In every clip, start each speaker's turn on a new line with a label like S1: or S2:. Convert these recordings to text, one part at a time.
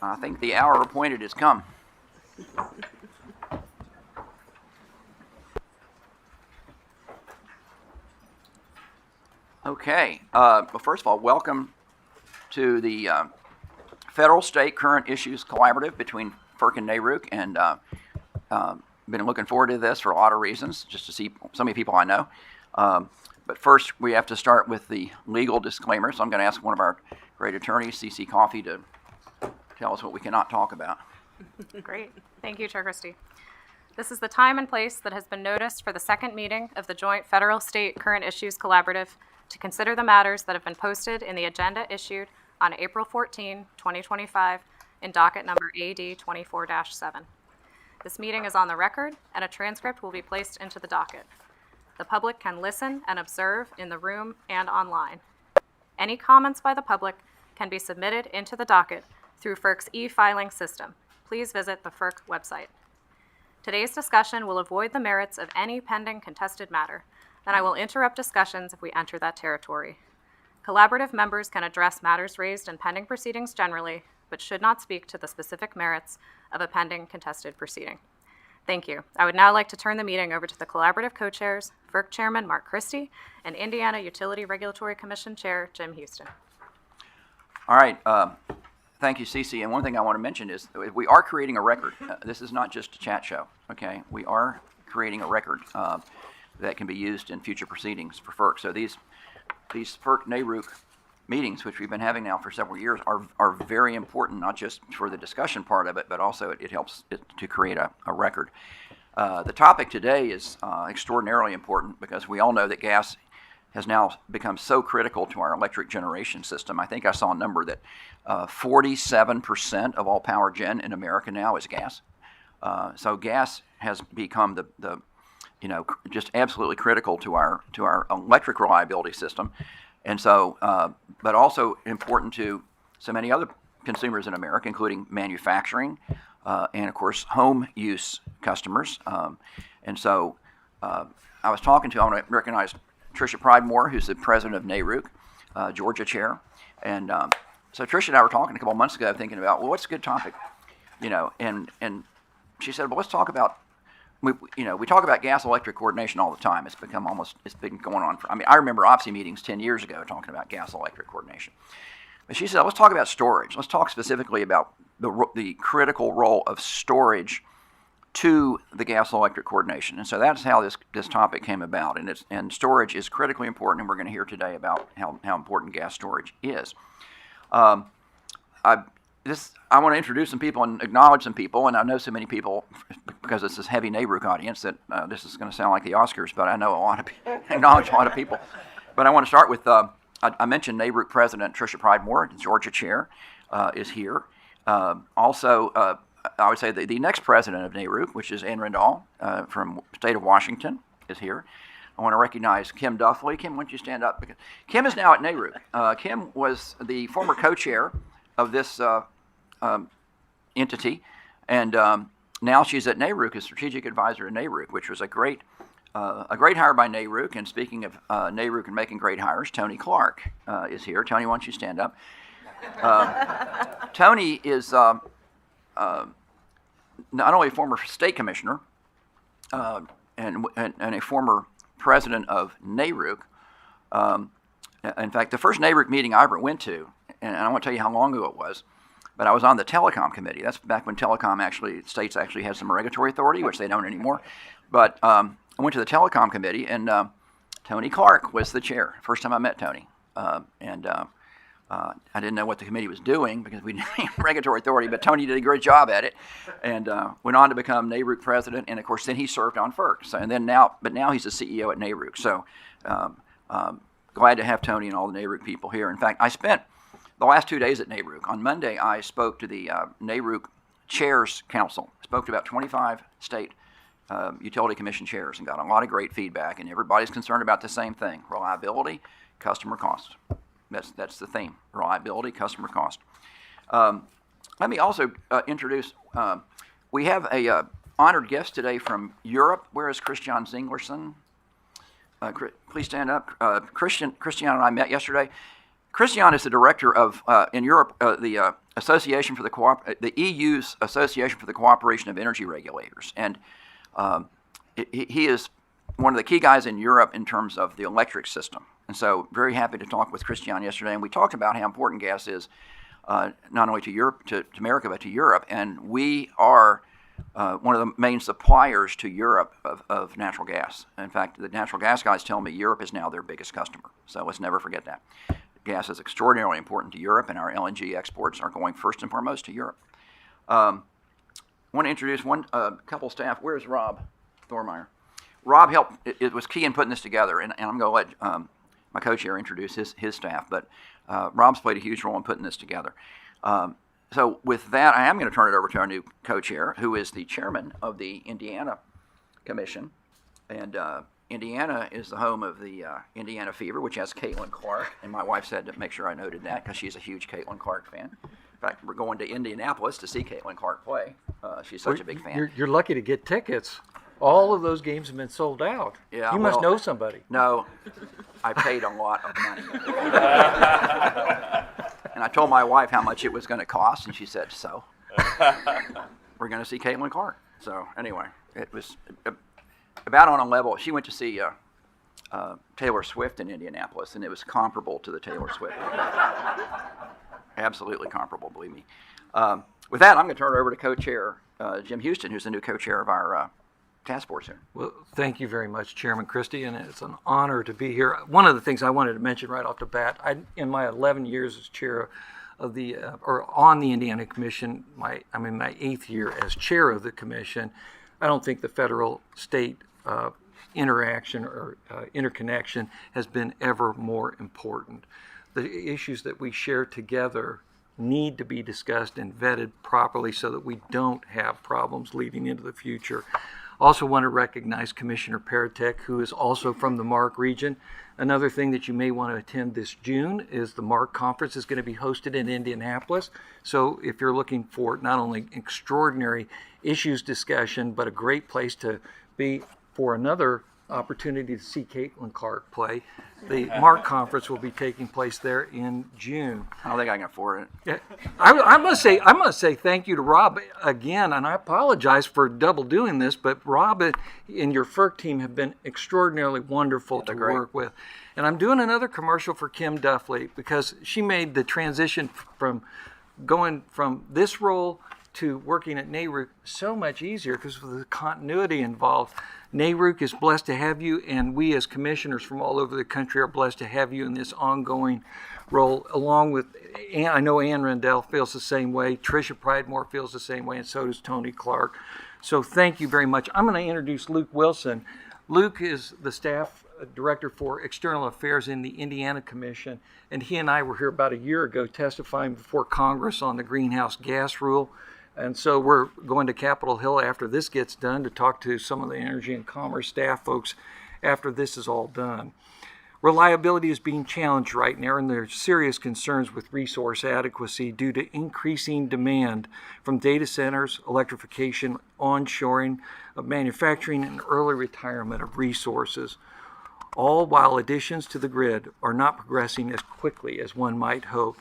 S1: I think the hour appointed has come. Okay. Well, first of all, welcome to the Federal State Current Issues Collaborative between FERC and NERC, and been looking forward to this for a lot of reasons, just to see so many people I know. But first, we have to start with the legal disclaimer, so I'm going to ask one of our great attorneys, C.C. Coffey, to tell us what we cannot talk about.
S2: Great. Thank you, Chair Christie. This is the time and place that has been noticed for the second meeting of the Joint Federal State Current Issues Collaborative to consider the matters that have been posted in the agenda issued on April 14, 2025, in docket number AD 24-7. This meeting is on the record, and a transcript will be placed into the docket. The public can listen and observe in the room and online. Any comments by the public can be submitted into the docket through FERC's e-filing system. Please visit the FERC website. Today's discussion will avoid the merits of any pending contested matter, and I will interrupt discussions if we enter that territory. Collaborative members can address matters raised in pending proceedings generally, but should not speak to the specific merits of a pending contested proceeding. Thank you. I would now like to turn the meeting over to the collaborative co-chairs, FERC Chairman Mark Christie and Indiana Utility Regulatory Commission Chair Jim Houston.
S1: All right. Thank you, Cece. And one thing I want to mention is we are creating a record. This is not just a chat show, okay? We are creating a record that can be used in future proceedings for FERC. So these FERC-NERC meetings, which we've been having now for several years, are very important, not just for the discussion part of it, but also it helps to create a record. The topic today is extraordinarily important because we all know that gas has now become so critical to our electric generation system. I think I saw a number that 47% of all power gen in America now is gas. So gas has become the just absolutely critical to our electric reliability system, and so but also important to so many other consumers in America, including manufacturing and of course home use customers. And so I want to recognize Tricia Pridemore, who's the president of NERC, Georgia chair, and so Tricia and I were talking a couple of months ago, thinking about, well, what's a good topic, and she said, well, let's talk about. We talk about gas electric coordination all the time. It's been going on I remember OPSI meetings 10 years ago talking about gas electric coordination. But she said, let's talk about storage. Let's talk specifically about the critical role of storage to the gas electric coordination. And so that's how this topic came about. And storage is critically important, and we're going to hear today about how important gas storage is. I want to introduce some people and acknowledge some people, and I know so many people because it's this heavy NERC audience that this is going to sound like the Oscars, but I know acknowledge a lot of people. But I want to start with, I mentioned NERC President Tricia Pridemore, Georgia Chair, is here. Also, I would say the next president of NERC, which is Ann Rendall from the state of Washington, is here. I want to recognize Kim Duffley. Kim, why don't you stand up? Because Kim is now at NERC. Kim was the former co-chair of this entity, and now she's at NERC as strategic advisor at NERC, which was a great hire by NERC. And speaking of NERC and making great hires, Tony Clark is here. Tony, why don't you stand up? Tony is not only a former state commissioner and a former president of NERC. In fact, the first NERC meeting I ever went to, and I won't tell you how long ago it was, but I was on the telecom committee. That's back when states actually had some regulatory authority, which they don't anymore. But I went to the telecom committee, and Tony Clark was the chair. First time I met Tony. I didn't know what the committee was doing because we didn't have regulatory authority, but Tony did a great job at it, and went on to become NERC president. And of course, then he served on FERC. So, now he's the CEO at NERC. So glad to have Tony and all the NERC people here. In fact, I spent the last 2 days at NERC. On Monday, I spoke to the NERC Chairs Council. I spoke to about 25 state utility commission chairs and got a lot of great feedback. And everybody's concerned about the same thing: reliability, customer cost. That's the theme: reliability, customer cost. Let me also introduce. We have a honored guest today from Europe. Where is Christian Zinglerson? Please stand up. Christian and I met yesterday. Christian is the director of in Europe the Association for the EU's Association for the Cooperation of Energy Regulators, and he is one of the key guys in Europe in terms of the electric system. And so, very happy to talk with Christian yesterday, and we talked about how important gas is not only to Europe, to America, but to Europe, and we are one of the main suppliers to Europe of natural gas. In fact, the natural gas guys tell me Europe is now their biggest customer. So let's never forget that. Gas is extraordinarily important to Europe, and our LNG exports are going first and foremost to Europe. I want to introduce one couple staff. Where's Rob Thormeyer? Rob helped. It was key in putting this together, and I'm going to let my co-chair introduce his staff. But Rob's played a huge role in putting this together. So with that, I am going to turn it over to our new co-chair, who is the chairman of the Indiana Commission. And Indiana is the home of the Indiana Fever, which has Caitlin Clark. And my wife said to make sure I noted that because she's a huge Caitlin Clark fan. In fact, we're going to Indianapolis to see Caitlin Clark play. She's such a big fan.
S3: You're lucky to get tickets. All of those games have been sold out.
S1: Yeah,
S3: you must know somebody.
S1: No, I paid a lot of money. And I told my wife how much it was going to cost, and she said, so. We're going to see Caitlin Clark. So anyway, it was about on a level. She went to see Taylor Swift in Indianapolis, and it was comparable to the Taylor Swift. Absolutely comparable, believe me. With that, I'm going to turn it over to co-chair Jim Houston, who's the new co-chair of our task force here.
S3: Well, thank you very much, Chairman Christie, and it's an honor to be here. One of the things I wanted to mention right off the bat, in my 11 years as chair of the, or on the Indiana Commission, I'm in my 8th year as chair of the commission. I don't think the federal-state interaction or interconnection has been ever more important. The issues that we share together need to be discussed and vetted properly so that we don't have problems leading into the future. Also want to recognize Commissioner Paratek, who is also from the MARC region. Another thing that you may want to attend this June is the MARC conference is going to be hosted in Indianapolis. So if you're looking for not only extraordinary issues discussion, but a great place to be for another opportunity to see Caitlin Clark play, the MARC conference will be taking place there in June.
S1: I don't think I can afford it.
S3: Yeah, I must say thank you to Rob again, and I apologize for double doing this, but Rob and your FERC team have been extraordinarily wonderful to work with. And I'm doing another commercial for Kim Duffley because she made the transition from going from this role to working at NERC so much easier because of the continuity involved. NERC is blessed to have you, and we as commissioners from all over the country are blessed to have you in this ongoing role, along with, I know Ann Rendell feels the same way, Tricia Pridemore feels the same way, and so does Tony Clark. So thank you very much. I'm going to introduce Luke Wilson. Luke is the staff director for external affairs in the Indiana Commission, and he and I were here about a year ago testifying before Congress on the greenhouse gas rule. And so we're going to Capitol Hill after this gets done to talk to some of the Energy and Commerce staff folks after this is all done. Reliability is being challenged right now, and there's serious concerns with resource adequacy due to increasing demand from data centers, electrification, onshoring of manufacturing, and early retirement of resources, all while additions to the grid are not progressing as quickly as one might hope.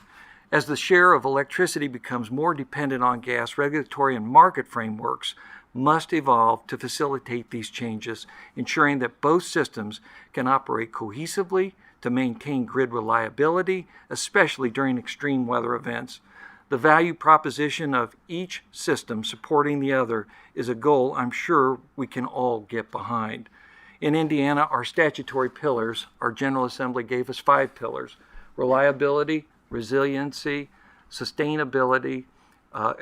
S3: As the share of electricity becomes more dependent on gas, regulatory and market frameworks must evolve to facilitate these changes, ensuring that both systems can operate cohesively to maintain grid reliability, especially during extreme weather events. The value proposition of each system supporting the other is a goal I'm sure we can all get behind. In Indiana, our statutory pillars, our General Assembly gave us 5 pillars: reliability, resiliency, sustainability,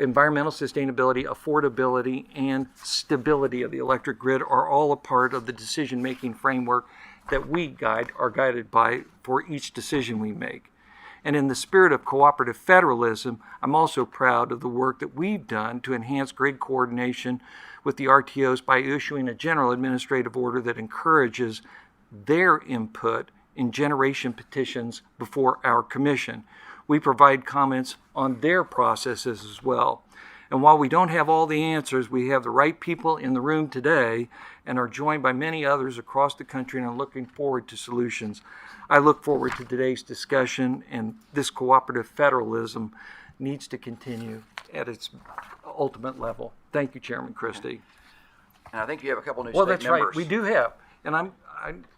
S3: environmental sustainability, affordability, and stability of the electric grid are all a part of the decision-making framework that we are guided by for each decision we make. And in the spirit of cooperative federalism, I'm also proud of the work that we've done to enhance grid coordination with the RTOs by issuing a general administrative order that encourages their input in generation petitions before our commission. We provide comments on their processes as well. And while we don't have all the answers, we have the right people in the room today and are joined by many others across the country and are looking forward to solutions. I look forward to today's discussion, and this cooperative federalism needs to continue at its ultimate level. Thank you, Chairman Christie.
S1: And I think you have a couple new
S3: Well,
S1: state
S3: that's
S1: members.
S3: right. We do have. And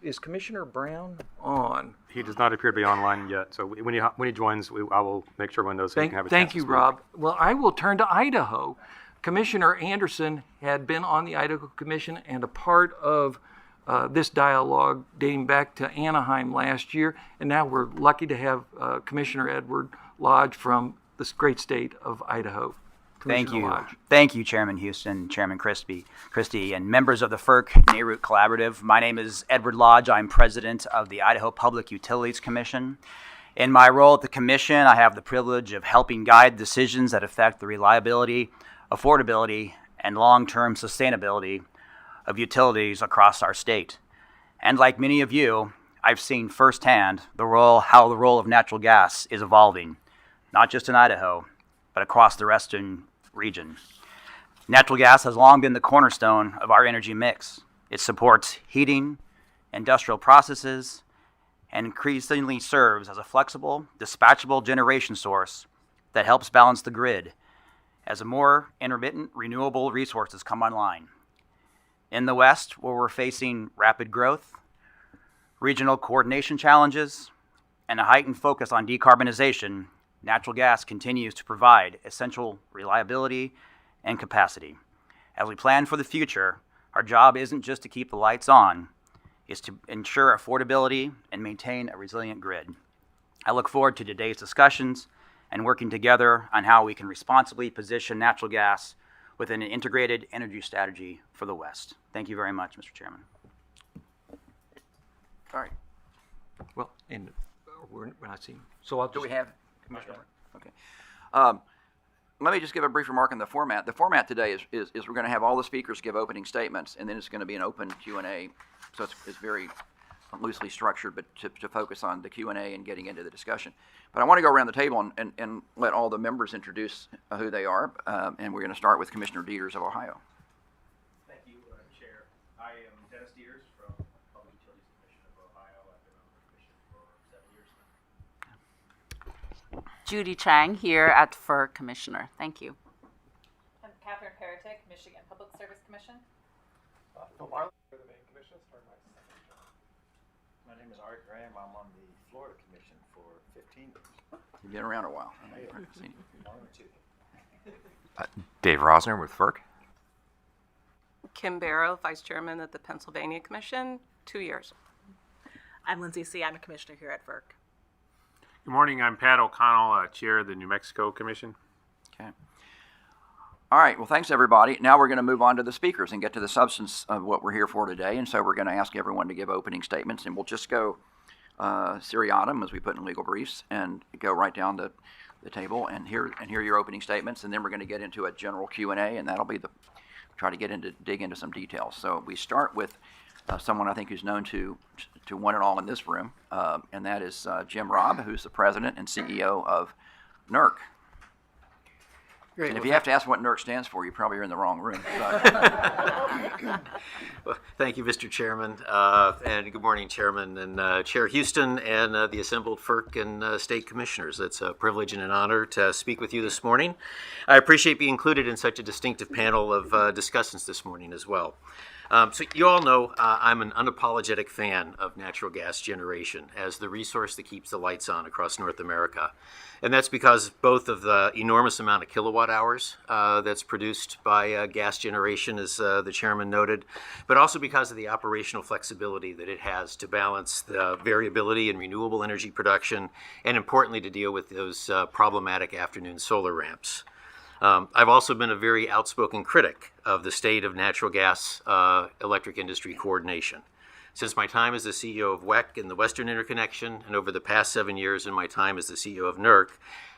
S3: is Commissioner Brown on?
S4: He does not appear to be online yet, so when he joins, I will make sure everyone knows so he can have a chance
S3: Thank
S4: to
S3: you,
S4: speak.
S3: Rob. Well, I will turn to Idaho. Commissioner Anderson had been on the Idaho Commission and a part of this dialogue dating back to Anaheim last year, and now we're lucky to have Commissioner Edward Lodge from this great state of Idaho.
S5: Thank
S3: Commissioner
S5: you.
S3: Lodge.
S5: Thank you, Chairman Houston, Chairman Christie, and members of the FERC NERC Collaborative. My name is Edward Lodge. I'm president of the Idaho Public Utilities Commission. In my role at the Commission, I have the privilege of helping guide decisions that affect the reliability, affordability, and long-term sustainability of utilities across our state. And like many of you, I've seen firsthand how the role of natural gas is evolving, not just in Idaho, but across the western region. Natural gas has long been the cornerstone of our energy mix. It supports heating, industrial processes, and increasingly serves as a flexible, dispatchable generation source that helps balance the grid as more intermittent renewable resources come online. In the West, where we're facing rapid growth, regional coordination challenges, and a heightened focus on decarbonization, natural gas continues to provide essential reliability and capacity. As we plan for the future, our job isn't just to keep the lights on, it's to ensure affordability and maintain a resilient grid. I look forward to today's discussions and working together on how we can responsibly position natural gas within an integrated energy strategy for the West. Thank you very much, Mr. Chairman.
S1: All right.
S3: Well, and we're not seeing. So I'll just.
S1: Do we have Commissioner? Okay. Let me just give a brief remark on the format. The format today is we're going to have all the speakers give opening statements, and then it's going to be an open Q&A. So it's very loosely structured, but to focus on the Q&A and getting into the discussion. But I want to go around the table and let all the members introduce who they are, and we're going to start with Commissioner Dieters of Ohio.
S4: Thank you, Chair. I am Dennis Dieters from Public Utilities Commission of Ohio. I've been on the commission for 7 years now.
S6: Judy Chang here at FERC Commissioner. Thank you.
S2: I'm Catherine Paratek, Michigan Public Service Commission.
S7: My name is Art Graham. I'm on the Florida Commission for 15 years.
S1: You've been around a while. I know you've seen it.
S7: One or two.
S8: Dave Rosner with FERC.
S9: Kim Barrow, Vice Chairman at the Pennsylvania Commission, 2 years.
S10: I'm Lindsay C. I'm a commissioner here at FERC.
S4: Good morning. I'm Pat O'Connell, Chair of the New Mexico Commission.
S1: Okay. All right. Well, thanks, everybody. Now we're going to move on to the speakers and get to the substance of what we're here for today. And so we're going to ask everyone to give opening statements, and we'll just go seriatim, as we put in legal briefs, and go right down the table and hear your opening statements. And then we're going to get into a general Q&A, and that'll be try to dig into some details. So we start with someone I think who's known to one and all in this room, and that is Jim Robb, who's the president and CEO of NERC.
S7: Great.
S1: And if you have to ask what NERC stands for, you probably are in the wrong room.
S7: Well, thank you, Mr. Chairman, and good morning, Chairman and Chair Houston and the assembled FERC and state commissioners. It's a privilege and an honor to speak with you this morning. I appreciate being included in such a distinctive panel of discussants this morning as well. So you all know I'm an unapologetic fan of natural gas generation as the resource that keeps the lights on across North America. And that's because both of the enormous amount of kilowatt hours that's produced by gas generation, as the chairman noted, but also because of the operational flexibility that it has to balance the variability in renewable energy production and, importantly, to deal with those problematic afternoon solar ramps. I've also been a very outspoken critic of the state of natural gas electric industry coordination. Since my time as the CEO of WEC in the Western Interconnection, and over the past 7 years in my time as the CEO of NERC,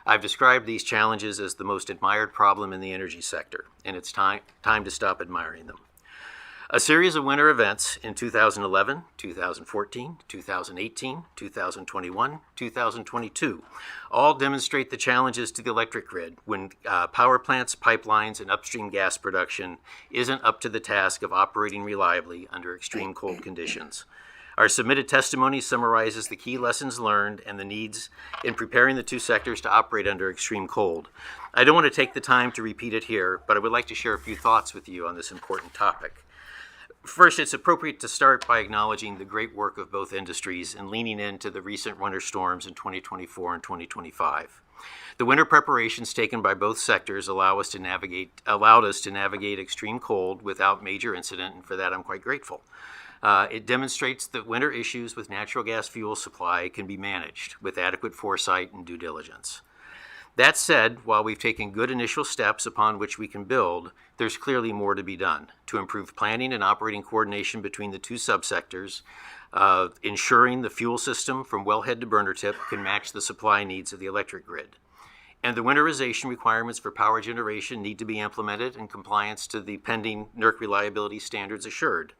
S7: I've described these challenges as the most admired problem in the energy sector, and it's time to stop admiring them. A series of winter events in 2011, 2014, 2018, 2021, 2022 all demonstrate the challenges to the electric grid when power plants, pipelines, and upstream gas production isn't up to the task of operating reliably under extreme cold conditions. Our submitted testimony summarizes the key lessons learned and the needs in preparing the two sectors to operate under extreme cold. I don't want to take the time to repeat it here, but I would like to share a few thoughts with you on this important topic. First, it's appropriate to start by acknowledging the great work of both industries and leaning into the recent winter storms in 2024 and 2025. The winter preparations taken by both sectors allowed us to navigate extreme cold without major incident, and for that I'm quite grateful. It demonstrates that winter issues with natural gas fuel supply can be managed with adequate foresight and due diligence. That said, while we've taken good initial steps upon which we can build, there's clearly more to be done to improve planning and operating coordination between the two subsectors, ensuring the fuel system from wellhead to burner tip can match the supply needs of the electric grid. And the winterization requirements for power generation need to be implemented in compliance to the pending NERC reliability standards assured.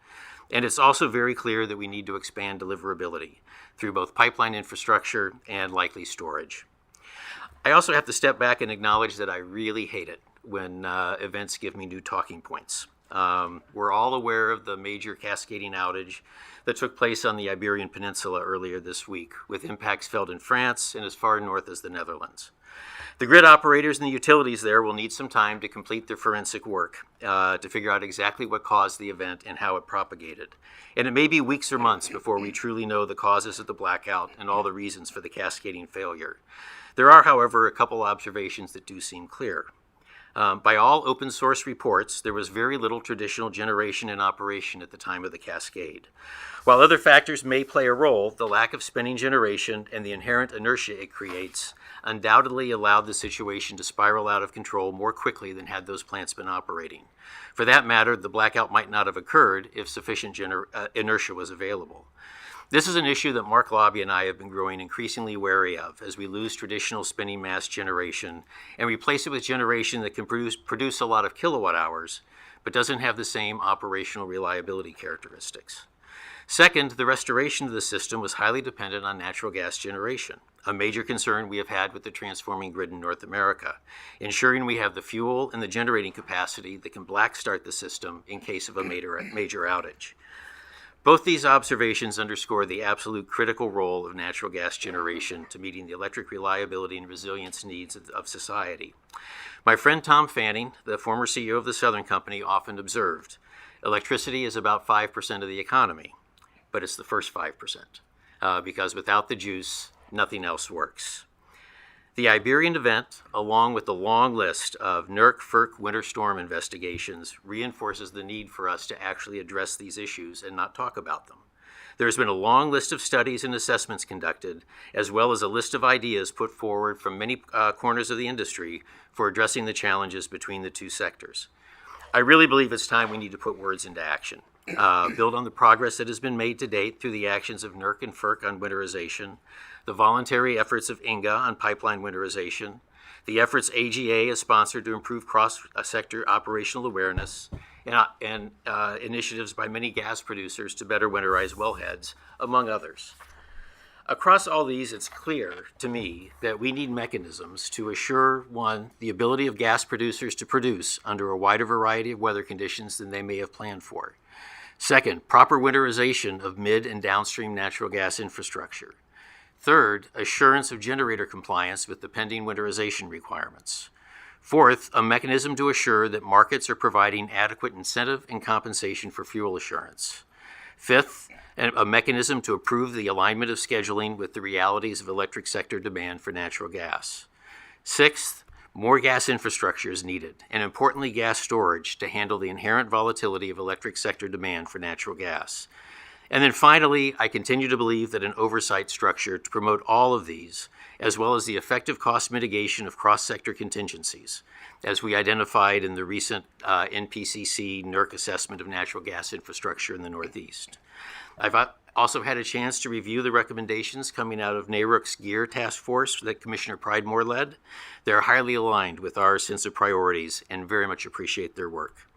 S7: And it's also very clear that we need to expand deliverability through both pipeline infrastructure and likely storage. I also have to step back and acknowledge that I really hate it when events give me new talking points. We're all aware of the major cascading outage that took place on the Iberian Peninsula earlier this week, with impacts felt in France and as far north as the Netherlands. The grid operators and the utilities there will need some time to complete their forensic work to figure out exactly what caused the event and how it propagated. And it may be weeks or months before we truly know the causes of the blackout and all the reasons for the cascading failure. There are, however, a couple observations that do seem clear. By all open source reports, there was very little traditional generation in operation at the time of the cascade. While other factors may play a role, the lack of spinning generation and the inherent inertia it creates undoubtedly allowed the situation to spiral out of control more quickly than had those plants been operating. For that matter, the blackout might not have occurred if sufficient inertia was available. This is an issue that Mark Lobby and I have been growing increasingly wary of as we lose traditional spinning mass generation and replace it with generation that can produce a lot of kilowatt hours, but doesn't have the same operational reliability characteristics. Second, the restoration of the system was highly dependent on natural gas generation, a major concern we have had with the transforming grid in North America, ensuring we have the fuel and the generating capacity that can black start the system in case of a major outage. Both these observations underscore the absolute critical role of natural gas generation to meeting the electric reliability and resilience needs of society. My friend Tom Fanning, the former CEO of the Southern Company, often observed, electricity is about 5% of the economy, but it's the first 5%, because without the juice, nothing else works. The Iberian event, along with the long list of NERC FERC winter storm investigations, reinforces the need for us to actually address these issues and not talk about them. There's been a long list of studies and assessments conducted, as well as a list of ideas put forward from many corners of the industry for addressing the challenges between the two sectors. I really believe it's time we need to put words into action. Build on the progress that has been made to date through the actions of NERC and FERC on winterization, the voluntary efforts of INGA on pipeline winterization, the efforts AGA has sponsored to improve cross-sector operational awareness, and initiatives by many gas producers to better winterize wellheads, among others. Across all these, it's clear to me that we need mechanisms to assure, one, the ability of gas producers to produce under a wider variety of weather conditions than they may have planned for. Second, proper winterization of mid and downstream natural gas infrastructure. Third, assurance of generator compliance with the pending winterization requirements. Fourth, a mechanism to assure that markets are providing adequate incentive and compensation for fuel assurance. Fifth, a mechanism to approve the alignment of scheduling with the realities of electric sector demand for natural gas. Sixth, more gas infrastructure is needed, and importantly, gas storage to handle the inherent volatility of electric sector demand for natural gas. And then finally, I continue to believe that an oversight structure to promote all of these, as well as the effective cost mitigation of cross-sector contingencies, as we identified in the recent NPCC NERC assessment of natural gas infrastructure in the Northeast. I've also had a chance to review the recommendations coming out of NERC's GEAR task force that Commissioner Pridemore led. They're highly aligned with our sense of priorities and very much appreciate their work.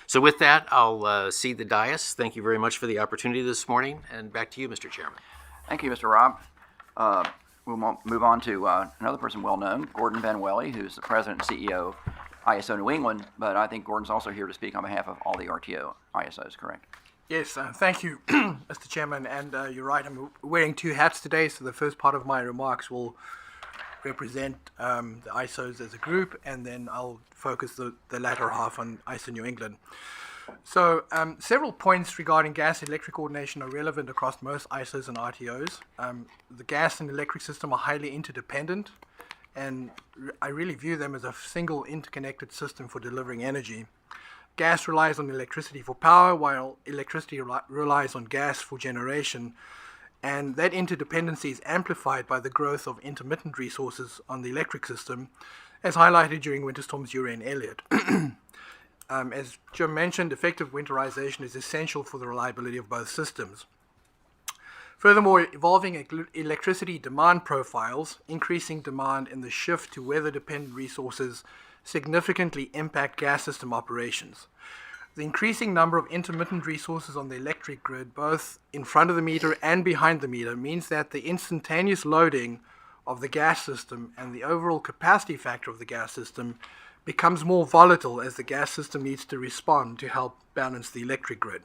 S7: So with that, I'll cede the dais. Thank you very much for the opportunity this morning, and back to you, Mr. Chairman.
S1: Thank you, Mr. Robb. We'll move on to another person well-known, Gordon Van Welle, who's the president and CEO of ISO New England, but I think Gordon's also here to speak on behalf of all the RTO ISOs, correct?
S11: Yes, thank you, Mr. Chairman, and you're right, I'm wearing two hats today, so the first part of my remarks will represent the ISOs as a group, and then I'll focus the latter half on ISO New England. So several points regarding gas-electric coordination are relevant across most ISOs and RTOs. The gas and electric system are highly interdependent, and I really view them as a single interconnected system for delivering energy. Gas relies on electricity for power, while electricity relies on gas for generation, and that interdependency is amplified by the growth of intermittent resources on the electric system, as highlighted during winter storms Uri and Elliott. As Jim mentioned, effective winterization is essential for the reliability of both systems. Furthermore, evolving electricity demand profiles, increasing demand, and the shift to weather-dependent resources significantly impact gas system operations. The increasing number of intermittent resources on the electric grid, both in front of the meter and behind the meter, means that the instantaneous loading of the gas system and the overall capacity factor of the gas system becomes more volatile as the gas system needs to respond to help balance the electric grid.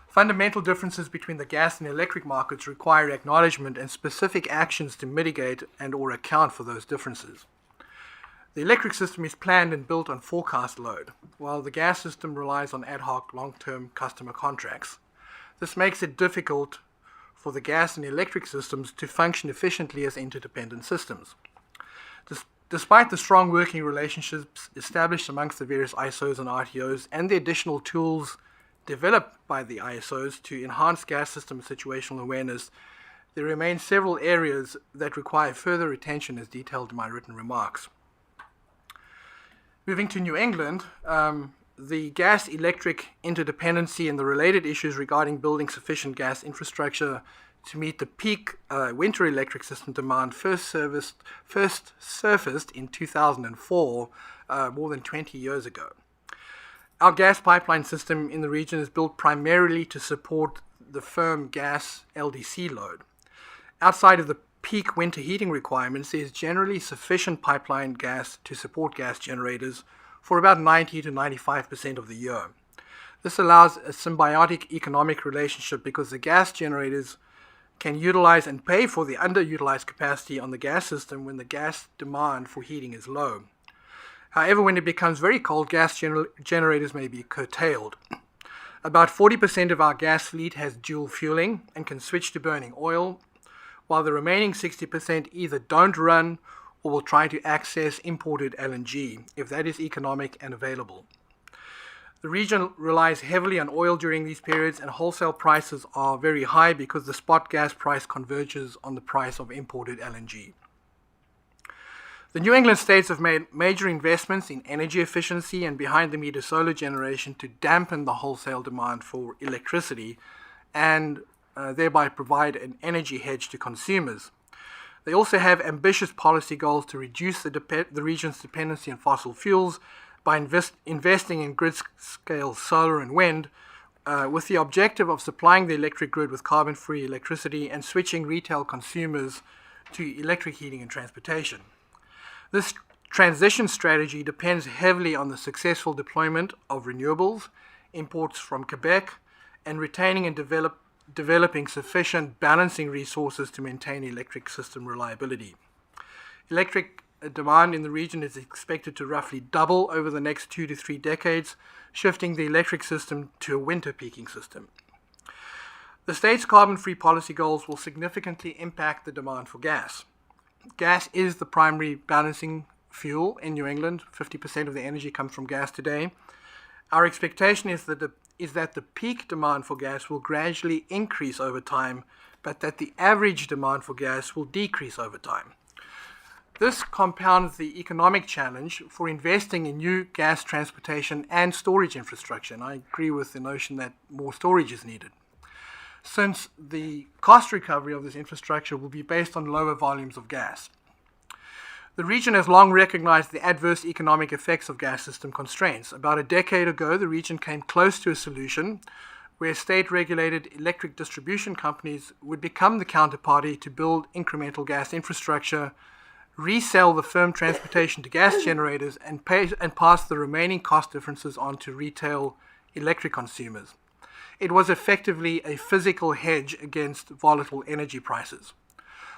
S11: Fundamental differences between the gas and electric markets require acknowledgement and specific actions to mitigate and/or account for those differences. The electric system is planned and built on forecast load, while the gas system relies on ad hoc long-term customer contracts. This makes it difficult for the gas and electric systems to function efficiently as interdependent systems. Despite the strong working relationships established amongst the various ISOs and RTOs and the additional tools developed by the ISOs to enhance gas system situational awareness, there remain several areas that require further attention as detailed in my written remarks. Moving to New England, the gas-electric interdependency and the related issues regarding building sufficient gas infrastructure to meet the peak winter electric system demand first surfaced in 2004, more than 20 years ago. Our gas pipeline system in the region is built primarily to support the firm gas LDC load. Outside of the peak winter heating requirements, there is generally sufficient pipeline gas to support gas generators for about 90 to 95% of the year. This allows a symbiotic economic relationship because the gas generators can utilize and pay for the underutilized capacity on the gas system when the gas demand for heating is low. However, when it becomes very cold, gas generators may be curtailed. About 40% of our gas fleet has dual fueling and can switch to burning oil, while the remaining 60% either don't run or will try to access imported LNG, if that is economic and available. The region relies heavily on oil during these periods, and wholesale prices are very high because the spot gas price converges on the price of imported LNG. The New England states have made major investments in energy efficiency and behind-the-meter solar generation to dampen the wholesale demand for electricity and thereby provide an energy hedge to consumers. They also have ambitious policy goals to reduce the region's dependency on fossil fuels by investing in grid-scale solar and wind, with the objective of supplying the electric grid with carbon-free electricity and switching retail consumers to electric heating and transportation. This transition strategy depends heavily on the successful deployment of renewables, imports from Quebec, and retaining and developing sufficient balancing resources to maintain electric system reliability. Electric demand in the region is expected to roughly double over the next 2 to 3 decades, shifting the electric system to a winter peaking system. The state's carbon-free policy goals will significantly impact the demand for gas. Gas is the primary balancing fuel in New England. 50% of the energy comes from gas today. Our expectation is that the peak demand for gas will gradually increase over time, but that the average demand for gas will decrease over time. This compounds the economic challenge for investing in new gas transportation and storage infrastructure, and I agree with the notion that more storage is needed, since the cost recovery of this infrastructure will be based on lower volumes of gas. The region has long recognized the adverse economic effects of gas system constraints. About a decade ago, the region came close to a solution where state-regulated electric distribution companies would become the counterparty to build incremental gas infrastructure, resell the firm transportation to gas generators, and pass the remaining cost differences on to retail electric consumers. It was effectively a physical hedge against volatile energy prices.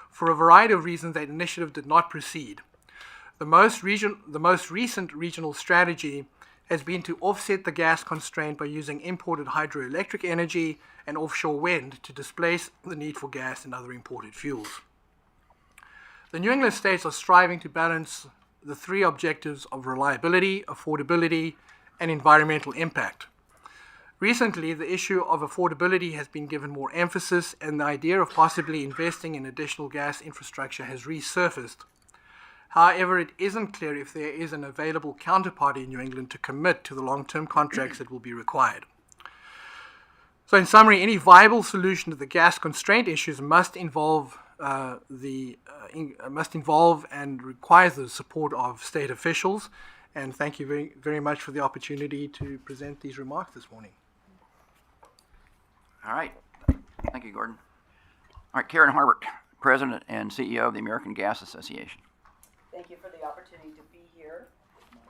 S11: For a variety of reasons, that initiative did not proceed. The most recent regional strategy has been to offset the gas constraint by using imported hydroelectric energy and offshore wind to displace the need for gas and other imported fuels. The New England states are striving to balance the three objectives of reliability, affordability, and environmental impact. Recently, the issue of affordability has been given more emphasis, and the idea of possibly investing in additional gas infrastructure has resurfaced. However, it isn't clear if there is an available counterparty in New England to commit to the long-term contracts that will be required. So in summary, any viable solution to the gas constraint issues must involve and requires the support of state officials. And thank you very, very much for the opportunity to present these remarks this morning.
S1: All right. Thank you, Gordon. All right, Karen Harbert, President and CEO of the American Gas Association.
S12: Thank you for the opportunity to be here.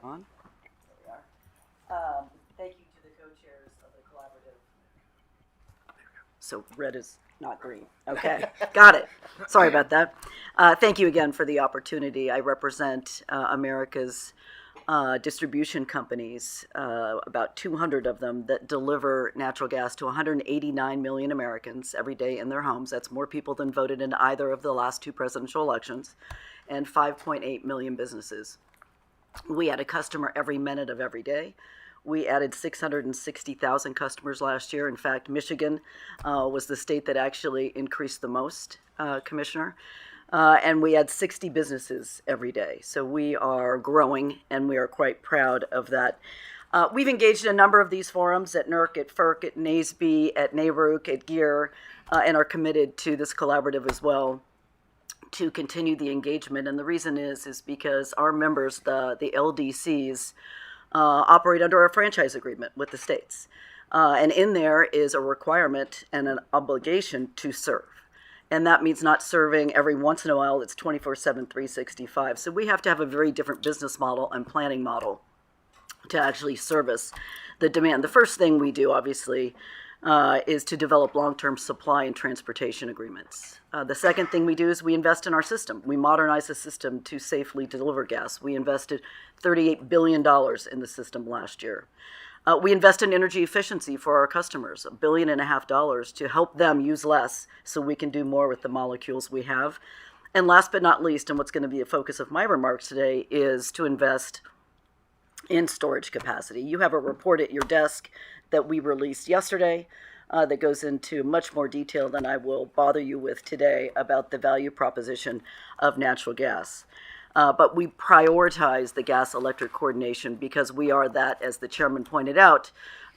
S12: There we are. Thank you to the co-chairs of the collaborative. So red is not green. Okay, got it. Sorry about that. Thank you again for the opportunity. I represent America's distribution companies, about 200 of them, that deliver natural gas to 189 million Americans every day in their homes. That's more people than voted in either of the last two presidential elections, and 5.8 million businesses. We add a customer every minute of every day. We added 660,000 customers last year. In fact, Michigan was the state that actually increased the most, Commissioner. And we had 60 businesses every day. So we are growing, and we are quite proud of that. We've engaged in a number of these forums at NERC, at FERC, at NASB, at NARUC, at GEAR, and are committed to this collaborative as well to continue the engagement. And the reason is because our members, the LDCs, operate under a franchise agreement with the states. And in there is a requirement and an obligation to serve. And that means not serving every once in a while. It's 24/7, 365. So we have to have a very different business model and planning model to actually service the demand. The first thing we do, obviously, is to develop long-term supply and transportation agreements. The second thing we do is we invest in our system. We modernize the system to safely deliver gas. We invested $38 billion in the system last year. We invest in energy efficiency for our customers, $1.5 billion to help them use less so we can do more with the molecules we have. And last but not least, and what's going to be a focus of my remarks today, is to invest in storage capacity. You have a report at your desk that we released yesterday that goes into much more detail than I will bother you with today about the value proposition of natural gas. But we prioritize the gas-electric coordination because we are that, as the chairman pointed out,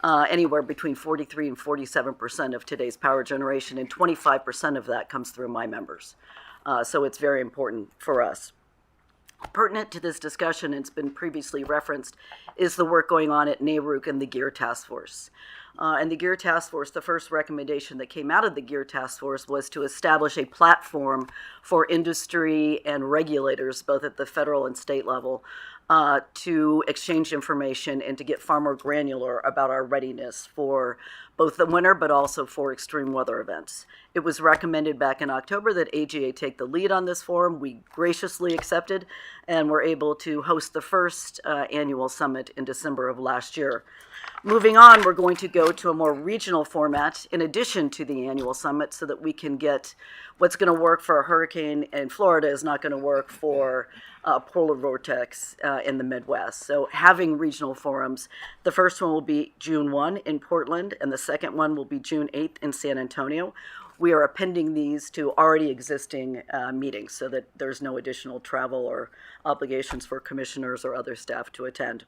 S12: anywhere between 43 and 47% of today's power generation, and 25% of that comes through my members. So it's very important for us. Pertinent to this discussion, and it's been previously referenced, is the work going on at NARUC and the GEAR Task Force. And the GEAR Task Force, the first recommendation that came out of the GEAR Task Force was to establish a platform for industry and regulators, both at the federal and state level, to exchange information and to get far more granular about our readiness for both the winter but also for extreme weather events. It was recommended back in October that AGA take the lead on this forum. We graciously accepted and were able to host the first annual summit in December of last year. Moving on, we're going to go to a more regional format in addition to the annual summit so that we can get what's going to work for a hurricane in Florida is not going to work for polar vortex in the Midwest. So having regional forums, the first one will be June 1 in Portland, and the second one will be June 8th in San Antonio. We are appending these to already existing meetings so that there's no additional travel or obligations for commissioners or other staff to attend.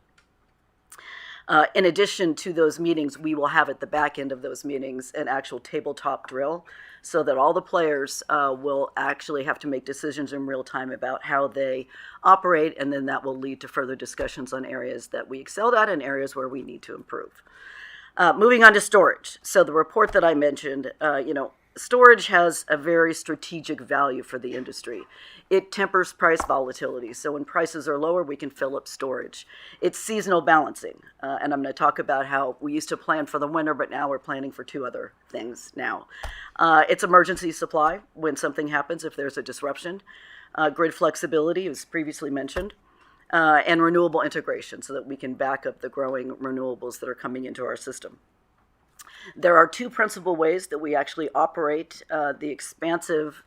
S12: In addition to those meetings, we will have at the back end of those meetings an actual tabletop drill so that all the players will actually have to make decisions in real time about how they operate, and then that will lead to further discussions on areas that we excelled at and areas where we need to improve. Moving on to storage. So the report that I mentioned, storage has a very strategic value for the industry. It tempers price volatility. So when prices are lower, we can fill up storage. It's seasonal balancing. And I'm going to talk about how we used to plan for the winter, but now we're planning for two other things now. It's emergency supply when something happens, if there's a disruption. Grid flexibility, as previously mentioned. And renewable integration so that we can back up the growing renewables that are coming into our system. There are two principal ways that we actually operate the expansive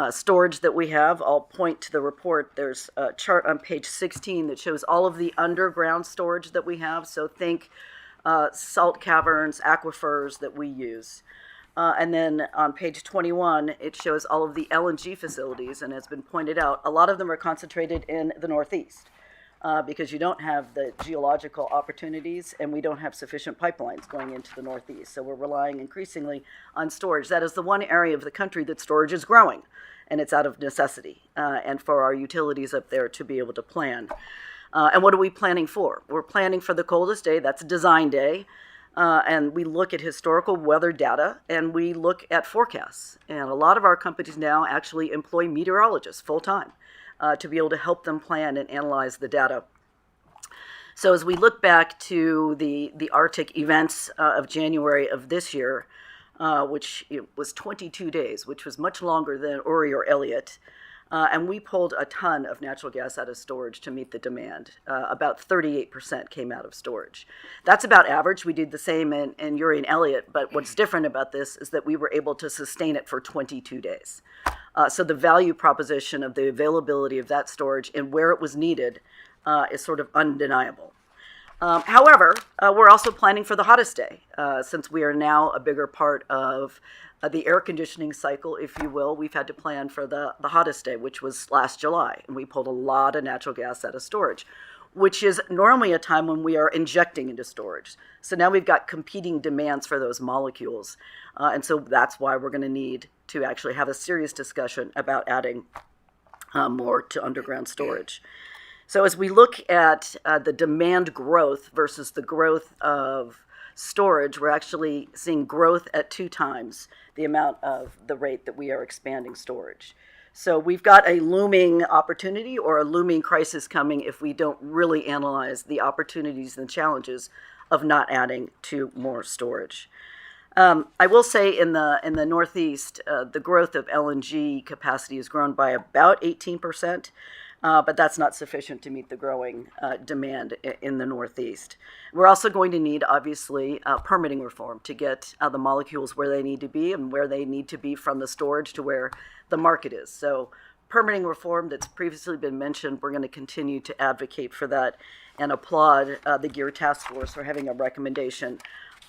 S12: storage that we have. I'll point to the report. There's a chart on page 16 that shows all of the underground storage that we have. So think salt caverns, aquifers that we use. And then on page 21, it shows all of the LNG facilities, and as been pointed out, a lot of them are concentrated in the Northeast because you don't have the geological opportunities and we don't have sufficient pipelines going into the Northeast. So we're relying increasingly on storage. That is the one area of the country that storage is growing, and it's out of necessity, and for our utilities up there to be able to plan. And what are we planning for? We're planning for the coldest day. That's design day. And we look at historical weather data, and we look at forecasts. And a lot of our companies now actually employ meteorologists full-time to be able to help them plan and analyze the data. So as we look back to the Arctic events of January of this year, which was 22 days, which was much longer than Uri or Elliott, and we pulled a ton of natural gas out of storage to meet the demand. About 38% came out of storage. That's about average. We did the same in Uri and Elliott, but what's different about this is that we were able to sustain it for 22 days. So the value proposition of the availability of that storage and where it was needed is sort of undeniable. However, we're also planning for the hottest day, since we are now a bigger part of the air conditioning cycle, if you will. We've had to plan for the hottest day, which was last July, and we pulled a lot of natural gas out of storage, which is normally a time when we are injecting into storage. So now we've got competing demands for those molecules, and so that's why we're going to need to actually have a serious discussion about adding more to underground storage. So as we look at the demand growth versus the growth of storage, we're actually seeing growth at 2 times the amount of the rate that we are expanding storage. So we've got a looming opportunity or a looming crisis coming if we don't really analyze the opportunities and challenges of not adding to more storage. I will say in the Northeast, the growth of LNG capacity has grown by about 18%. But that's not sufficient to meet the growing demand in the Northeast. We're also going to need, obviously, permitting reform to get the molecules where they need to be and where they need to be from the storage to where the market is. So permitting reform that's previously been mentioned, we're going to continue to advocate for that and applaud the GEAR Task Force for having a recommendation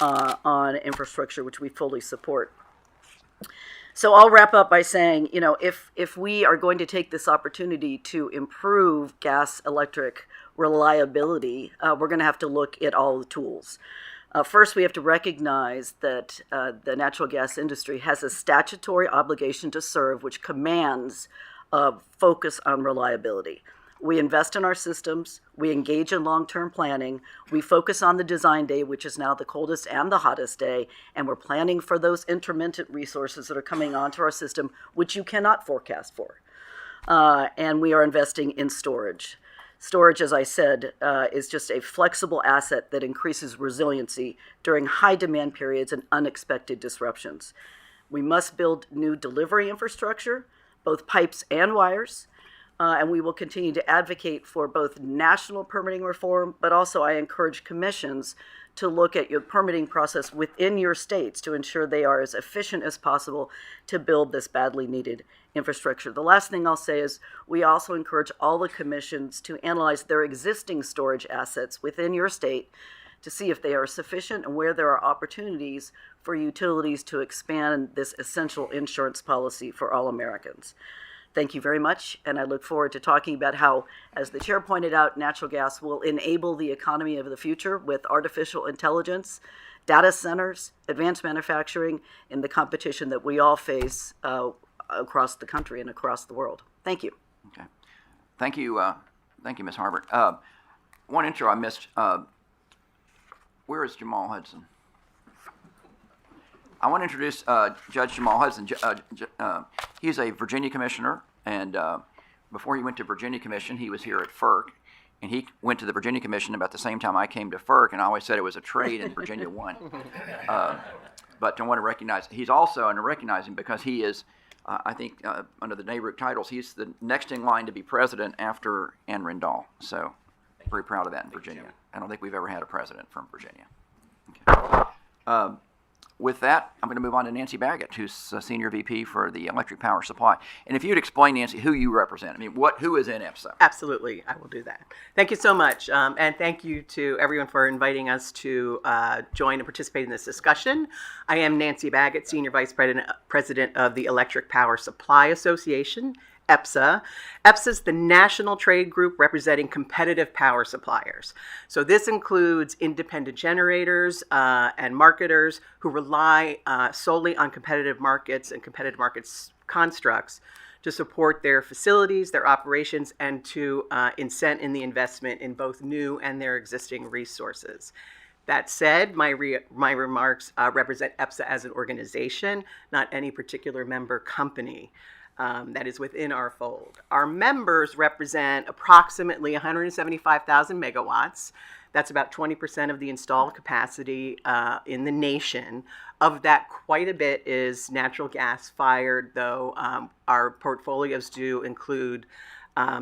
S12: on infrastructure, which we fully support. So I'll wrap up by saying, if we are going to take this opportunity to improve gas electric reliability, we're going to have to look at all the tools. First, we have to recognize that the natural gas industry has a statutory obligation to serve, which commands a focus on reliability. We invest in our systems, we engage in long-term planning, we focus on the design day, which is now the coldest and the hottest day, and we're planning for those intermittent resources that are coming onto our system, which you cannot forecast for. And we are investing in storage. Storage, as I said, is just a flexible asset that increases resiliency during high demand periods and unexpected disruptions. We must build new delivery infrastructure, both pipes and wires, and we will continue to advocate for both national permitting reform, but also I encourage commissions to look at your permitting process within your states to ensure they are as efficient as possible to build this badly needed infrastructure. The last thing I'll say is we also encourage all the commissions to analyze their existing storage assets within your state to see if they are sufficient and where there are opportunities for utilities to expand this essential insurance policy for all Americans. thank you very much, and I look forward to talking about how, as the chair pointed out, natural gas will enable the economy of the future with artificial intelligence, data centers, advanced manufacturing, and the competition that we all face across the country and across the world. Thank you.
S1: Okay. Thank you, Ms. Harbert. One intro I missed. Where is Jamal Hudson? I want to introduce Judge Jamal Hudson. He's a Virginia commissioner, and before he went to Virginia Commission, he was here at FERC, and he went to the Virginia Commission about the same time I came to FERC, and I always said it was a trade and Virginia won. But I want to recognize, he's also, and I recognize him because he is, I think, under the NERC titles, he's the next in line to be president after Ann Rendall. So very proud of that in Virginia. I don't think we've ever had a president from Virginia. Okay. With that, I'm going to move on to Nancy Baggett, who's Senior VP for the Electric Power Supply. And if you'd explain, Nancy, who you represent. I mean, who is in EPSA?
S13: Absolutely, I will do that. Thank you so much. And thank you to everyone for inviting us to join and participate in this discussion. I am Nancy Baggett, Senior Vice President of the Electric Power Supply Association, EPSA. EPSA is the national trade group representing competitive power suppliers. So this includes independent generators and marketers who rely solely on competitive markets and competitive markets constructs to support their facilities, their operations, and to incent in the investment in both new and their existing resources. That said, my remarks represent EPSA as an organization, not any particular member company. That is within our fold. Our members represent approximately 175,000 megawatts. That's about 20% of the installed capacity in the nation. Of that, quite a bit is natural gas fired, though our portfolios do include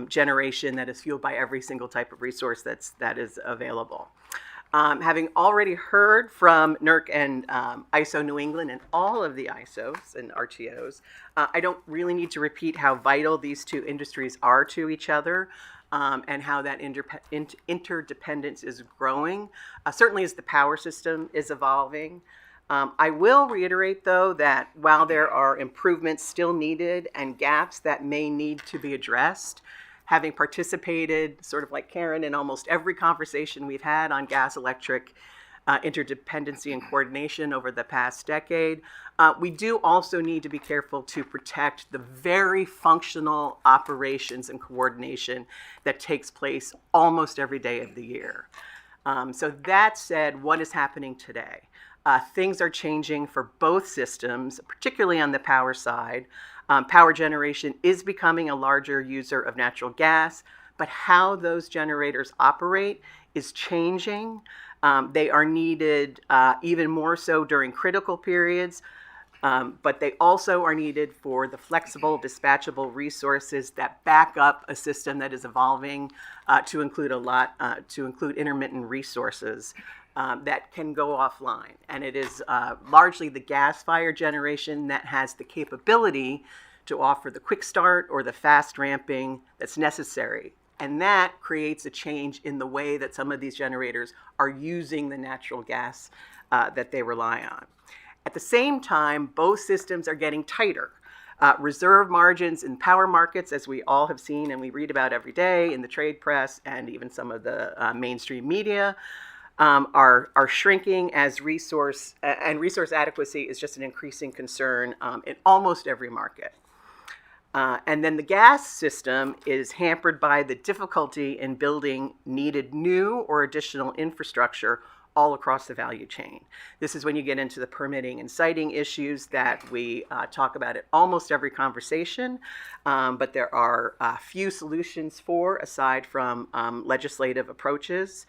S13: generation that is fueled by every single type of resource that is available. Having already heard from NERC and ISO New England and all of the ISOs and RTOs, I don't really need to repeat how vital these two industries are to each other and how that interdependence is growing, certainly as the power system is evolving. I will reiterate, though, that while there are improvements still needed and gaps that may need to be addressed, having participated, sort of like Karen, in almost every conversation we've had on gas-electric interdependency and coordination over the past decade, we do also need to be careful to protect the very functional operations and coordination that takes place almost every day of the year. So that said, what is happening today? Things are changing for both systems, particularly on the power side. Power generation is becoming a larger user of natural gas, but how those generators operate is changing. They are needed even more so during critical periods, but they also are needed for the flexible, dispatchable resources that back up a system that is evolving to include intermittent resources that can go offline. And it is largely the gas-fired generation that has the capability to offer the quick start or the fast ramping that's necessary. And that creates a change in the way that some of these generators are using the natural gas that they rely on. At the same time, both systems are getting tighter. Reserve margins in power markets, as we all have seen and we read about every day in the trade press and even some of the mainstream media, are shrinking as resource adequacy is just an increasing concern in almost every market. And then the gas system is hampered by the difficulty in building needed new or additional infrastructure all across the value chain. This is when you get into the permitting and siting issues that we talk about at almost every conversation, but there are few solutions for aside from legislative approaches.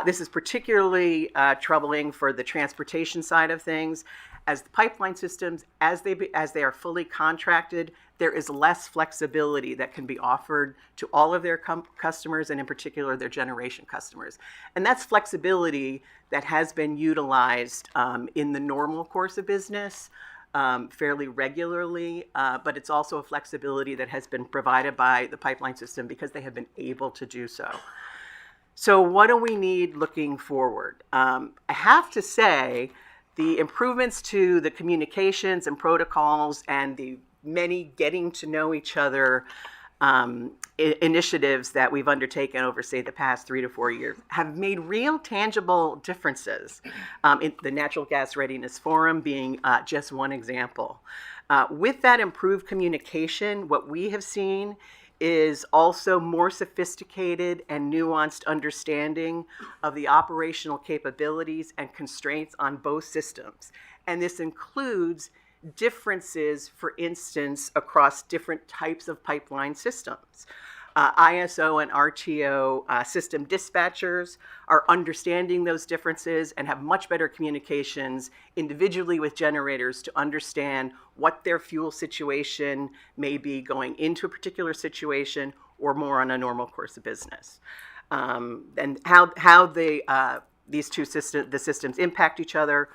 S13: This is particularly troubling for the transportation side of things. As the pipeline systems, as they are fully contracted, there is less flexibility that can be offered to all of their customers, and in particular their generation customers. And that's flexibility that has been utilized in the normal course of business fairly regularly, but it's also a flexibility that has been provided by the pipeline system because they have been able to do so. So what do we need looking forward? I have to say, the improvements to the communications and protocols and the many getting to know each other initiatives that we've undertaken over, say, the past 3 to 4 years have made real tangible differences. In the Natural Gas Readiness Forum being just one example. With that improved communication, what we have seen is also more sophisticated and nuanced understanding of the operational capabilities and constraints on both systems. And this includes differences, for instance, across different types of pipeline systems. ISO and RTO system dispatchers are understanding those differences and have much better communications individually with generators to understand what their fuel situation may be going into a particular situation or more on a normal course of business. And how these two systems impact each other,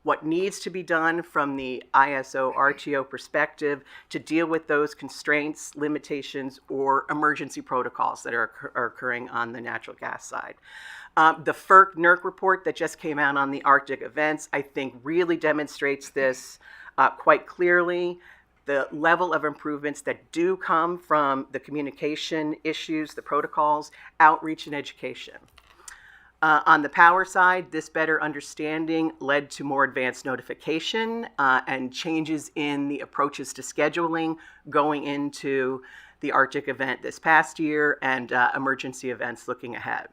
S13: what needs to be done from the ISO RTO perspective to deal with those constraints, limitations, or emergency protocols that are occurring on the natural gas side. The FERC NERC report that just came out on the Arctic events, I think, really demonstrates this quite clearly. The level of improvements that do come from the communication issues, the protocols, outreach, and education. On the power side, this better understanding led to more advanced notification and changes in the approaches to scheduling going into the Arctic event this past year and emergency events looking ahead.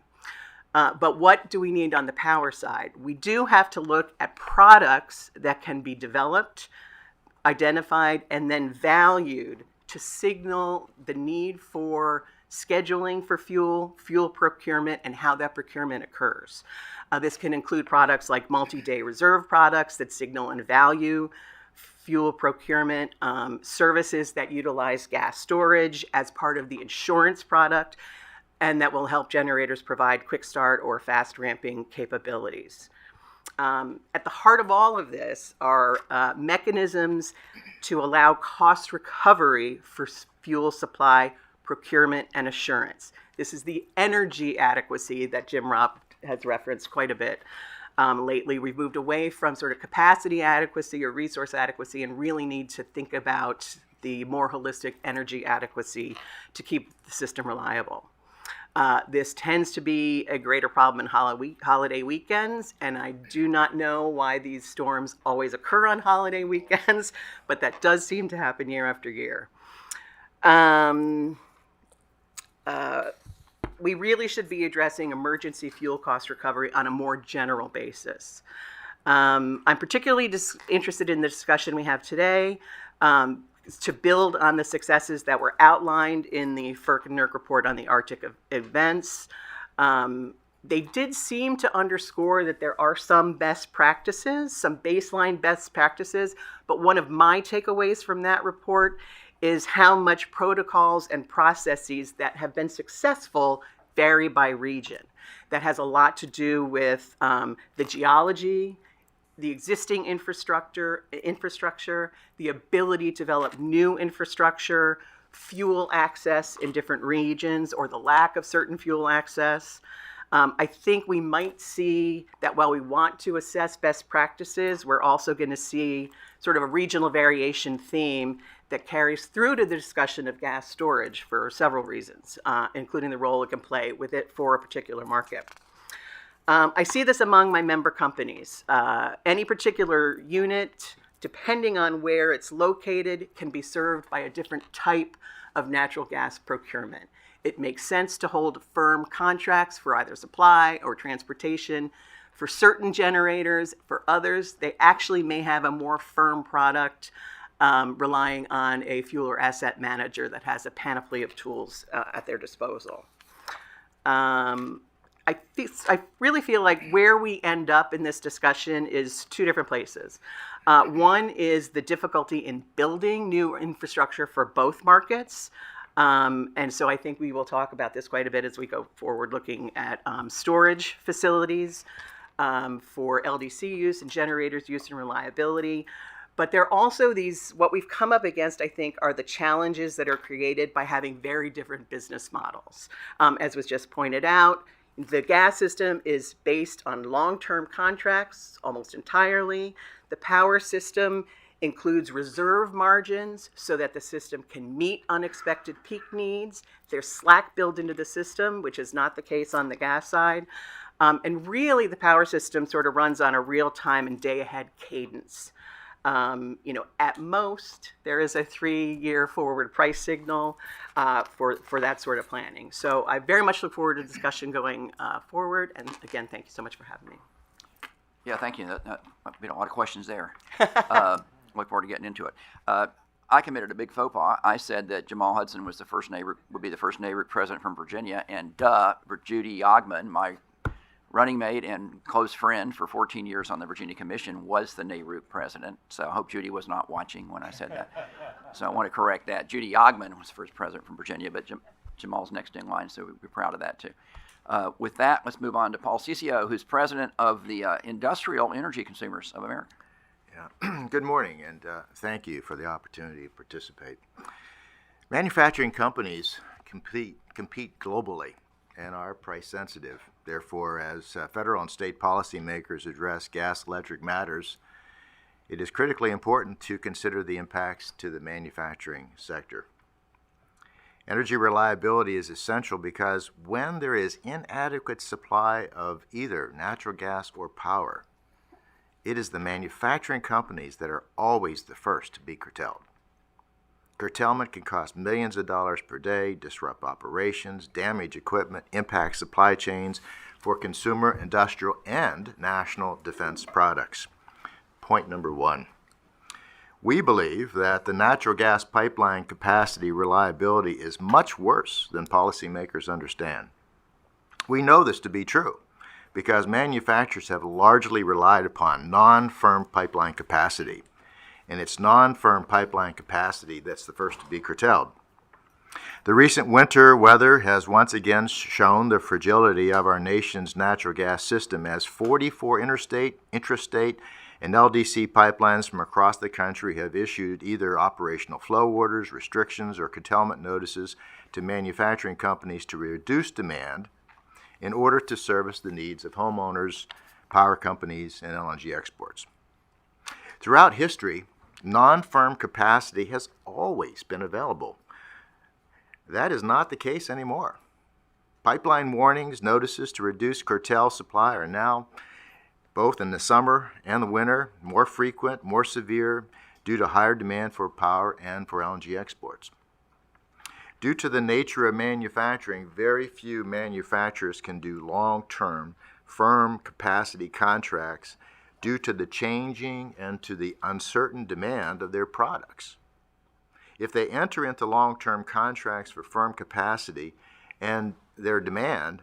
S13: But what do we need on the power side? We do have to look at products that can be developed, identified, and then valued to signal the need for scheduling for fuel procurement, and how that procurement occurs. This can include products like multi-day reserve products that signal and value fuel procurement, services that utilize gas storage as part of the insurance product, and that will help generators provide quick start or fast ramping capabilities. At the heart of all of this are mechanisms to allow cost recovery for fuel supply procurement and assurance. This is the energy adequacy that Jim Robb has referenced quite a bit lately. We've moved away from sort of capacity adequacy or resource adequacy and really need to think about the more holistic energy adequacy to keep the system reliable. This tends to be a greater problem in holiday weekends, and I do not know why these storms always occur on holiday weekends, but that does seem to happen year after year. We really should be addressing emergency fuel cost recovery on a more general basis. I'm particularly interested in the discussion we have today to build on the successes that were outlined in the FERC and NERC report on the Arctic events. They did seem to underscore that there are some best practices, some baseline best practices, but one of my takeaways from that report is how much protocols and processes that have been successful vary by region. That has a lot to do with the geology, the existing infrastructure, the ability to develop new infrastructure, fuel access in different regions, or the lack of certain fuel access. I think we might see that while we want to assess best practices, we're also going to see sort of a regional variation theme that carries through to the discussion of gas storage for several reasons, including the role it can play with it for a particular market. I see this among my member companies. Any particular unit, depending on where it's located, can be served by a different type of natural gas procurement. It makes sense to hold firm contracts for either supply or transportation. For certain generators, for others, they actually may have a more firm product, relying on a fuel or asset manager that has a panoply of tools at their disposal. I really feel like where we end up in this discussion is two different places. One is the difficulty in building new infrastructure for both markets. And so I think we will talk about this quite a bit as we go forward, looking at storage facilities for LDC use and generators use and reliability. But there are also these, what we've come up against, I think, are the challenges that are created by having very different business models. As was just pointed out, the gas system is based on long-term contracts almost entirely. The power system includes reserve margins so that the system can meet unexpected peak needs. There's slack built into the system, which is not the case on the gas side. And really, the power system sort of runs on a real-time and day-ahead cadence. At most, there is a 3-year forward price signal for that sort of planning. So I very much look forward to discussion going forward. And again, thank you so much for having me.
S1: Yeah, thank you. That been a lot of questions there. Look forward to getting into it. I committed a big faux pas. I said that Jamal Hudson was would be the first NERC president from Virginia, and Judy Ogman, my running mate and close friend for 14 years on the Virginia Commission, was the NERC president. So I hope Judy was not watching when I said that. So I want to correct that. Judy Ogman was the first president from Virginia, but Jamal's next in line, so we'd be proud of that too. With that, let's move on to Paul Ciccio, who's president of the Industrial Energy Consumers of America.
S14: Yeah. Good morning, and thank you for the opportunity to participate. Manufacturing companies compete globally and are price sensitive. Therefore, as federal and state policymakers address gas-electric matters, it is critically important to consider the impacts to the manufacturing sector. Energy reliability is essential because when there is inadequate supply of either natural gas or power, it is the manufacturing companies that are always the first to be curtailed. Curtailment can cost millions of dollars per day, disrupt operations, damage equipment, impact supply chains for consumer, industrial, and national defense products. Point number 1. We believe that the natural gas pipeline capacity reliability is much worse than policymakers understand. We know this to be true because manufacturers have largely relied upon non-firm pipeline capacity, and it's non-firm pipeline capacity that's the first to be curtailed. The recent winter weather has once again shown the fragility of our nation's natural gas system as 44 interstate, intrastate, and LDC pipelines from across the country have issued either operational flow orders, restrictions, or curtailment notices to manufacturing companies to reduce demand in order to service the needs of homeowners, power companies, and LNG exports. Throughout history, non-firm capacity has always been available. That is not the case anymore. Pipeline warnings, notices to reduce curtail supply are now, both in the summer and the winter, more frequent, more severe due to higher demand for power and for LNG exports. Due to the nature of manufacturing, very few manufacturers can do long-term, firm capacity contracts due to the changing and to the uncertain demand of their products. If they enter into long-term contracts for firm capacity and their demand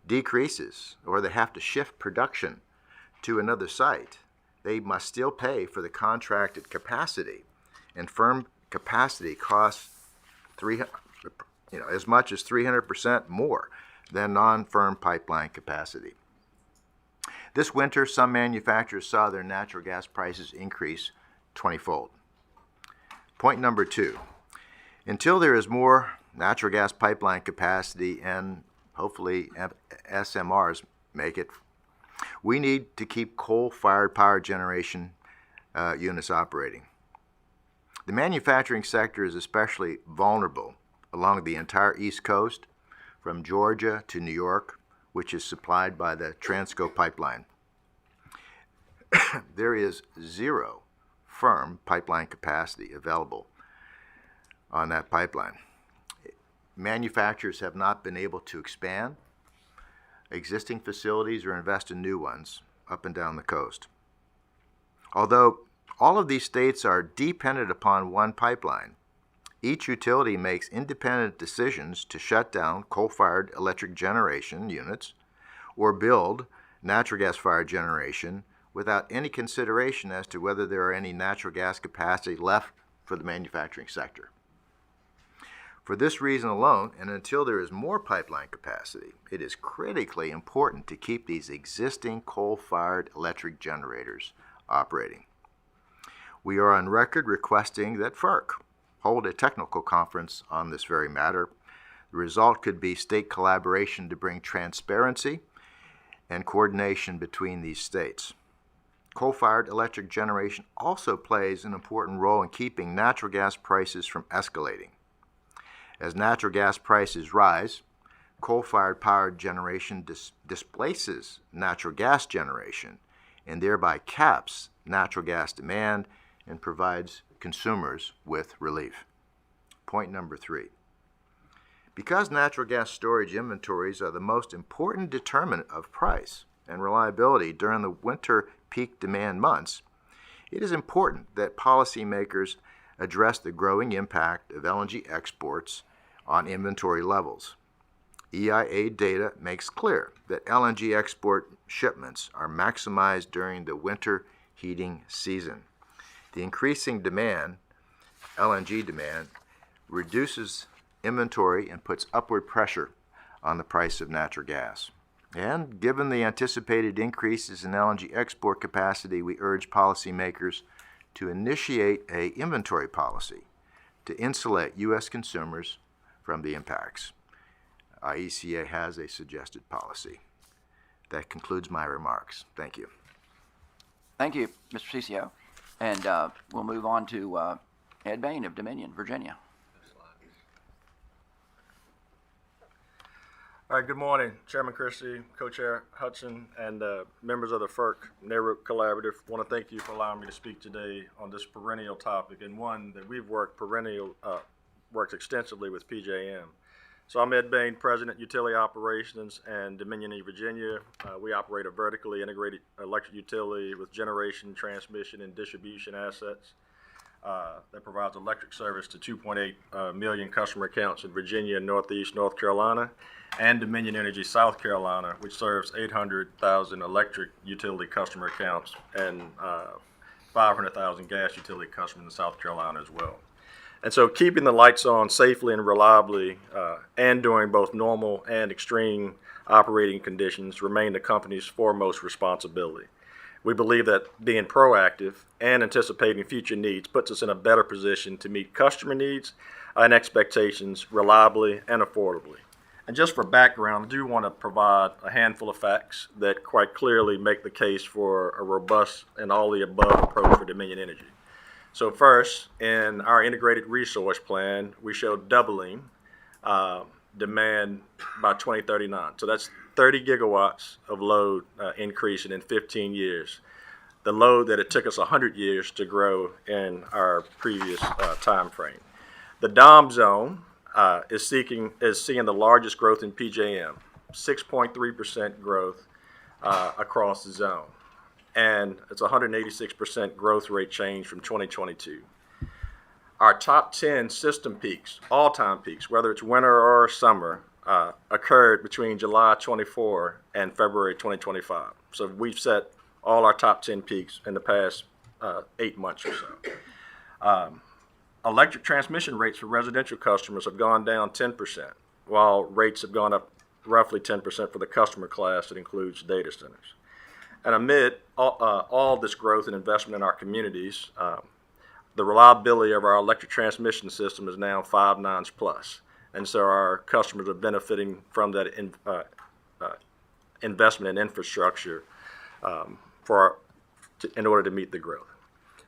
S14: decreases or they have to shift production to another site, they must still pay for the contracted capacity. And firm capacity costs as much as 300% more than non-firm pipeline capacity. This winter, some manufacturers saw their natural gas prices increase 20-fold. Point number 2, until there is more natural gas pipeline capacity and hopefully SMRs make it, we need to keep coal-fired power generation units operating. The manufacturing sector is especially vulnerable along the entire East Coast, from Georgia to New York, which is supplied by the Transco pipeline. There is zero firm pipeline capacity available on that pipeline. Manufacturers have not been able to expand existing facilities or invest in new ones up and down the coast. Although all of these states are dependent upon one pipeline, each utility makes independent decisions to shut down coal-fired electric generation units or build natural gas-fired generation without any consideration as to whether there are any natural gas capacity left for the manufacturing sector. For this reason alone, and until there is more pipeline capacity, it is critically important to keep these existing coal-fired electric generators operating. We are on record requesting that FERC hold a technical conference on this very matter. The result could be state collaboration to bring transparency and coordination between these states. Coal-fired electric generation also plays an important role in keeping natural gas prices from escalating. As natural gas prices rise, coal-fired power generation displaces natural gas generation and thereby caps natural gas demand and provides consumers with relief. Point number 3. Because natural gas storage inventories are the most important determinant of price and reliability during the winter peak demand months, it is important that policymakers address the growing impact of LNG exports on inventory levels. EIA data makes clear that LNG export shipments are maximized during the winter heating season. The increasing demand, LNG demand, reduces inventory and puts upward pressure on the price of natural gas. And given the anticipated increases in LNG export capacity, we urge policymakers to initiate an inventory policy to insulate U.S. consumers from the impacts. IECA has a suggested policy. That concludes my remarks. Thank you.
S1: Thank you, Mr. Cicio. And we'll move on to Ed Bain of Dominion, Virginia.
S4: All right, good morning, Chairman Christie, Co-Chair Hudson, and members of the FERC NERC Collaborative. I want to thank you for allowing me to speak today on this perennial topic, and one that we've worked extensively with PJM. So I'm Ed Bain, President, Utility Operations, and Dominion Energy Virginia. We operate a vertically integrated electric utility with generation, transmission, and distribution assets that provides electric service to 2.8 million customer accounts in Virginia and Northeast North Carolina, and Dominion Energy South Carolina, which serves 800,000 electric utility customer accounts and 500,000 gas utility customers in South Carolina as well. And so keeping the lights on safely and reliably and during both normal and extreme operating conditions remain the company's foremost responsibility. We believe that being proactive and anticipating future needs puts us in a better position to meet customer needs and expectations reliably and affordably. And just for background, I do want to provide a handful of facts that quite clearly make the case for a robust and all-the-above approach for Dominion Energy. So first, in our integrated resource plan, we show doubling demand by 2039. So that's 30 gigawatts of load increase in 15 years. The load that it took us 100 years to grow in our previous time frame. The DOM zone is seeing the largest growth in PJM, 6.3% growth across the zone. And it's a 186% growth rate change from 2022. Our top 10 system peaks, all-time peaks, whether it's winter or summer, occurred between July 24 and February 2025. So we've set all our top 10 peaks in the past 8 months or so. Electric transmission rates for residential customers have gone down 10%, while rates have gone up roughly 10% for the customer class that includes data centers. And amid all this growth and investment in our communities, the reliability of our electric transmission system is now 5 nines plus. And so our customers are benefiting from that investment in infrastructure in order to meet the growth.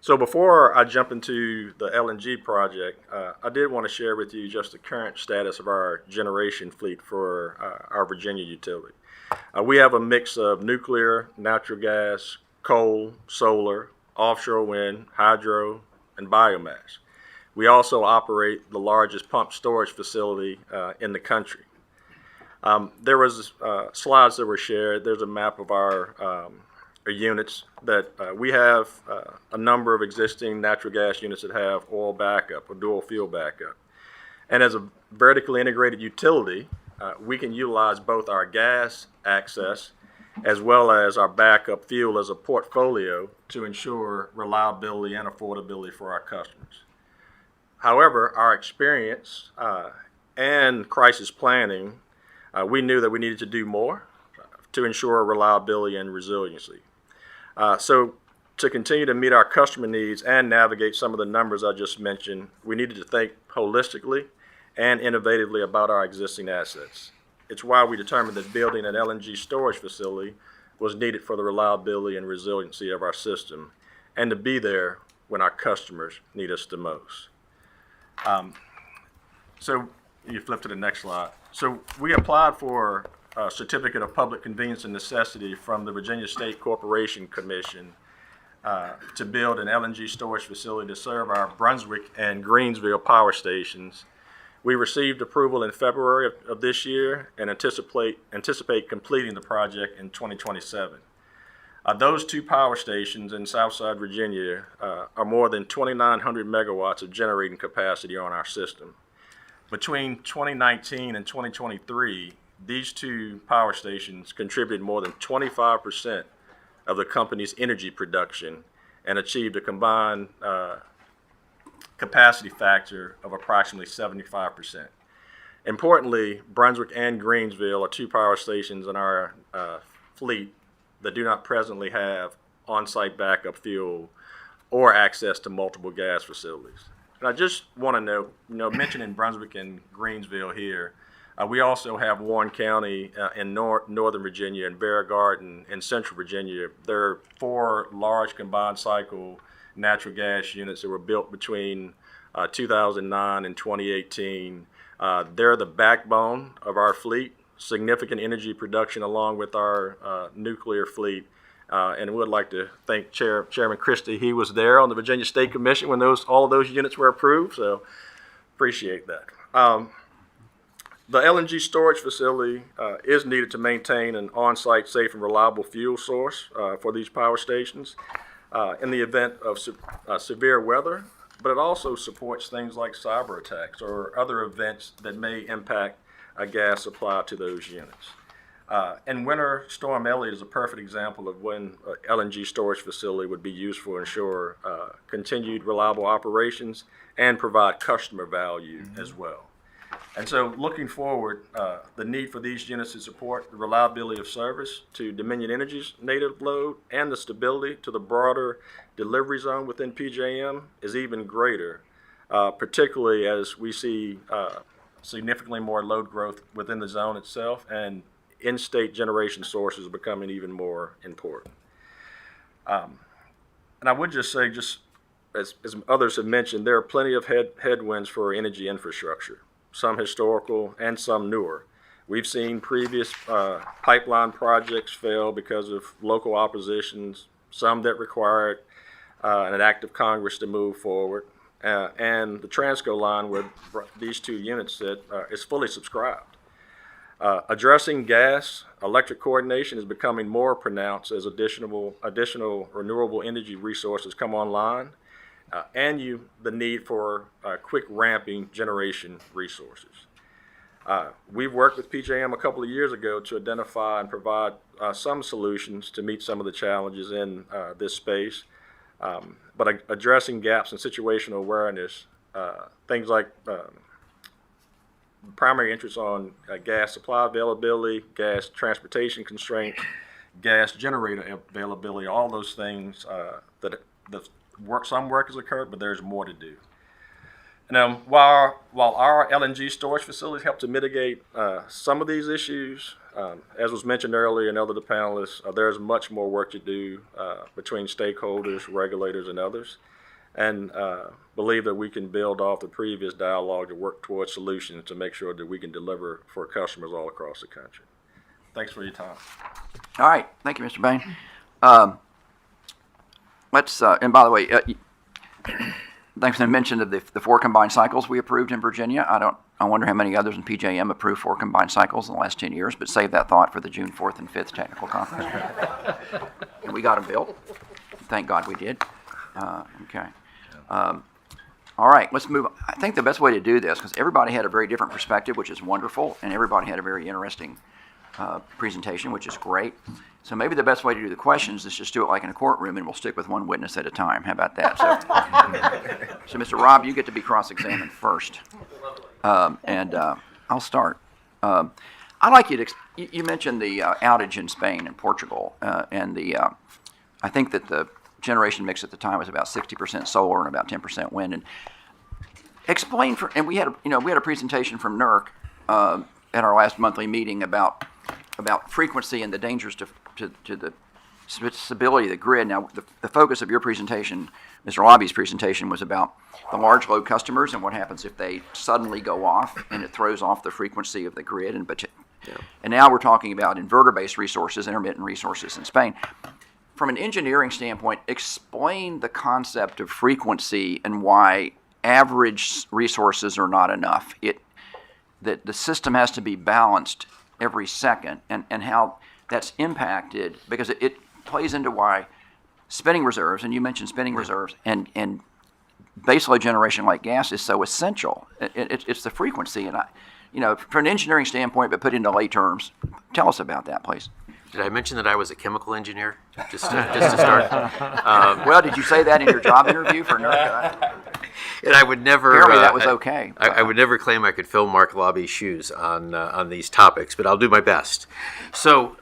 S4: So before I jump into the LNG project, I did want to share with you just the current status of our generation fleet for our Virginia utility. We have a mix of nuclear, natural gas, coal, solar, offshore wind, hydro, and biomass. We also operate the largest pump storage facility in the country. There was slides that were shared. There's a map of our units that we have a number of existing natural gas units that have oil backup or dual fuel backup. And as a vertically integrated utility, we can utilize both our gas access as well as our backup fuel as a portfolio to ensure reliability and affordability for our customers. However, our experience and crisis planning, we knew that we needed to do more to ensure reliability and resiliency. So to continue to meet our customer needs and navigate some of the numbers I just mentioned, we needed to think holistically and innovatively about our existing assets. It's why we determined that building an LNG storage facility was needed for the reliability and resiliency of our system, and to be there when our customers need us the most. So you flip to the next slide. So we applied for a Certificate of Public Convenience and Necessity from the Virginia State Corporation Commission to build an LNG storage facility to serve our Brunswick and Greensville power stations. We received approval in February of this year and anticipate completing the project in 2027. Those two power stations in Southside Virginia are more than 2,900 megawatts of generating capacity on our system. Between 2019 and 2023, these two power stations contributed more than 25% of the company's energy production and achieved a combined capacity factor of approximately 75%. Importantly, Brunswick and Greensville are two power stations in our fleet that do not presently have on-site backup fuel or access to multiple gas facilities. And I just want to mentioning Brunswick and Greensville here, we also have Warren County in Northern Virginia and Bear Garden in Central Virginia. There are 4 large combined cycle natural gas units that were built between 2009 and 2018. They're the backbone of our fleet, significant energy production along with our nuclear fleet. And we would like to thank Chairman Christie. He was there on the Virginia State Commission when all of those units were approved, so appreciate that. The LNG storage facility is needed to maintain an on-site safe and reliable fuel source for these power stations in the event of severe weather, but it also supports things like cyber attacks or other events that may impact a gas supply to those units. And Winter Storm Elliott is a perfect example of when an LNG storage facility would be used to ensure continued reliable operations and provide customer value as well. And so looking forward, the need for these units to support the reliability of service to Dominion Energy's native load and the stability to the broader delivery zone within PJM is even greater, particularly as we see significantly more load growth within the zone itself and in-state generation sources becoming even more important. And I would just say, just as others have mentioned, there are plenty of headwinds for energy infrastructure, some historical and some newer. We've seen previous pipeline projects fail because of local oppositions, some that required an act of Congress to move forward. And the Transco line where these two units sit is fully subscribed. Addressing gas-electric coordination is becoming more pronounced as additional renewable energy resources come online, and the need for quick ramping generation resources. We've worked with PJM a couple of years ago to identify and provide some solutions to meet some of the challenges in this space, but addressing gaps in situational awareness, things like primary interest on gas supply availability, gas transportation constraints, gas generator availability, all those things some work has occurred, but there's more to do. And while our LNG storage facilities help to mitigate some of these issues, as was mentioned earlier in other of the panelists, there's much more work to do between stakeholders, regulators, and others, and believe that we can build off the previous dialogue to work towards solutions to make sure that we can deliver for customers all across the country. Thanks for your time.
S1: All right, thank you, Mr. Bain. And by the way, thanks for the mention of the 4 combined cycles we approved in Virginia. I wonder how many others in PJM approved 4 combined cycles in the last 10 years, but save that thought for the June 4th and 5th technical conference. And we got them built. Thank God we did. Okay. All right, let's move on. I think the best way to do this, because everybody had a very different perspective, which is wonderful, and everybody had a very interesting presentation, which is great. So maybe the best way to do the questions is just do it like in a courtroom, and we'll stick with one witness at a time. How about that? So Mr. Rob, you get to be cross-examined first, and I'll start. I'd like you to. You mentioned the outage in Spain and Portugal, and I think that the generation mix at the time was about 60% solar and about 10% wind. And explain and we had a presentation from NERC at our last monthly meeting about frequency and the dangers to to the stability of the grid. Now, the focus of your presentation, Mr. Lobby's presentation, was about the large load customers and what happens if they suddenly go off and it throws off the frequency of the grid. And now we're talking about inverter-based resources, intermittent resources in Spain. From an engineering standpoint, explain the concept of frequency and why average resources are not enough. That the system has to be balanced every second, and how that's impacted, because it plays into why spinning reserves, and you mentioned spinning reserves, and baseload generation like gas is so essential. It's the frequency, and from an engineering standpoint, but put into lay terms, tell us about that, please.
S7: Did I mention that I was a chemical engineer? Just to start.
S1: Well, did you say that in your job interview for NERC?
S7: And I would never.
S1: Apparently, that was okay.
S7: I would never claim I could fill Mark Lobby's shoes on these topics, but I'll do my best. So,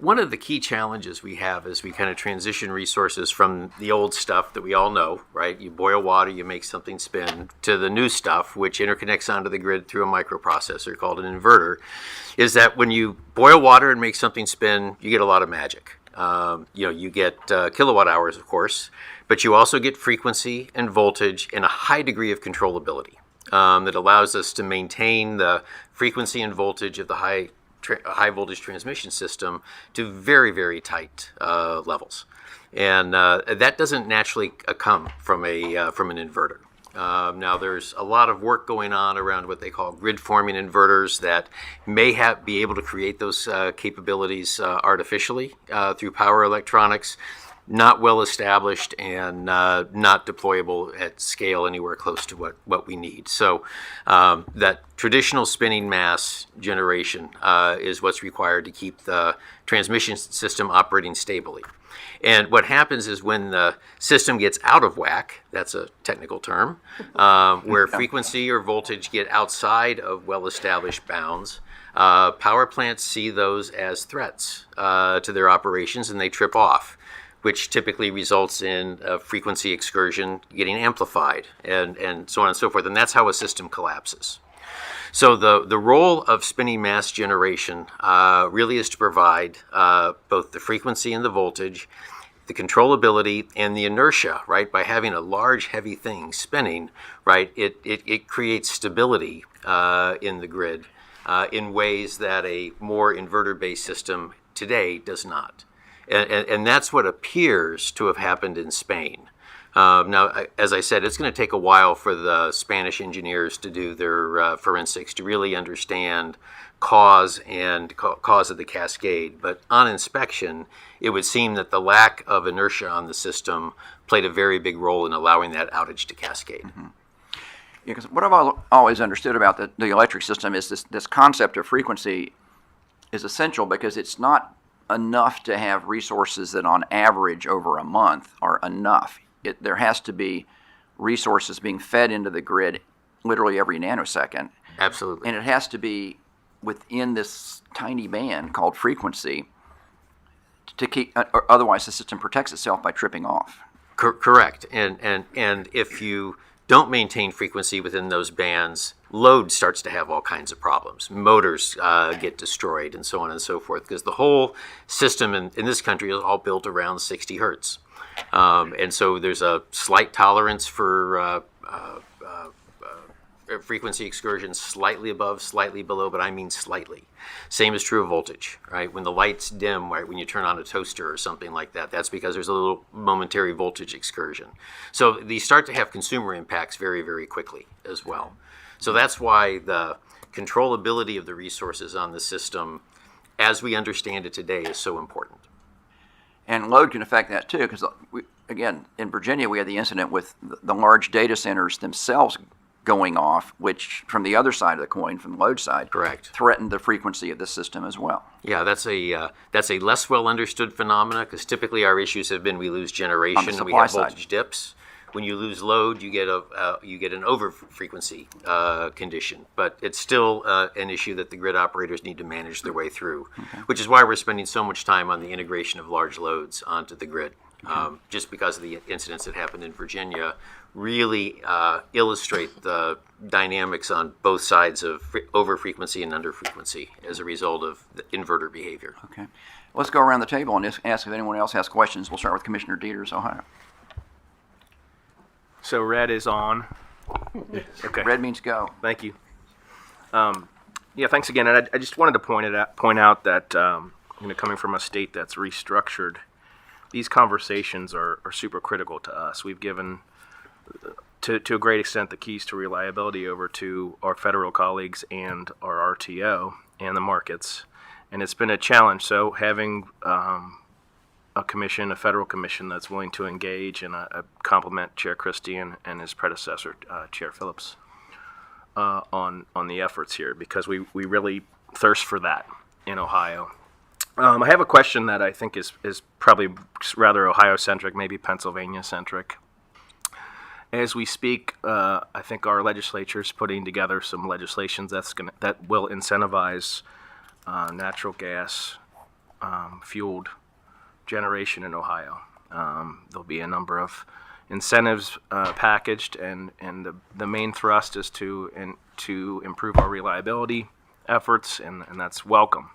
S7: one of the key challenges we have as we kind of transition resources from the old stuff that we all know, right? You boil water, you make something spin, to the new stuff, which interconnects onto the grid through a microprocessor called an inverter, is that when you boil water and make something spin, you get a lot of magic. You get kilowatt hours, of course, but you also get frequency and voltage and a high degree of controllability that allows us to maintain the frequency and voltage of the high voltage transmission system to very, very tight levels. And that doesn't naturally come from an inverter. Now, there's a lot of work going on around what they call grid forming inverters that may be able to create those capabilities artificially through power electronics. Not well established and not deployable at scale anywhere close to what we need. So that traditional spinning mass generation is what's required to keep the transmission system operating stably. And what happens is when the system gets out of whack, that's a technical term, where frequency or voltage get outside of well-established bounds, power plants see those as threats to their operations and they trip off, which typically results in a frequency excursion getting amplified and so on and so forth. And that's how a system collapses. So the role of spinning mass generation really is to provide both the frequency and the voltage, the controllability and the inertia, right? By having a large, heavy thing spinning, right, it creates stability in the grid in ways that a more inverter-based system today does not. And that's what appears to have happened in Spain. Now, as I said, it's going to take a while for the Spanish engineers to do their forensics to really understand cause of the cascade. But on inspection, it would seem that the lack of inertia on the system played a very big role in allowing that outage to cascade.
S1: Mm-hmm. Yeah, because what I've always understood about the electric system is this concept of frequency is essential because it's not enough to have resources that on average over a month are enough. There has to be resources being fed into the grid literally every nanosecond.
S7: Absolutely.
S1: And it has to be within this tiny band called frequency to keep, or otherwise the system protects itself by tripping off.
S7: Correct. And if you don't maintain frequency within those bands, load starts to have all kinds of problems. Motors get destroyed and so on and so forth because the whole system in this country is all built around 60 hertz. And so there's a slight tolerance for frequency excursions slightly above, slightly below, but I mean slightly. Same is true of voltage, right? When the lights dim, right, when you turn on a toaster or something like that, that's because there's a little momentary voltage excursion. So these start to have consumer impacts very, very quickly as well. So that's why the controllability of the resources on the system, as we understand it today, is so important.
S1: And load can affect that too, because again, in Virginia, we had the incident with the large data centers themselves going off, which from the other side of the coin, from the load side,
S7: correct,
S1: threatened the frequency of the system as well.
S7: Yeah, that's a less well understood phenomena because typically our issues have been we lose generation and we have voltage dips. When you lose load, you get an over frequency condition, but it's still an issue that the grid operators need to manage their way through, which is why we're spending so much time on the integration of large loads onto the grid just because of the incidents that happened in Virginia, really illustrate the dynamics on both sides of over-frequency and under-frequency as a result of the inverter behavior.
S1: Okay. Let's go around the table and just ask if anyone else has questions. We'll start with Commissioner Dieters, Ohio.
S15: So red is on. Okay.
S1: Red means go.
S15: Thank you. Yeah, thanks again. And I just wanted to point out that coming from a state that's restructured, these conversations are super critical to us. We've given, to a great extent, the keys to reliability over to our federal colleagues and our RTO and the markets, and it's been a challenge. So having a commission, a federal commission that's willing to engage, and I compliment Chair Christie and his predecessor, Chair Phillips, on the efforts here, because we really thirst for that in Ohio. I have a question that I think is probably rather Ohio-centric, maybe Pennsylvania-centric. As we speak, I think our legislature is putting together some legislation that will incentivize natural gas fueled generation in Ohio. There'll be a number of incentives packaged, and the main thrust is to improve our reliability efforts, and that's welcome.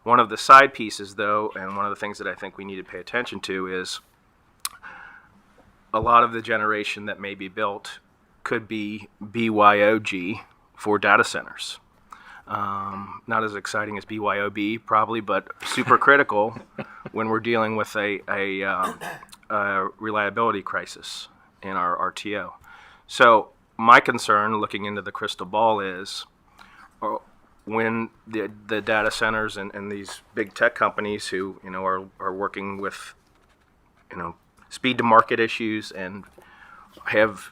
S15: One of the side pieces, though, and one of the things that I think we need to pay attention to is a lot of the generation that may be built could be BYOG for data centers. Not as exciting as BYOB, probably, but super critical when we're dealing with a reliability crisis in our RTO. So my concern, looking into the crystal ball, is when the data centers and these big tech companies who are working with speed to market issues and have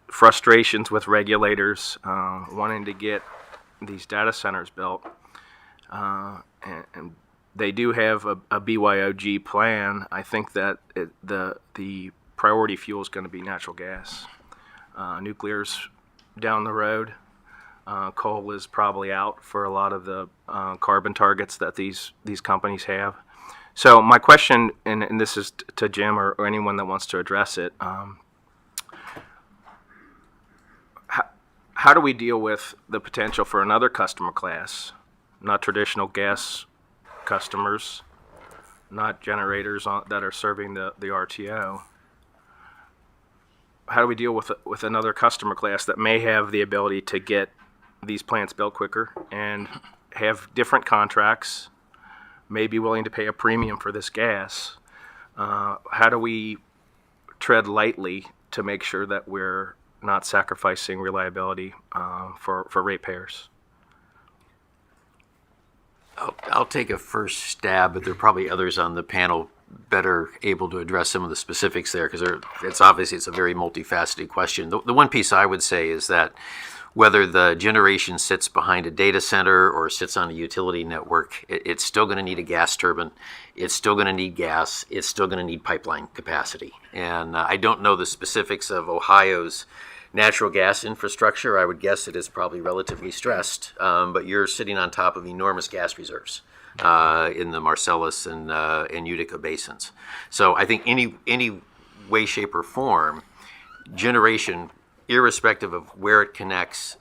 S15: frustrations with regulators wanting to get these data centers built, and they do have a BYOG plan. I think that the priority fuel is going to be natural gas. Nuclear's down the road. Coal is probably out for a lot of the carbon targets that these companies have. So my question, and this is to Jim or anyone that wants to address it, how do we deal with the potential for another customer class, not traditional gas customers, not generators that are serving the RTO? How do we deal with another customer class that may have the ability to get these plants built quicker and have different contracts, may be willing to pay a premium for this gas? How do we tread lightly to make sure that we're not sacrificing reliability for ratepayers?
S7: I'll take a first stab, but there are probably others on the panel better able to address some of the specifics there, because it's a very multifaceted question. The one piece I would say is that whether the generation sits behind a data center or sits on a utility network, it's still going to need a gas turbine. It's still going to need gas. It's still going to need pipeline capacity. And I don't know the specifics of Ohio's natural gas infrastructure. I would guess it is probably relatively stressed, but you're sitting on top of enormous gas reserves in the Marcellus and Utica basins. So I think any way, shape, or form, generation, irrespective of where it connects,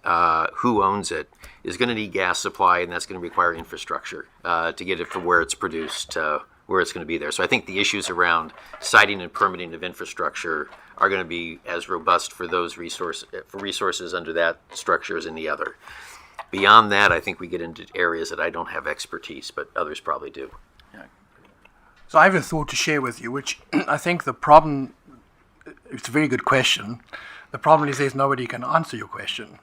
S7: who owns it, is going to need gas supply, and that's going to require infrastructure to get it from where it's produced to where it's going to be there. So I think the issues around siting and permitting of infrastructure are going to be as robust for those resources under that structure as any other. Beyond that, I think we get into areas that I don't have expertise, but others probably do.
S11: So I have a thought to share with you, which I think the problem, it's a very good question. The problem is there's nobody who can answer your question.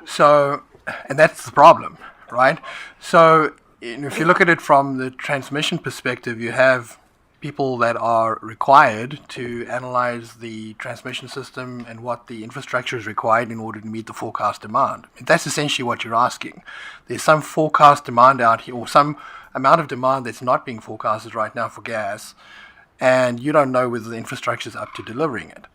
S11: So, and that's the problem, right? So if you look at it from the transmission perspective, you have people that are required to analyze the transmission system and what the infrastructure is required in order to meet the forecast demand. And that's essentially what you're asking. There's some forecast demand out here, or some amount of demand that's not being forecasted right now for gas, and you don't know whether the infrastructure is up to delivering it.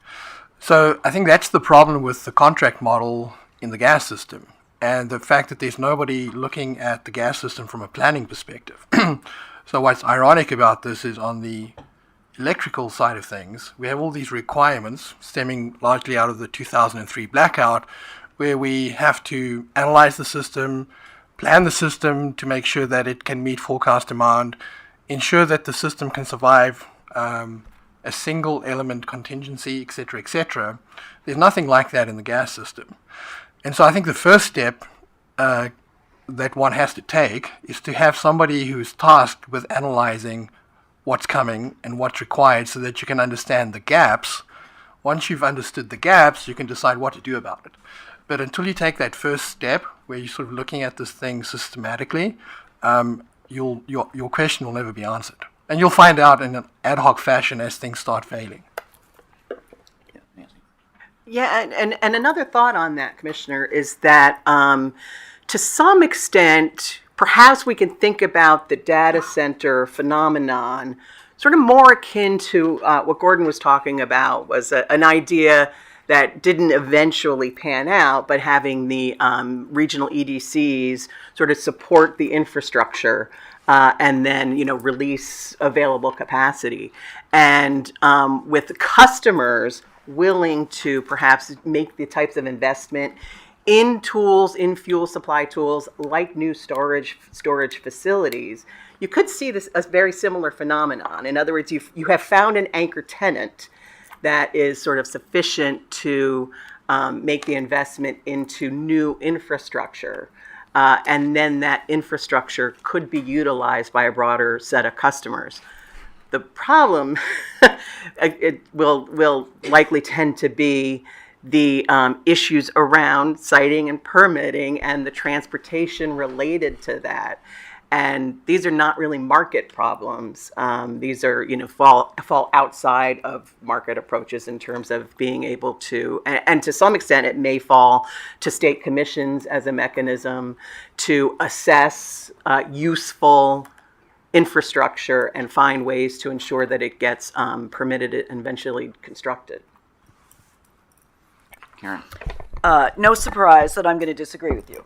S11: So I think that's the problem with the contract model in the gas system, and the fact that there's nobody looking at the gas system from a planning perspective. So what's ironic about this is on the electrical side of things, we have all these requirements stemming largely out of the 2003 blackout, where we have to analyze the system, plan the system to make sure that it can meet forecast demand, ensure that the system can survive a single element contingency, etc., etc. There's nothing like that in the gas system. And so I think the first step that one has to take is to have somebody who's tasked with analyzing what's coming and what's required so that you can understand the gaps. Once you've understood the gaps, you can decide what to do about it. But until you take that first step, where you're sort of looking at this thing systematically, your question will never be answered. And you'll find out in an ad hoc fashion as things start failing.
S13: Yeah, and another thought on that, Commissioner, is that to some extent, perhaps we can think about the data center phenomenon sort of more akin to what Gordon was talking about, was an idea that didn't eventually pan out, but having the regional EDCs sort of support the infrastructure and then, release available capacity. And with customers willing to perhaps make the types of investment in tools, in fuel supply tools, like new storage facilities, you could see this a very similar phenomenon. In other words, you have found an anchor tenant that is sort of sufficient to make the investment into new infrastructure. And then that infrastructure could be utilized by a broader set of customers. The problem it will likely tend to be the issues around siting and permitting and the transportation related to that. And these are not really market problems. These are, fall outside of market approaches in terms of being able to, and to some extent it may fall to state commissions as a mechanism to assess useful infrastructure and find ways to ensure that it gets permitted and eventually constructed.
S1: Karen?
S12: No surprise that I'm going to disagree with you.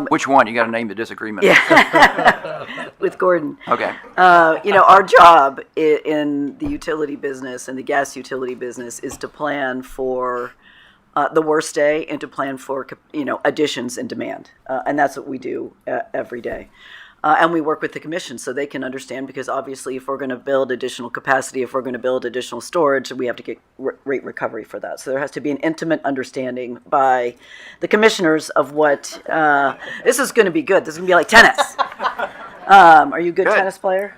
S1: Which one? You got to name the disagreement.
S12: Yeah. With Gordon.
S1: Okay.
S12: Our job in the utility business and the gas utility business is to plan for the worst day and to plan for additions in demand, and that's what we do every day. And we work with the commission so they can understand, because obviously if we're going to build additional capacity, if we're going to build additional storage, we have to get rate recovery for that. So there has to be an intimate understanding by the commissioners of what, this is going to be good. This is going to be like tennis. Are you a good tennis player?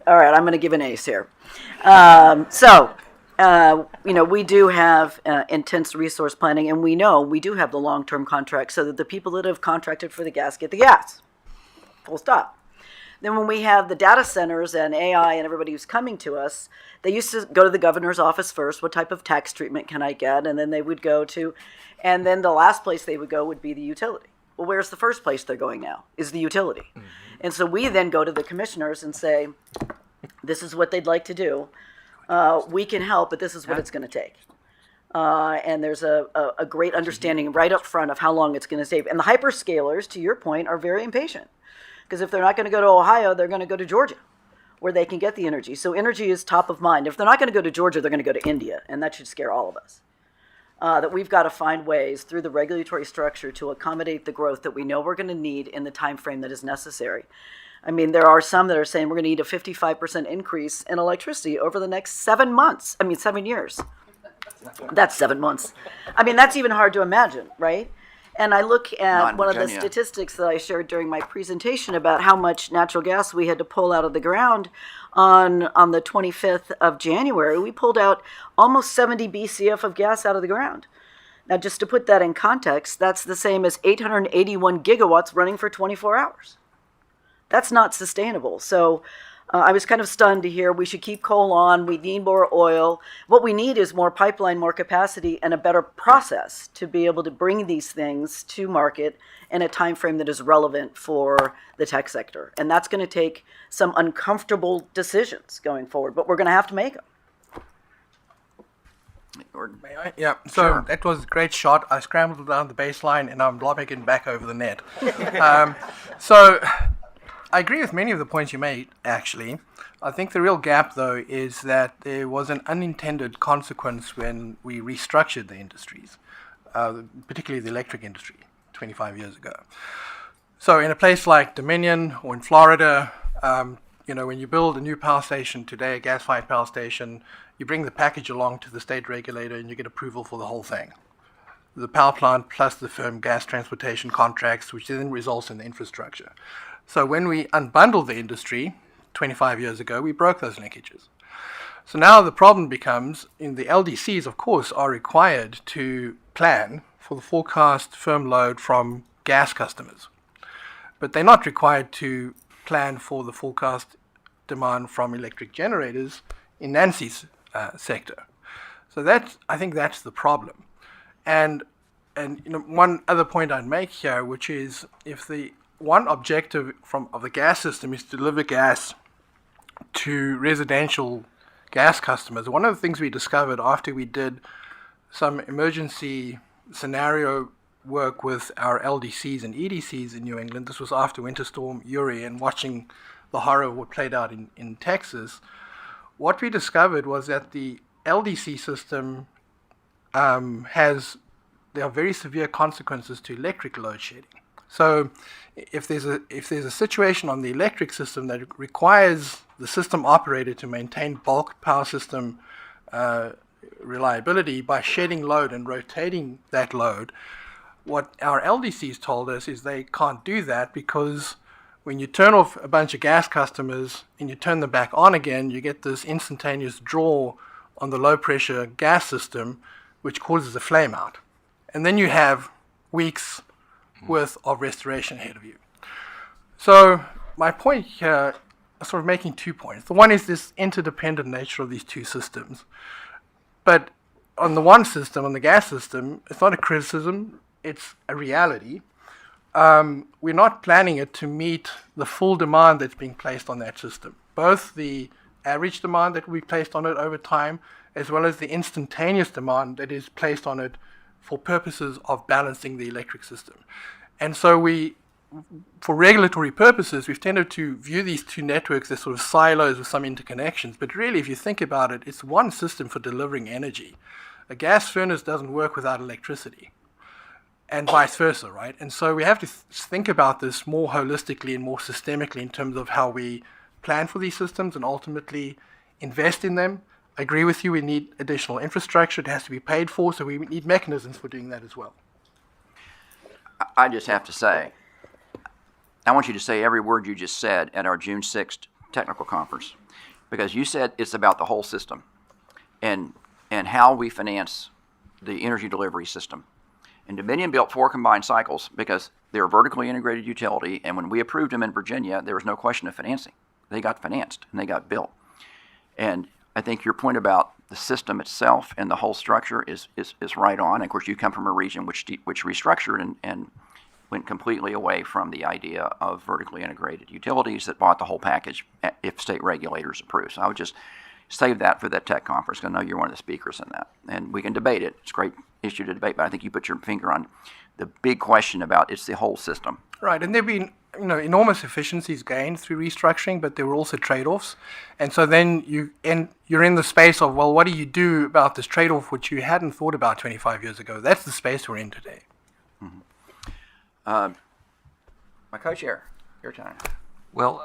S12: All right, I'm going to give an ace here. We do have intense resource planning, and we know we do have the long-term contracts so that the people that have contracted for the gas get the gas. Full stop. Then when we have the data centers and AI and everybody who's coming to us, they used to go to the governor's office first. What type of tax treatment can I get? And then they would go to, and then the last place they would go would be the utility. Well, where's the first place they're going now? Is the utility. Mm-hmm. And so we then go to the commissioners and say, this is what they'd like to do. We can help, but this is what it's going to take. And there's a great understanding right up front of how long it's going to take. And the hyperscalers, to your point, are very impatient. Because if they're not going to go to Ohio, they're going to go to Georgia, where they can get the energy. So energy is top of mind. If they're not going to go to Georgia, they're going to go to India, and that should scare all of us. That we've got to find ways through the regulatory structure to accommodate the growth that we know we're going to need in the time frame that is necessary. I mean, there are some that are saying we're going to need a 55% increase in electricity over the next 7 years. That's 7 months. I mean, that's even hard to imagine, right? And I look at one of the statistics that I shared during my presentation about how much natural gas we had to pull out of the ground on the 25th of January. We pulled out almost 70 BCF of gas out of the ground. Now, just to put that in context, that's the same as 881 gigawatts running for 24 hours. That's not sustainable. So I was kind of stunned to hear we should keep coal on, we need more oil. What we need is more pipeline, more capacity, and a better process to be able to bring these things to market in a time frame that is relevant for the tech sector. And that's going to take some uncomfortable decisions going forward, but we're going to have to make them.
S11: May I? Yeah, so That was a great shot. I scrambled down the baseline and I'm lobbing it back over the net. I agree with many of the points you made, actually. I think the real gap, though, is that there was an unintended consequence when we restructured the industries, particularly the electric industry, 25 years ago. So in a place like Dominion or in Florida, when you build a new power station today, a gas-fired power station, you bring the package along to the state regulator and you get approval for the whole thing. The power plant plus the firm gas transportation contracts, which then results in the infrastructure. So when we unbundled the industry 25 years ago, we broke those linkages. So now the problem becomes, in the LDCs, of course, are required to plan for the forecast firm load from gas customers. But they're not required to plan for the forecast demand from electric generators in Nancy's sector. So I think that's the problem. And one other point I'd make here, which is if the one objective of the gas system is to deliver gas to residential gas customers, one of the things we discovered after we did some emergency scenario work with our LDCs and EDCs in New England, this was after Winter Storm Uri, and watching the horror of what played out in Texas, what we discovered was that the LDC system there are very severe consequences to electric load shedding. So if there's a situation on the electric system that requires the system operator to maintain bulk power system reliability by shedding load and rotating that load, what our LDCs told us is they can't do that because when you turn off a bunch of gas customers and you turn them back on again, you get this instantaneous draw on the low pressure gas system, which causes a flame out. And then you have weeks worth of restoration ahead of you. So my point here, I'm sort of making 2 points. The one is this interdependent nature of these two systems. But on the one system, on the gas system, it's not a criticism, it's a reality. We're not planning it to meet the full demand that's being placed on that system, both the average demand that will be placed on it over time, as well as the instantaneous demand that is placed on it for purposes of balancing the electric system. And so for regulatory purposes, we've tended to view these two networks as sort of silos with some interconnections. But really, if you think about it, it's one system for delivering energy. A gas furnace doesn't work without electricity, and vice versa, right? And so we have to think about this more holistically and more systemically in terms of how we plan for these systems and ultimately invest in them. I agree with you, we need additional infrastructure. It has to be paid for, so we need mechanisms for doing that as well.
S1: I just have to say, I want you to say every word you just said at our June 6th technical conference, because you said it's about the whole system and how we finance the energy delivery system. And Dominion built 4 combined cycles because they're a vertically integrated utility, and when we approved them in Virginia, there was no question of financing. They got financed and they got built. And I think your point about the system itself and the whole structure is right on. And of course, you come from a region which restructured and went completely away from the idea of vertically integrated utilities that bought the whole package if state regulators approve. So I would just save that for that tech conference, because I know you're one of the speakers in that. And we can debate it. It's a great issue to debate, but I think you put your finger on the big question about it's the whole system.
S11: Right, and there have been enormous efficiencies gained through restructuring, but there were also trade-offs. And so then you're in the space of, well, what do you do about this trade-off which you hadn't thought about 25 years ago? That's the space we're in today.
S1: Mm-hmm. My co-chair, your time.
S3: Well,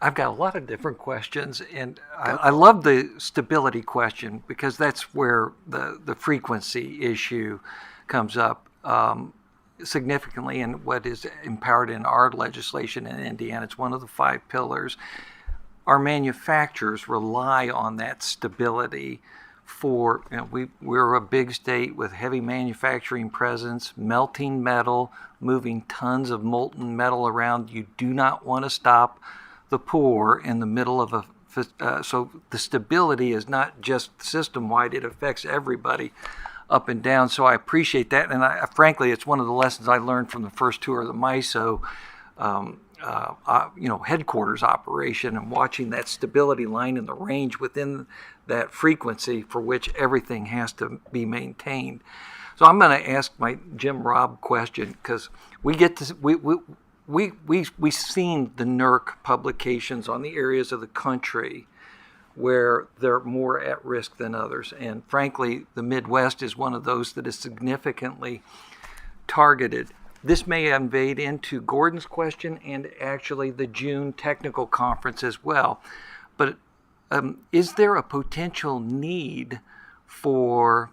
S3: I've got a lot of different questions, and I love the stability question because that's where the frequency issue comes up significantly in what is empowered in our legislation in Indiana. It's one of the 5 pillars. Our manufacturers rely on that stability for, we're a big state with heavy manufacturing presence, melting metal, moving tons of molten metal around. You do not want to stop the pour in the middle of so the stability is not just system-wide, it affects everybody up and down. So I appreciate that, and frankly, it's one of the lessons I learned from the first tour of the MISO, headquarters operation, and watching that stability line and the range within that frequency for which everything has to be maintained. So I'm going to ask my Jim Robb question, because we we've seen the NERC publications on the areas of the country where they're more at risk than others. And frankly, the Midwest is one of those that is significantly targeted. This may invade into Gordon's question and actually the June technical conference as well. But is there a potential need for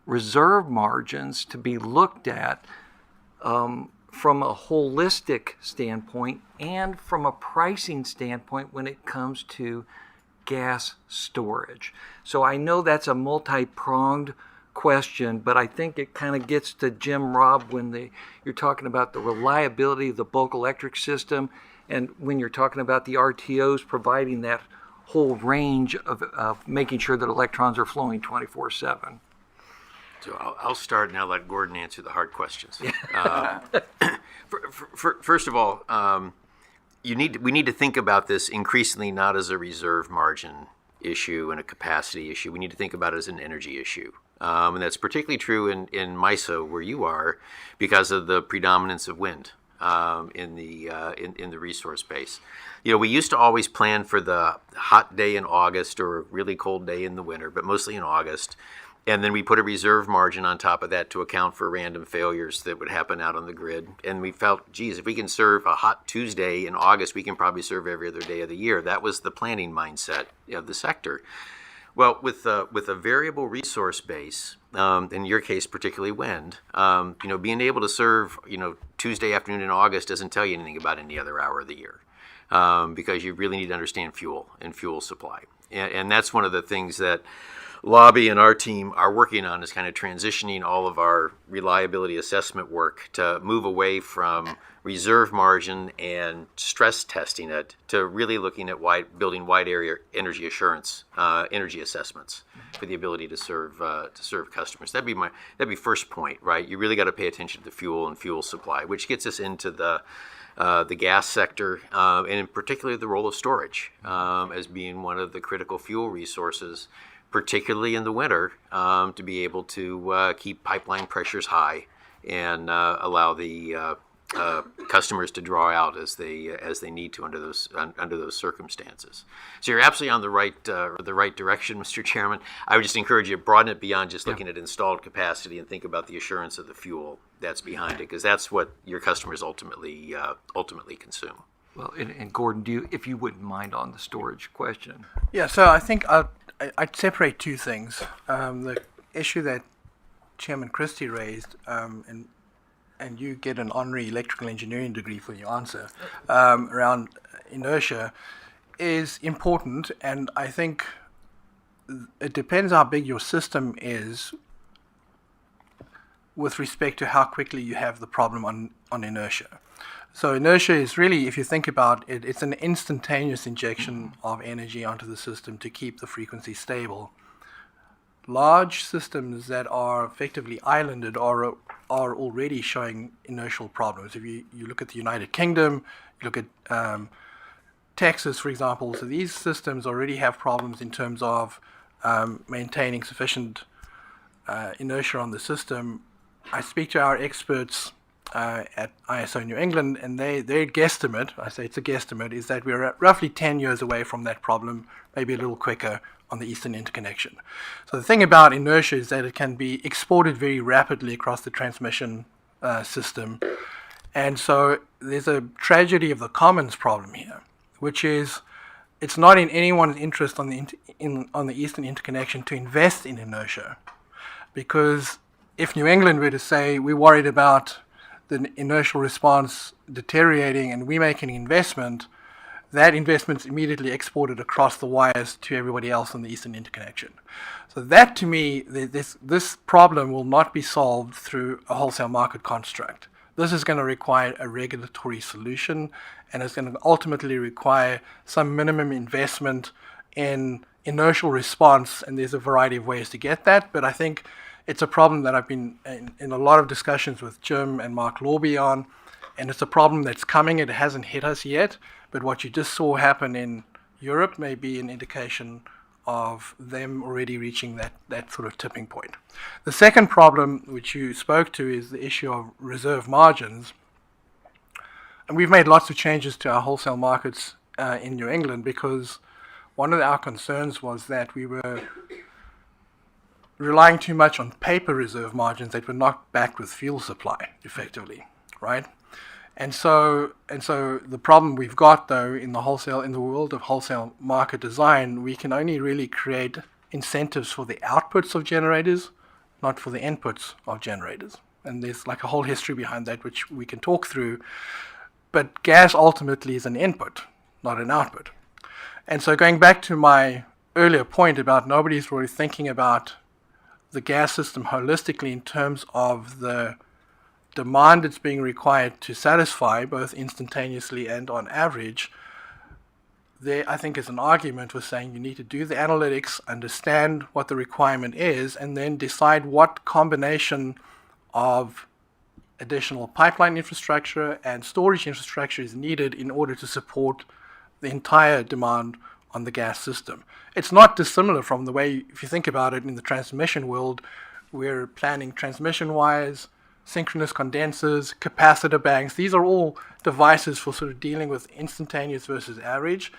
S3: reserve margins to be looked at from a holistic standpoint and from a pricing standpoint when it comes to gas storage? So I know that's a multi-pronged question, but I think it kind of gets to Jim, Rob, when you're talking about the reliability of the bulk electric system, and when you're talking about the RTOs providing that whole range of making sure that electrons are flowing 24/7.
S7: So I'll start and I'll let Gordon answer the hard questions. First of all, we need to think about this increasingly not as a reserve margin issue and a capacity issue. We need to think about it as an energy issue. And that's particularly true in MISO, where you are, because of the predominance of wind in the resource base. We used to always plan for the hot day in August or a really cold day in the winter, but mostly in August. And then we put a reserve margin on top of that to account for random failures that would happen out on the grid. And we felt, geez, if we can serve a hot Tuesday in August, we can probably serve every other day of the year. That was the planning mindset of the sector. Well, with a variable resource base, in your case, particularly wind, being able to serve, Tuesday afternoon in August doesn't tell you anything about any other hour of the year, because you really need to understand fuel and fuel supply. And that's one of the things that Lobby and our team are working on, is kind of transitioning all of our reliability assessment work to move away from reserve margin and stress testing it to really looking at building wide area energy assurance, energy assessments for the ability to serve customers. That'd be first point, right? You really got to pay attention to fuel and fuel supply, which gets us into the gas sector, and in particular the role of storage as being one of the critical fuel resources, particularly in the winter, to be able to keep pipeline pressures high and allow the customers to draw out as they need to under those circumstances. So you're absolutely on the right direction, Mr. Chairman. I would just encourage you to broaden it beyond just looking at installed capacity and think about the assurance of the fuel that's behind it, because that's what your customers ultimately consume.
S3: Well, and Gordon, if you wouldn't mind on the storage question.
S11: Yeah, so I think I'd separate two things. The issue that Chairman Christie raised, and you get an honorary electrical engineering degree for your answer, around inertia, is important. And I think it depends how big your system is with respect to how quickly you have the problem on inertia. So inertia is really, if you think about it, it's an instantaneous injection of energy onto the system to keep the frequency stable. Large systems that are effectively islanded are already showing inertial problems. If you look at the United Kingdom, you look at Texas, for example, so these systems already have problems in terms of maintaining sufficient inertia on the system. I speak to our experts at ISO New England, and their guesstimate, I say it's a guesstimate, is that we're roughly 10 years away from that problem, maybe a little quicker on the Eastern Interconnection. So the thing about inertia is that it can be exported very rapidly across the transmission system. And so there's a tragedy of the commons problem here, which is it's not in anyone's interest on the Eastern Interconnection to invest in inertia, because if New England were to say we're worried about the inertial response deteriorating and we make an investment, that investment's immediately exported across the wires to everybody else on the Eastern Interconnection. So that, to me, this problem will not be solved through a wholesale market construct. This is going to require a regulatory solution, and it's going to ultimately require some minimum investment in inertial response, and there's a variety of ways to get that, but I think it's a problem that I've been in a lot of discussions with Jim and Mark Lorby on, and it's a problem that's coming. It hasn't hit us yet, but what you just saw happen in Europe may be an indication of them already reaching that sort of tipping point. The second problem, which you spoke to, is the issue of reserve margins. and we've made lots of changes to our wholesale markets in New England because one of our concerns was that we were relying too much on paper reserve margins that were not backed with fuel supply, effectively, right? And so the problem we've got though in the world of wholesale market design, we can only really create incentives for the outputs of generators, not for the inputs of generators. And there's like a whole history behind that which we can talk through. But gas ultimately is an input, not an output. And so going back to my earlier point about nobody's really thinking about the gas system holistically in terms of the demand that's being required to satisfy both instantaneously and on average, there I think is an argument with saying you need to do the analytics, understand what the requirement is, and then decide what combination of additional pipeline infrastructure and storage infrastructure is needed in order to support the entire demand on the gas system. It's not dissimilar from the way, if you think about it in the transmission world, we're planning transmission wires, synchronous condensers, capacitor banks. These are all devices for sort of dealing with instantaneous versus average,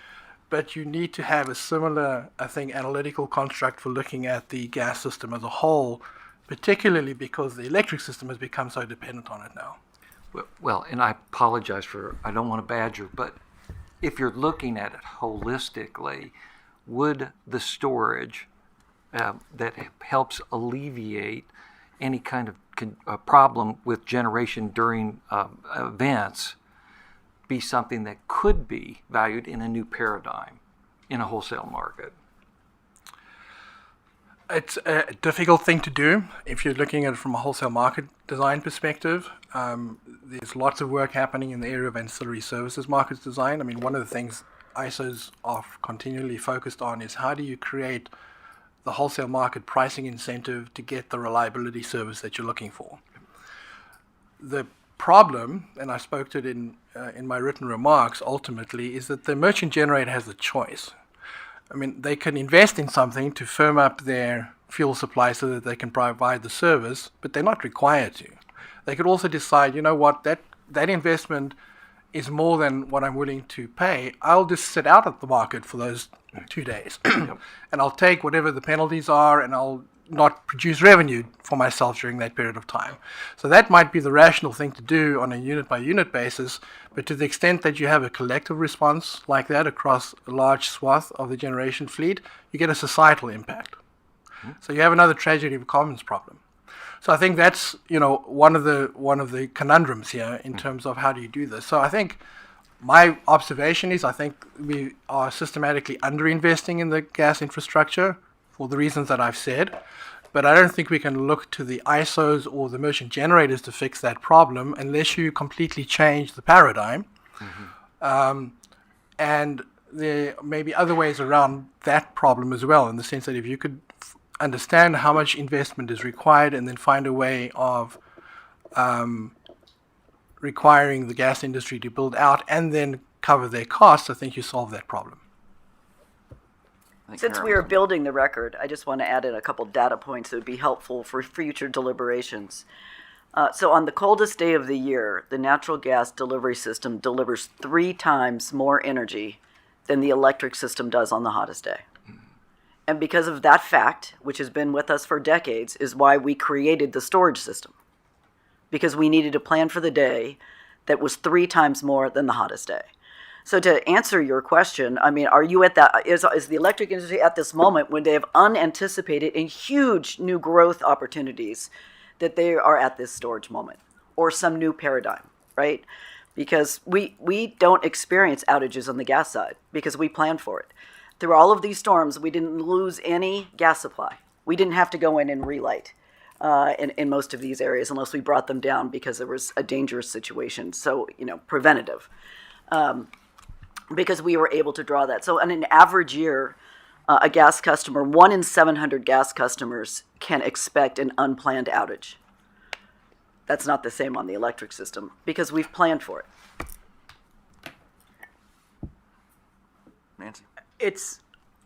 S11: but you need to have a similar, I think, analytical construct for looking at the gas system as a whole, particularly because the electric system has become so dependent on it now.
S3: Well, and I apologize I don't want to badger, but if you're looking at it holistically, would the storage that helps alleviate any kind of problem with generation during events be something that could be valued in a new paradigm in a wholesale market?
S11: It's a difficult thing to do if you're looking at it from a wholesale market design perspective. There's lots of work happening in the area of ancillary services markets design. I mean, one of the things ISOs are continually focused on is how do you create the wholesale market pricing incentive to get the reliability service that you're looking for. The problem, and I spoke to it in my written remarks ultimately, is that the merchant generator has a choice. I mean, they can invest in something to firm up their fuel supply so that they can provide the service, but they're not required to. They could also decide, you know what, that investment is more than what I'm willing to pay. I'll just sit out of the market for those 2 days. And I'll take whatever the penalties are and I'll not produce revenue for myself during that period of time. So that might be the rational thing to do on a unit by unit basis, but to the extent that you have a collective response like that across a large swath of the generation fleet, you get a societal impact. So you have another tragedy of commons problem. So I think that's, you know, one of the conundrums here in terms of how do you do this. So I think my observation is I think we are systematically underinvesting in the gas infrastructure for the reasons that I've said, but I don't think we can look to the ISOs or the merchant generators to fix that problem unless you completely change the paradigm. And there may be other ways around that problem as well, in the sense that if you could understand how much investment is required and then find a way of requiring the gas industry to build out and then cover their costs, I think you solve that problem.
S12: Since we are building the record, I just want to add in a couple data points that would be helpful for future deliberations. So on the coldest day of the year, the natural gas delivery system delivers 3 times more energy than the electric system does on the hottest day. And because of that fact, which has been with us for decades, is why we created the storage system. Because we needed a plan for the day that was 3 times more than the hottest day. So to answer your question, I mean, are you at that, is the electric industry at this moment when they have unanticipated and huge new growth opportunities that they are at this storage moment or some new paradigm, right? Because we don't experience outages on the gas side because we plan for it. Through all of these storms, we didn't lose any gas supply. We didn't have to go in and relight in most of these areas unless we brought them down because there was a dangerous situation. So, you know, preventative. Because we were able to draw that. So in an average year, a gas customer, 1 in 700 gas customers can expect an unplanned outage. That's not the same on the electric system because we've planned for it.
S1: Nancy?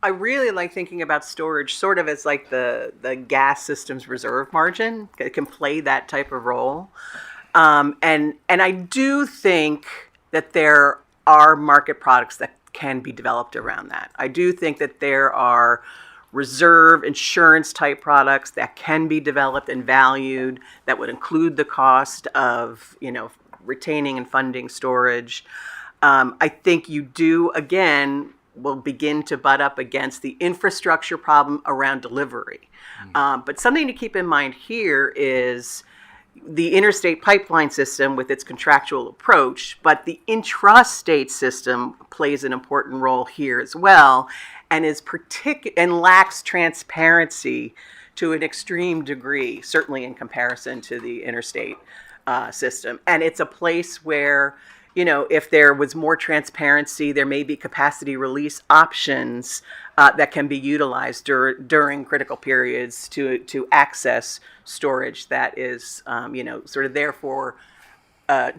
S13: I really like thinking about storage sort of as like the gas system's reserve margin. It can play that type of role. And I do think that there are market products that can be developed around that. I do think that there are reserve insurance type products that can be developed and valued that would include the cost of, retaining and funding storage. I think you do, again, will begin to butt up against the infrastructure problem around delivery. But something to keep in mind here is the interstate pipeline system with its contractual approach, but the intrastate system plays an important role here as well, and and lacks transparency to an extreme degree, certainly in comparison to the interstate system. And it's a place where, if there was more transparency, there may be capacity release options that can be utilized during critical periods to access storage that is, sort of therefore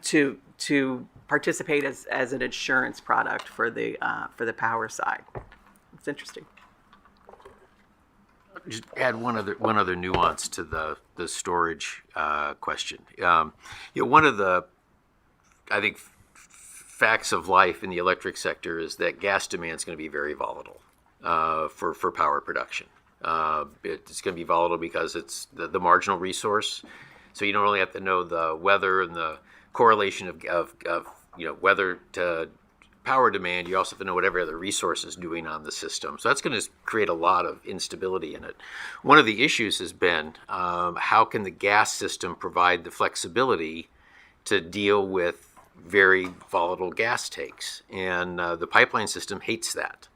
S13: to participate as an insurance product for the power side. It's interesting.
S7: Just add one other nuance to the storage question. One of the, I think, facts of life in the electric sector is that gas demand is going to be very volatile for power production. It's going to be volatile because it's the marginal resource. So you don't really have to know the weather and the correlation of weather to power demand. You also have to know whatever other resource is doing on the system. So that's going to create a lot of instability in it. One of the issues has been how can the gas system provide the flexibility to deal with very volatile gas takes? And the pipeline system hates that,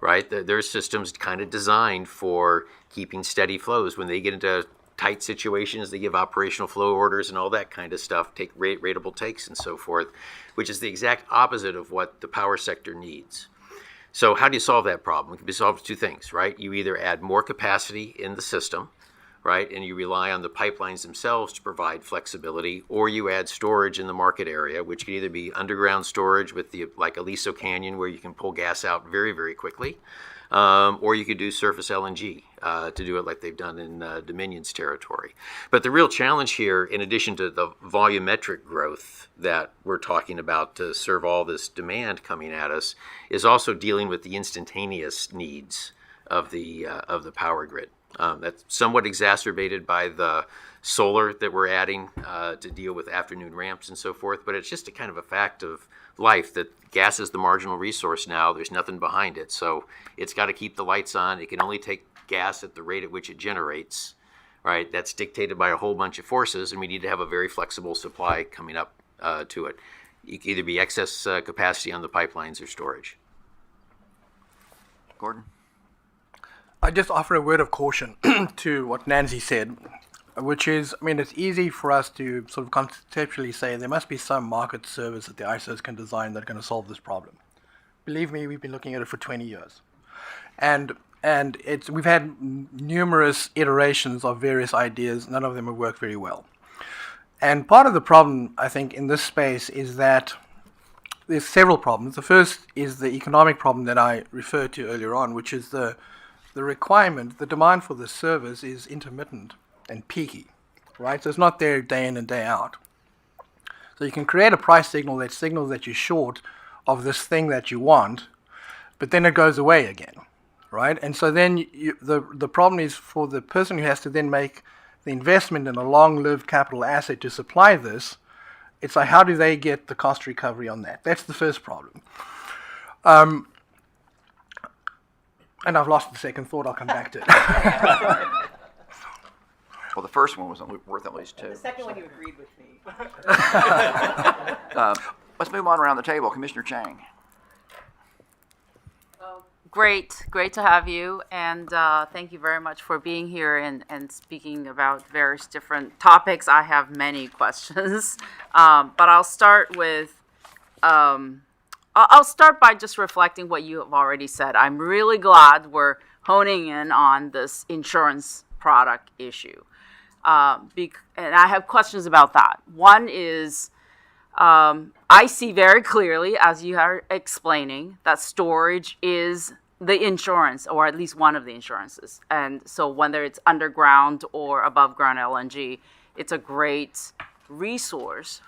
S7: right? Their system's kind of designed for keeping steady flows. When they get into tight situations, they give operational flow orders and all that kind of stuff, take ratable takes and so forth, which is the exact opposite of what the power sector needs. So how do you solve that problem? It can be solved with two things, right? You either add more capacity in the system, right, and you rely on the pipelines themselves to provide flexibility, or you add storage in the market area, which can either be underground storage with like Aliso Canyon, where you can pull gas out very, very quickly, or you could do surface LNG to do it like they've done in Dominion's territory. But the real challenge here, in addition to the volumetric growth that we're talking about to serve all this demand coming at us, is also dealing with the instantaneous needs of the power grid. That's somewhat exacerbated by the solar that we're adding to deal with afternoon ramps and so forth, but it's just a kind of a fact of life that gas is the marginal resource now. There's nothing behind it, so it's got to keep the lights on. It can only take gas at the rate at which it generates, right? That's dictated by a whole bunch of forces, and we need to have a very flexible supply coming up to it. It can either be excess capacity on the pipelines or storage.
S1: Gordon?
S11: I just offer a word of caution to what Nancy said, which is, it's easy for us to sort of conceptually say there must be some market service that the ISOs can design that's going to solve this problem. Believe me, we've been looking at it for 20 years. And we've had numerous iterations of various ideas. None of them have worked very well. And part of the problem, I think, in this space is that there's several problems. The first is the economic problem that I referred to earlier on, which is the requirement, the demand for the service is intermittent and peaky, right? So it's not there day in and day out. So you can create a price signal that signals that you're short of this thing that you want, but then it goes away again, right? And so then the problem is for the person who has to then make the investment in a long-lived capital asset to supply this, it's like, how do they get the cost recovery on that? That's the first problem. And I've lost the second thought. I'll come back to it.
S1: Well, the first one was worth at least two.
S13: The second one, you agreed with me.
S1: Let's move on around the table. Commissioner Chang.
S6: Great to have you, and thank you very much for being here and speaking about various different topics. I have many questions, but I'll start with I'll start by just reflecting what you have already said. I'm really glad we're honing in on this insurance product issue, and I have questions about that. One is, I see very clearly, as you are explaining, that storage is the insurance, or at least one of the insurances. And so whether it's underground or above ground LNG, it's a great resource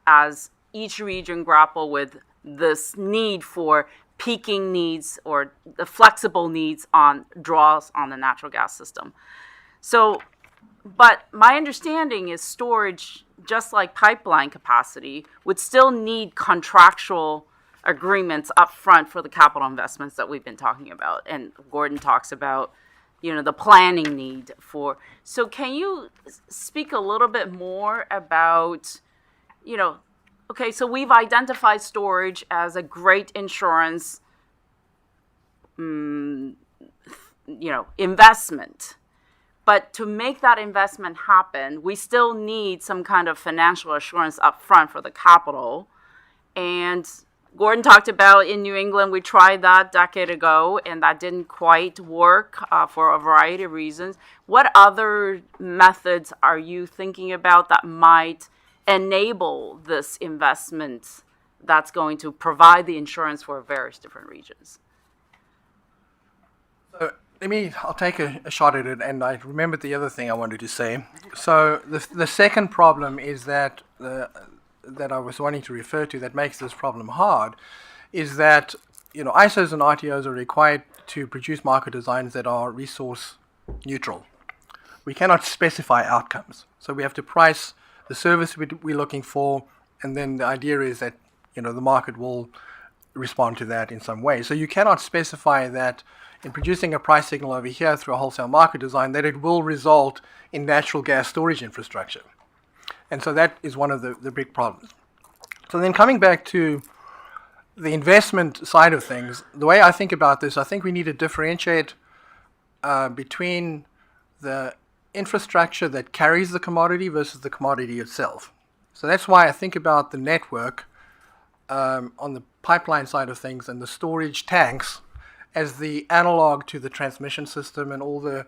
S6: as each region grapple with this need for peaking needs or the flexible needs on draws on the natural gas system. So, but my understanding is storage, just like pipeline capacity, would still need contractual agreements up front for the capital investments that we've been talking about. And Gordon talks about, the planning need for. So can you speak a little bit more about, okay, so we've identified storage as a great insurance, investment. But to make that investment happen, we still need some kind of financial assurance up front for the capital. And Gordon talked about in New England, we tried that a decade ago, and that didn't quite work for a variety of reasons. What other methods are you thinking about that might enable this investment that's going to provide the insurance for various different regions?
S11: I'll take a shot at it, and I remembered the other thing I wanted to say. So the second problem is that that I was wanting to refer to that makes this problem hard is that ISOs and RTOs are required to produce market designs that are resource neutral. We cannot specify outcomes, so we have to price the service we're looking for, and then the idea is that the market will respond to that in some way. So you cannot specify that in producing a price signal over here through a wholesale market design that it will result in natural gas storage infrastructure. And so that is one of the big problems. So then coming back to the investment side of things, the way I think about this, I think we need to differentiate between the infrastructure that carries the commodity versus the commodity itself. So that's why I think about the network on the pipeline side of things and the storage tanks as the analog to the transmission system and all the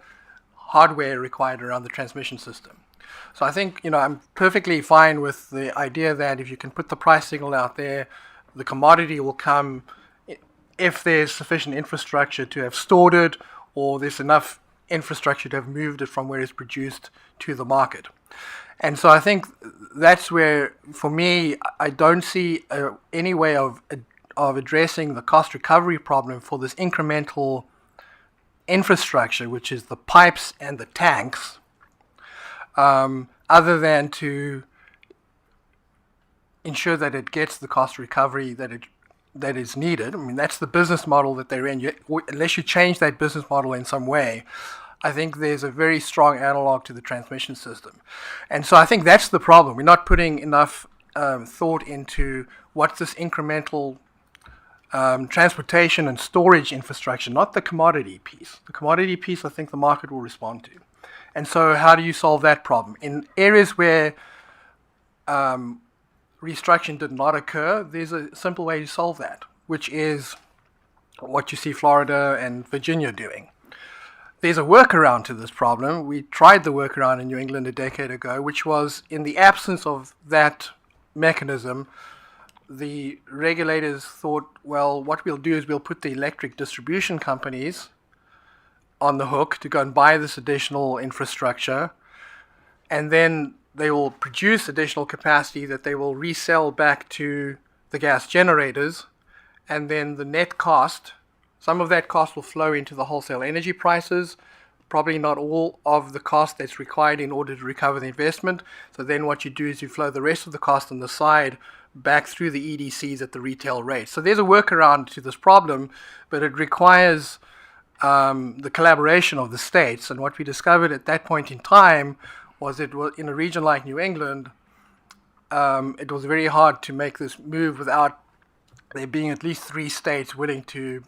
S11: hardware required around the transmission system. So I think, I'm perfectly fine with the idea that if you can put the price signal out there, the commodity will come if there's sufficient infrastructure to have stored it, or there's enough infrastructure to have moved it from where it's produced to the market. And so I think that's where, for me, I don't see any way of addressing the cost recovery problem for this incremental infrastructure, which is the pipes and the tanks, other than to ensure that it gets the cost recovery that is needed. I mean, that's the business model that they're in. Unless you change that business model in some way, I think there's a very strong analog to the transmission system. And so I think that's the problem. We're not putting enough thought into what's this incremental transportation and storage infrastructure, not the commodity piece. The commodity piece, I think the market will respond to. And so how do you solve that problem? In areas where restructuring did not occur, there's a simple way to solve that, which is what you see Florida and Virginia doing. There's a workaround to this problem. We tried the workaround in New England a decade ago, which was in the absence of that mechanism, the regulators thought, well, what we'll do is we'll put the electric distribution companies on the hook to go and buy this additional infrastructure, and then they will produce additional capacity that they will resell back to the gas generators, and then the net cost, some of that cost will flow into the wholesale energy prices, probably not all of the cost that's required in order to recover the investment. So then what you do is you flow the rest of the cost on the side back through the EDCs at the retail rate. So there's a workaround to this problem, but it requires the collaboration of the states. And what we discovered at that point in time was it was in a region like New England, it was very hard to make this move without there being at least 3 states willing to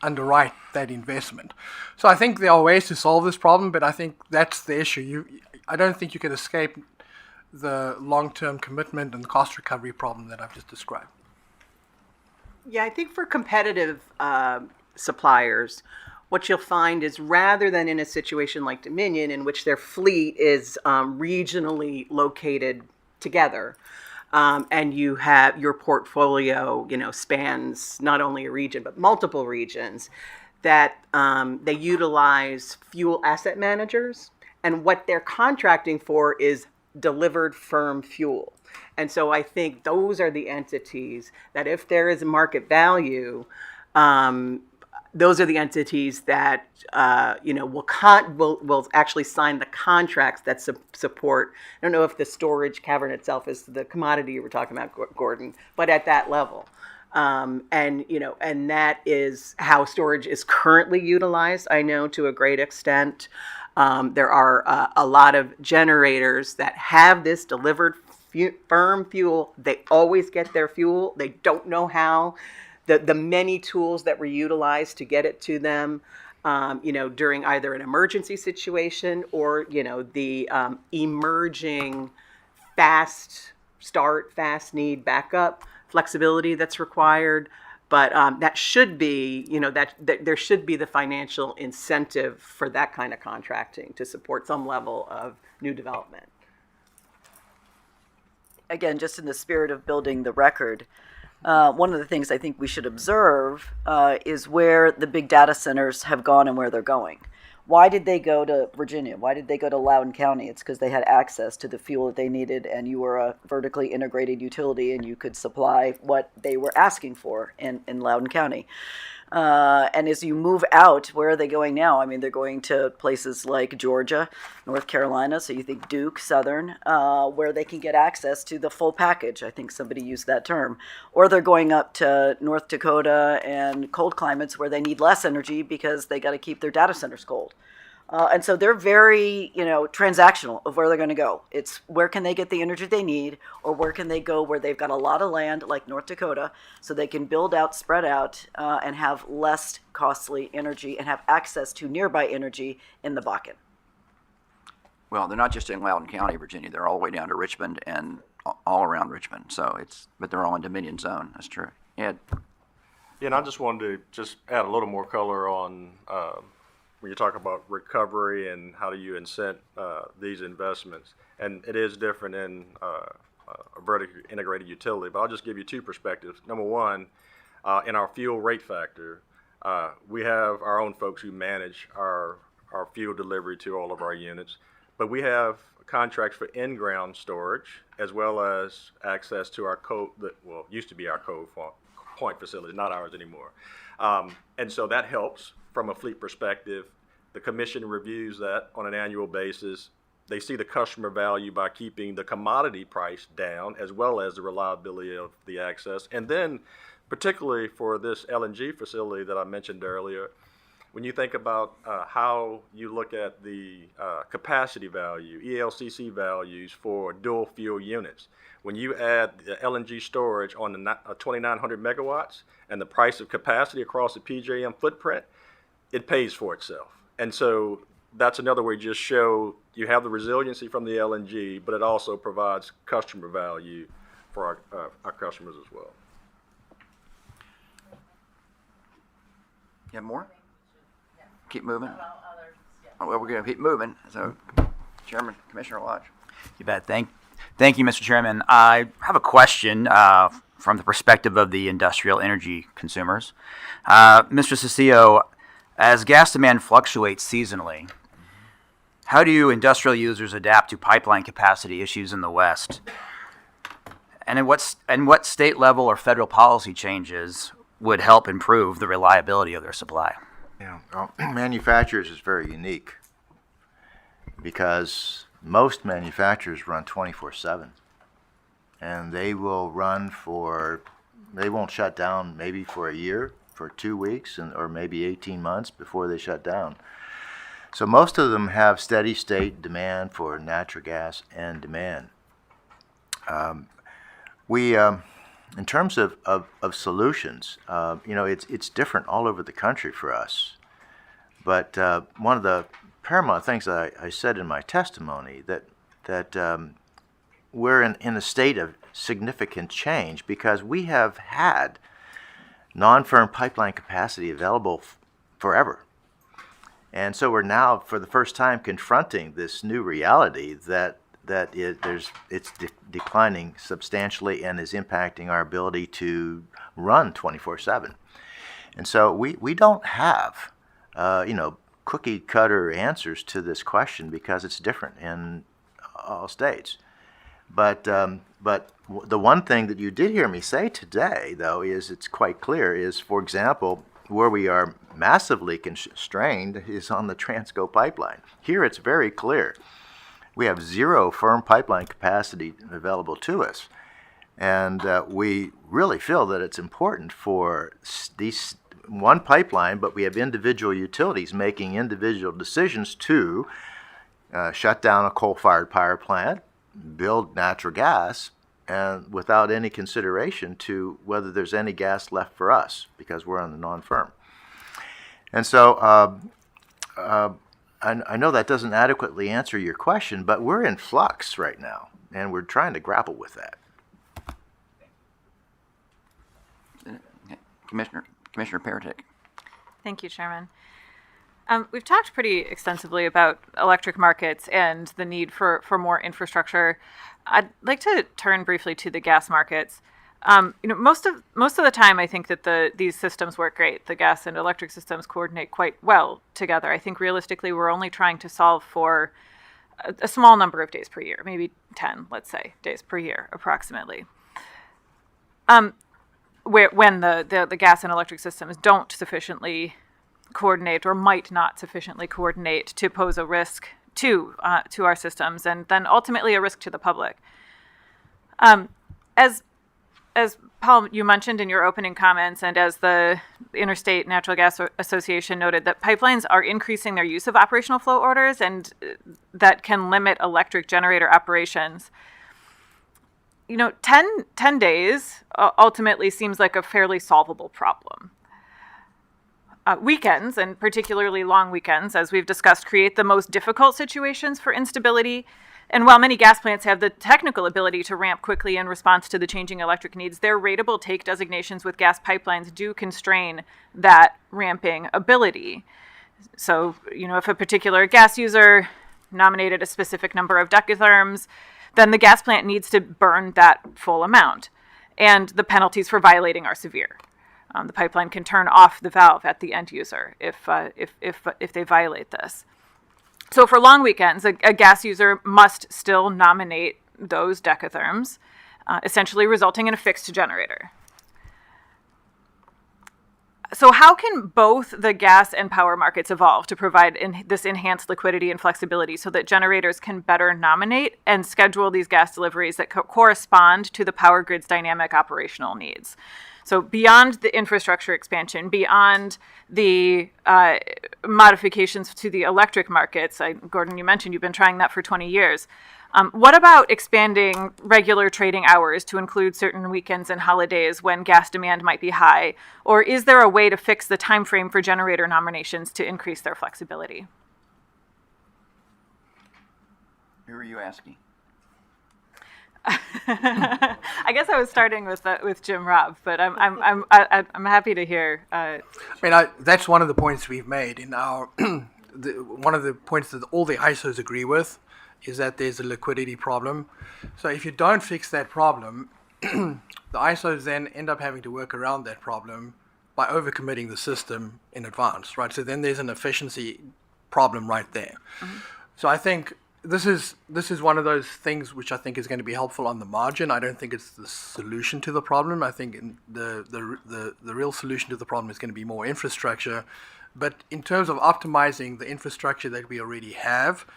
S11: underwrite that investment. So I think there are ways to solve this problem, but I think that's the issue. I don't think you can escape the long-term commitment and cost recovery problem that I've just described.
S13: Yeah, I think for competitive suppliers, what you'll find is rather than in a situation like Dominion, in which their fleet is regionally located together, and you have your portfolio, spans not only a region but multiple regions, that they utilize fuel asset managers, and what they're contracting for is delivered firm fuel. And so I think those are the entities that, if there is a market value, those are the entities that will actually sign the contracts that support. I don't know if the storage cavern itself is the commodity you were talking about, Gordon, but at that level. And that is how storage is currently utilized, I know, to a great extent. There are a lot of generators that have this delivered firm fuel. They always get their fuel. They don't know how. The many tools that were utilized to get it to them, during either an emergency situation or, the emerging fast start, fast need backup flexibility that's required. But that should be, that there should be the financial incentive for that kind of contracting to support some level of new development.
S12: Again, just in the spirit of building the record, one of the things I think we should observe is where the big data centers have gone and where they're going. Why did they go to Virginia? Why did they go to Loudoun County? It's because they had access to the fuel that they needed, and you were a vertically integrated utility, and you could supply what they were asking for in Loudoun County. And as you move out, where are they going now? I mean, they're going to places like Georgia, North Carolina, so you think Duke, Southern, where they can get access to the full package. I think somebody used that term. Or they're going up to North Dakota and cold climates where they need less energy because they got to keep their data centers cold. And so they're very, transactional of where they're going to go. It's where can they get the energy they need, or where can they go where they've got a lot of land, like North Dakota, so they can build out, spread out, and have less costly energy and have access to nearby energy in the Bakken.
S1: Well, they're not just in Loudoun County, Virginia. They're all the way down to Richmond and all around Richmond. But they're all in Dominion Zone. That's true. Ed?
S4: Yeah, and I just wanted to just add a little more color on when you talk about recovery and how do you incent these investments. And it is different in a vertically integrated utility, but I'll just give you two perspectives. Number one, in our fuel rate factor, we have our own folks who manage our fuel delivery to all of our units, but we have contracts for in-ground storage as well as access to our used to be our Cove Point facility, not ours anymore. And so that helps from a fleet perspective. The commission reviews that on an annual basis. They see the customer value by keeping the commodity price down as well as the reliability of the access. And then particularly for this LNG facility that I mentioned earlier, when you think about how you look at the capacity value, ELCC values for dual fuel units, when you add the LNG storage on the 2,900 megawatts and the price of capacity across the PJM footprint, it pays for itself. And so that's another way to just show you have the resiliency from the LNG, but it also provides customer value for our customers as well.
S1: You have more? Keep moving? Well, we're going to keep moving. So, Chairman, Commissioner Lodge.
S5: You bet. Thank you, Mr. Chairman. I have a question from the perspective of the industrial energy consumers. Mr. Cecilio, as gas demand fluctuates seasonally, how do industrial users adapt to pipeline capacity issues in the West? And in what state level or federal policy changes would help improve the reliability of their supply?
S14: Yeah, well, manufacturers is very unique because most manufacturers run 24/7, and they will run they won't shut down maybe for a year, for 2 weeks, or maybe 18 months before they shut down. So most of them have steady state demand for natural gas and demand. In terms of solutions, it's different all over the country for us. But one of the paramount things that I said in my testimony that we're in a state of significant change because we have had non-firm pipeline capacity available forever. And so we're now, for the first time, confronting this new reality that it's declining substantially and is impacting our ability to run 24/7. And so we don't have, cookie cutter answers to this question because it's different in all states. The one thing that you did hear me say today, though, is it's quite clear, is, for example, where we are massively constrained is on the Transco pipeline. Here it's very clear. We have zero firm pipeline capacity available to us. And we really feel that it's important for these one pipeline, but we have individual utilities making individual decisions to shut down a coal-fired power plant, build natural gas, and without any consideration to whether there's any gas left for us, because we're on the non-firm. And so I know that doesn't adequately answer your question, but we're in flux right now, and we're trying to grapple with that.
S1: Commissioner Paratek.
S2: Thank you, Chairman. We've talked pretty extensively about electric markets and the need for more infrastructure. I'd like to turn briefly to the gas markets. Most of the time, I think that these systems work great. The gas and electric systems coordinate quite well together. I think realistically, we're only trying to solve for a small number of days per year, maybe 10, let's say, days per year, approximately. When the gas and electric systems don't sufficiently coordinate or might not sufficiently coordinate to pose a risk to our systems, and then ultimately a risk to the public. As Paul, you mentioned in your opening comments, and as the Interstate Natural Gas Association noted, that pipelines are increasing their use of operational flow orders, and that can limit electric generator operations. 10 days ultimately seems like a fairly solvable problem. Weekends, and particularly long weekends, as we've discussed, create the most difficult situations for instability. And while many gas plants have the technical ability to ramp quickly in response to the changing electric needs, their ratable take designations with gas pipelines do constrain that ramping ability. So, if a particular gas user nominated a specific number of decatherms, then the gas plant needs to burn that full amount. And the penalties for violating are severe. The pipeline can turn off the valve at the end user if they violate this. So for long weekends, a gas user must still nominate those decatherms, essentially resulting in a fixed generator. So how can both the gas and power markets evolve to provide this enhanced liquidity and flexibility so that generators can better nominate and schedule these gas deliveries that correspond to the power grid's dynamic operational needs? So beyond the infrastructure expansion, beyond the modifications to the electric markets, Gordon, you mentioned you've been trying that for 20 years. What about expanding regular trading hours to include certain weekends and holidays when gas demand might be high? Or is there a way to fix the time frame for generator nominations to increase their flexibility?
S1: Who are you asking?
S2: I guess I was starting with Jim Robb, but I'm happy to hear.
S11: That's one of the points we've made in our. One of the points that all the ISOs agree with is that there's a liquidity problem. So if you don't fix that problem, the ISOs then end up having to work around that problem by overcommitting the system in advance, right? So then there's an efficiency problem right there. Mm-hmm. So I think this is one of those things which I think is going to be helpful on the margin. I don't think it's the solution to the problem. I think the real solution to the problem is going to be more infrastructure. But in terms of optimizing the infrastructure that we already have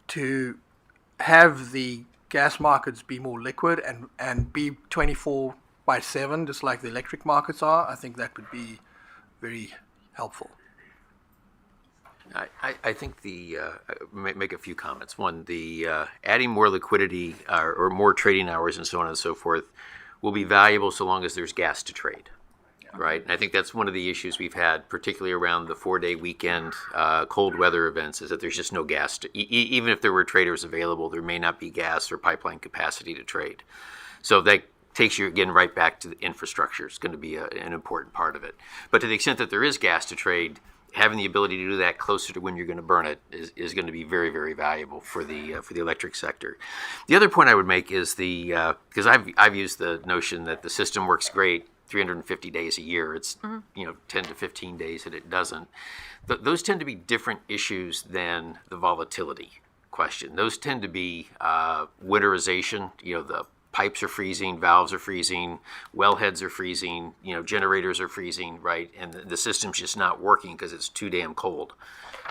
S11: to have the gas markets be more liquid and be 24/7, just like the electric markets are, I think that would be very helpful.
S7: I think make a few comments. One, the adding more liquidity or more trading hours and so on and so forth will be valuable so long as there's gas to trade, right? And I think that's one of the issues we've had, particularly around the 4-day weekend cold weather events, is that there's just no gas. Even if there were traders available, there may not be gas or pipeline capacity to trade. So that takes you, again, right back to the infrastructure. It's going to be an important part of it. But to the extent that there is gas to trade, having the ability to do that closer to when you're going to burn it is going to be very, very valuable for the electric sector. The other point I would make is because I've used the notion that the system works great 350 days a year. It's 10 to 15 days that it doesn't. Those tend to be different issues than the volatility, question. Those tend to be winterization. The pipes are freezing, valves are freezing, wellheads are freezing, generators are freezing, right? And the system's just not working because it's too damn cold.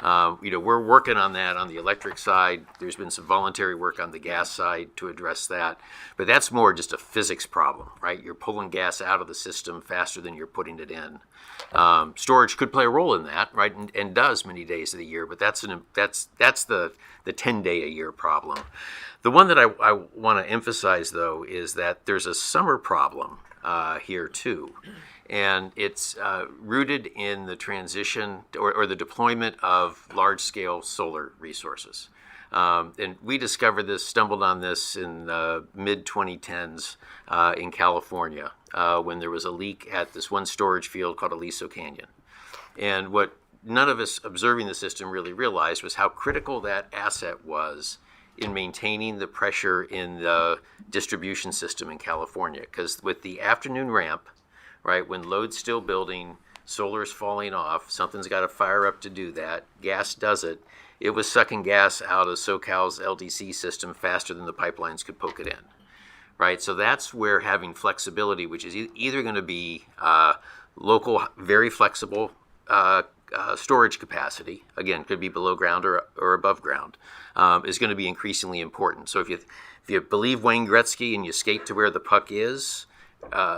S7: We're working on that on the electric side. There's been some voluntary work on the gas side to address that. But that's more just a physics problem, right? You're pulling gas out of the system faster than you're putting it in. Storage could play a role in that, right? And does many days of the year, but that's the 10-day-a-year problem. The one that I want to emphasize, though, is that there's a summer problem here, too. And it's rooted in the transition or the deployment of large-scale solar resources. And we discovered this, stumbled on this in the mid-2010s in California when there was a leak at this one storage field called Aliso Canyon. And what none of us observing the system really realized was how critical that asset was in maintaining the pressure in the distribution system in California. Because with the afternoon ramp, right, when load's still building, solar's falling off, something's got to fire up to do that, gas does it. It was sucking gas out of SoCal's LDC system faster than the pipelines could poke it in, right? So that's where having flexibility, which is either going to be local, very flexible storage capacity, again, could be below ground or above ground, is going to be increasingly important. So if you believe Wayne Gretzky and you skate to where the puck is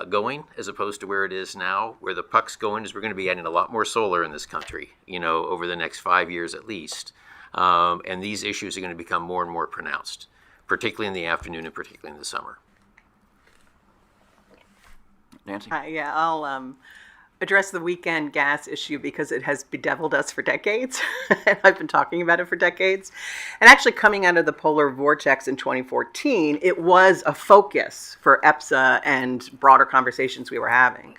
S7: going, as opposed to where it is now, where the puck's going is we're going to be adding a lot more solar in this country, over the next 5 years at least. And these issues are going to become more and more pronounced, particularly in the afternoon and particularly in the summer.
S1: Nancy?
S13: Yeah, I'll address the weekend gas issue because it has bedeviled us for decades. And I've been talking about it for decades. And actually coming out of the polar vortex in 2014, it was a focus for EPSA and broader conversations we were having.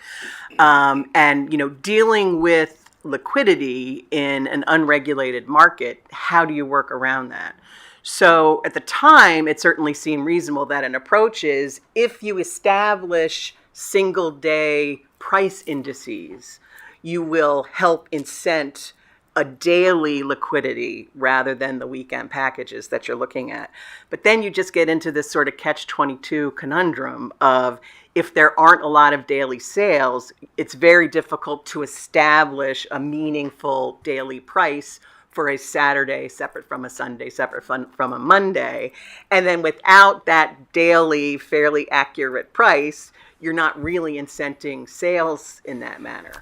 S13: And, dealing with liquidity in an unregulated market, how do you work around that? So at the time, it certainly seemed reasonable that an approach is if you establish single day price indices, you will help incent a daily liquidity rather than the weekend packages that you're looking at. But then you just get into this sort of catch-22 conundrum of if there aren't a lot of daily sales, it's very difficult to establish a meaningful daily price for a Saturday separate from a Sunday, separate from a Monday. And then without that daily, fairly accurate price, you're not really incenting sales in that manner.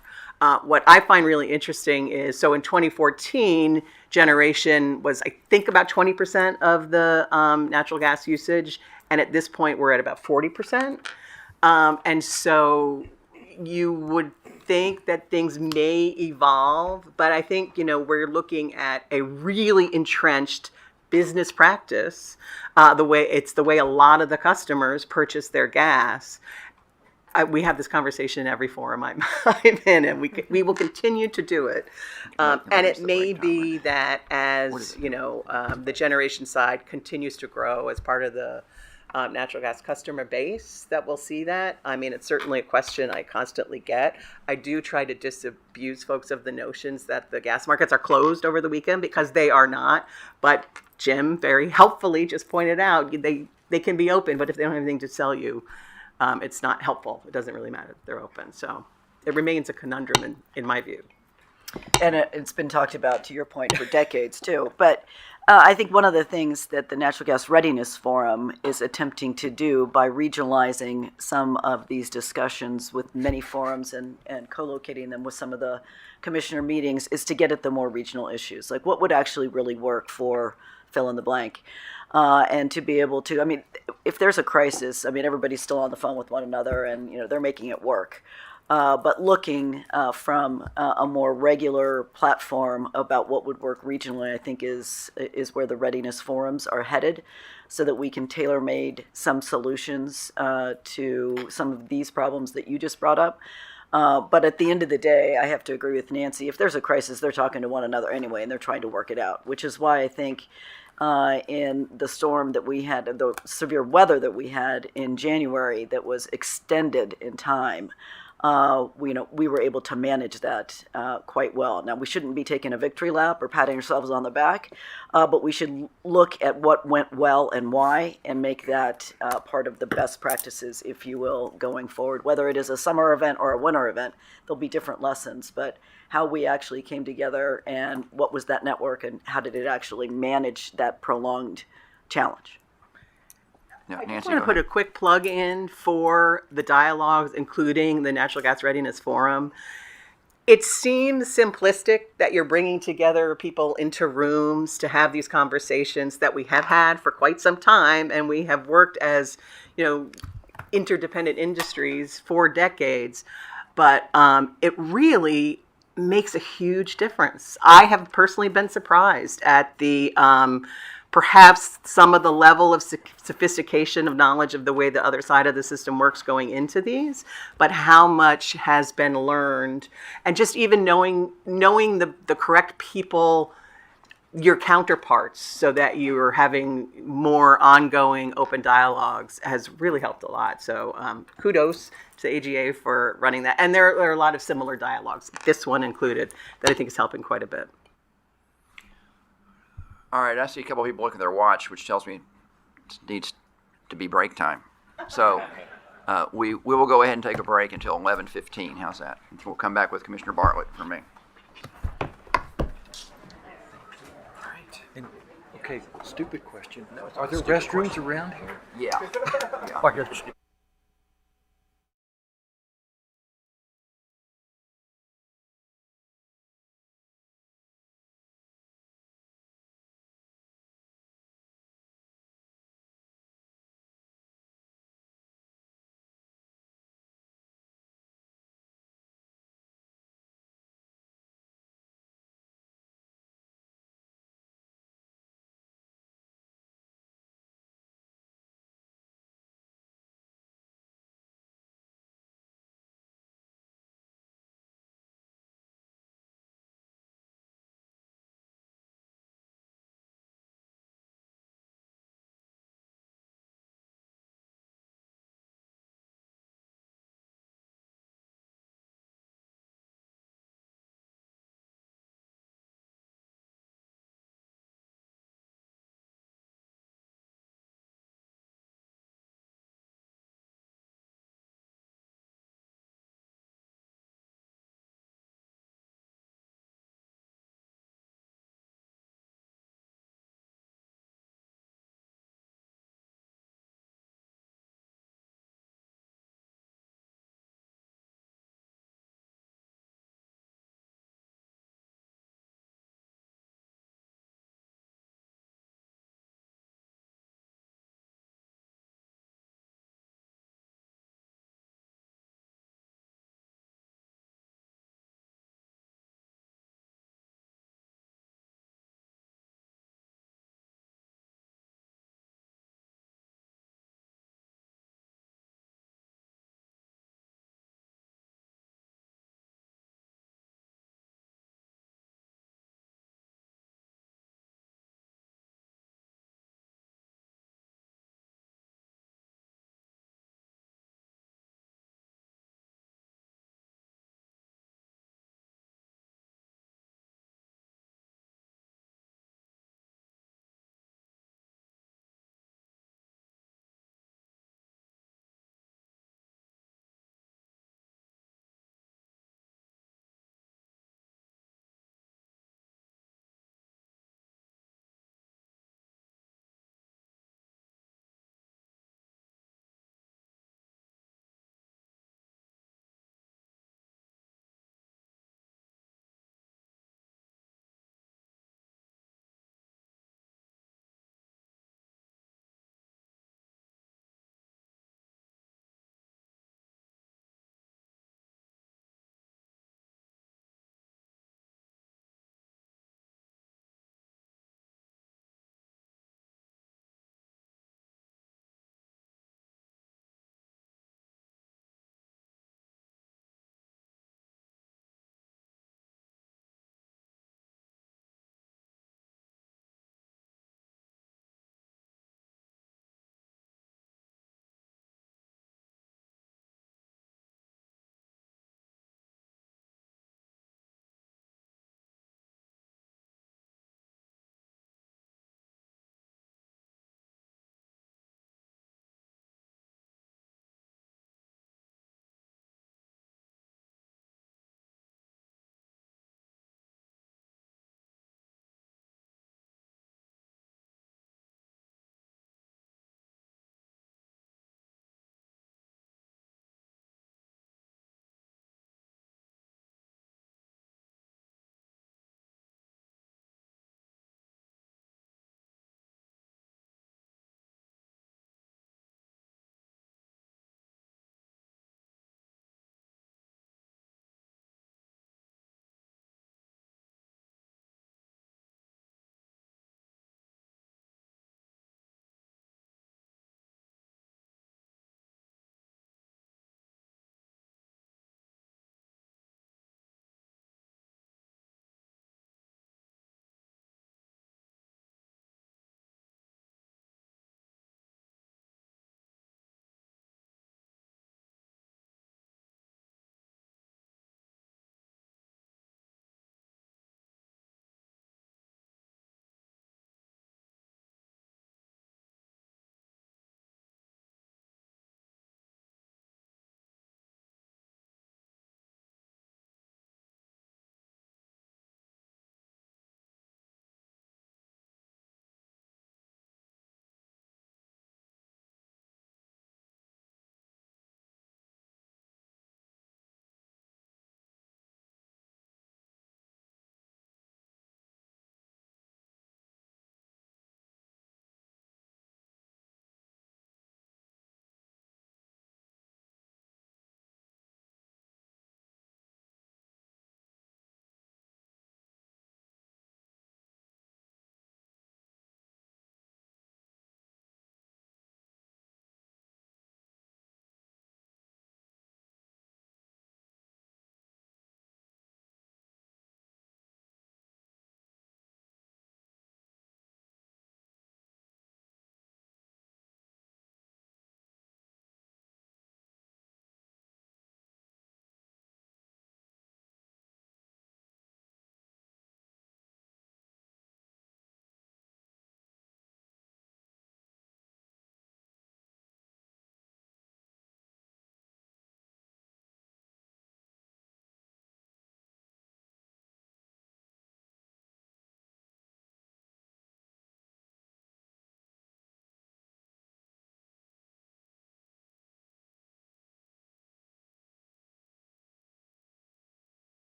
S13: What I find really interesting is, so in 2014, generation was, I think, about 20% of the natural gas usage. And at this point, we're at about 40%. And so you would think that things may evolve, but I think, we're looking at a really entrenched business practice, the way a lot of the customers purchase their gas. We have this conversation in every forum I'm in, and we will continue to do it. And it may be that as, the generation side continues to grow as part of the natural gas customer base, that we'll see that. I mean, it's certainly a question I constantly get. I do try to disabuse folks of the notions that the gas markets are closed over the weekend, because they are not. But Jim very helpfully just pointed out they can be open, but if they don't have anything to sell you, it's not helpful. It doesn't really matter that they're open. So it remains a conundrum in my view.
S12: And it's been talked about, to your point, for decades too. But I think one of the things that the Natural Gas Readiness Forum is attempting to do by regionalizing some of these discussions with many forums and co-locating them with some of the commissioner meetings is to get at the more regional issues. Like what would actually really work for fill in the blank. And to be able to, I mean, if there's a crisis, I mean, everybody's still on the phone with one another and, they're making it work. But looking from a more regular platform about what would work regionally, I think is where the readiness forums are headed, so that we can tailor-made some solutions to some of these problems that you just brought up. But at the end of the day, I have to agree with Nancy. If there's a crisis, they're talking to one another anyway, and they're trying to work it out, which is why I think in the storm that we had, the severe weather that we had in January that was extended in time, we were able to manage that quite well. Now, we shouldn't be taking a victory lap or patting ourselves on the back, but we should look at what went well and why, and make that part of the best practices, if you will, going forward. Whether it is a summer event or a winter event, there'll be different lessons, but how we actually came together and what was that network and how did it actually manage that prolonged challenge.
S1: Yeah,
S13: I just
S1: Nancy,
S13: want to
S1: go
S13: put a
S1: ahead.
S13: quick plug in for the dialogues, including the Natural Gas Readiness Forum. It seems simplistic that you're bringing together people into rooms to have these conversations that we have had for quite some time, and we have worked as, interdependent industries for decades. But it really makes a huge difference. I have personally been surprised at the perhaps some of the level of sophistication of knowledge of the way the other side of the system works going into these, but how much has been learned, and just even knowing the correct people, your counterparts, so that you are having more ongoing open dialogues has really helped a lot. So kudos to the AGA for running that. And there are a lot of similar dialogues, this one included, that I think is helping quite a bit.
S1: All right, I see a couple of people looking at their watch, which tells me it needs to be break time. So we will go ahead and take a break until 11:15. How's that? We'll come back with Commissioner Bartlett from me.
S3: Okay, stupid question. Are there restrooms around here?
S1: Yeah.
S3: Like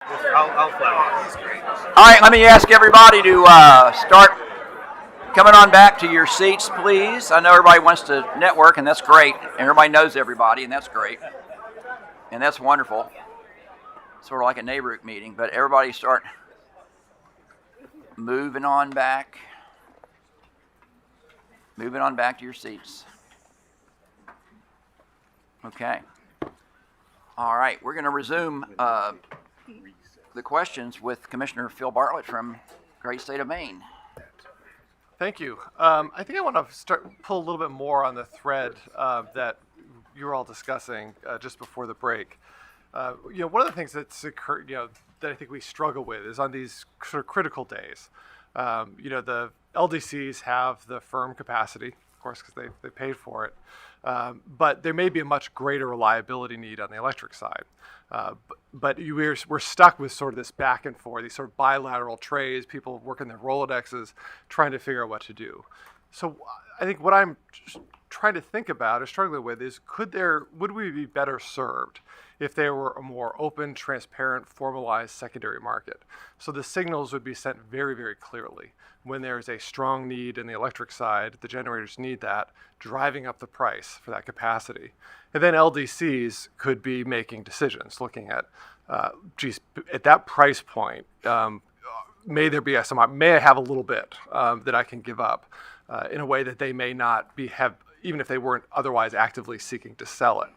S15: I'll fly. He's great.
S1: All right, let me ask everybody to start coming on back to your seats, please. I know everybody wants to network, and that's great. And everybody knows everybody, and that's great. And that's wonderful. Sort of like a neighborhood meeting, but everybody start moving on back. Moving on back to your seats. Okay. All right, we're going to resume the questions with Commissioner Phil Bartlett from great state of Maine.
S16: Thank you. I think I want to pull a little bit more on the thread that you were all discussing just before the break. One of the things that's occurred, that I think we struggle with is on these sort of critical days. The LDCs have the firm capacity, of course, because they paid for it. But there may be a much greater reliability need on the electric side. But we're stuck with sort of this back and forth, these sort of bilateral trays, people working their Rolodexes, trying to figure out what to do. So I think what I'm trying to think about or struggling with is would we be better served if there were a more open, transparent, formalized secondary market? So the signals would be sent very, very clearly. When there's a strong need in the electric side, the generators need that, driving up the price for that capacity. And then LDCs could be making decisions, looking at, at that price point, may I have a little bit that I can give up in a way that they may not have, even if they weren't otherwise actively seeking to sell it.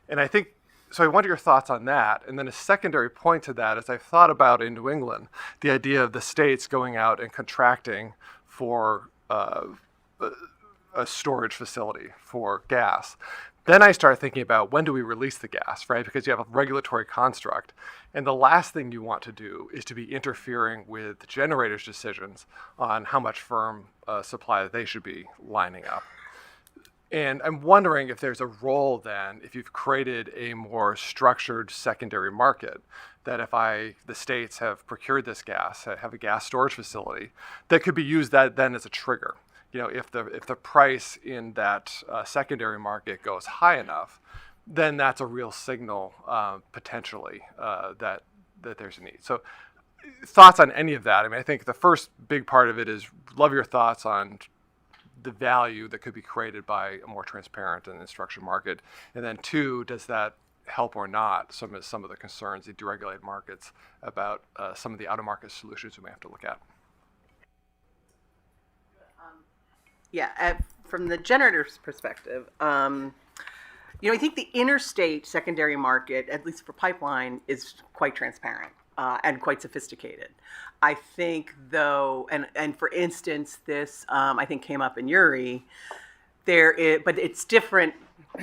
S16: And I think, so I wonder your thoughts on that. And then a secondary point to that is I've thought about in New England, the idea of the states going out and contracting for a storage facility for gas. Then I start thinking about when do we release the gas, right? Because you have a regulatory construct. And the last thing you want to do is to be interfering with the generators' decisions on how much firm supply that they should be lining up. And I'm wondering if there's a role then, if you've created a more structured secondary market, that if the states have procured this gas, have a gas storage facility, that could be used then as a trigger. If the price in that secondary market goes high enough, then that's a real signal potentially that there's a need. So thoughts on any of that? I mean, I think the first big part of it is love your thoughts on the value that could be created by a more transparent and structured market. And then two, does that help or not some of the concerns, the deregulated markets, about some of the out-of-market solutions we may have to look at?
S13: From the generator's perspective, I think the interstate secondary market, at least for pipeline, is quite transparent and quite sophisticated. I think, though, and for instance, this I think came up in Uri, but it's different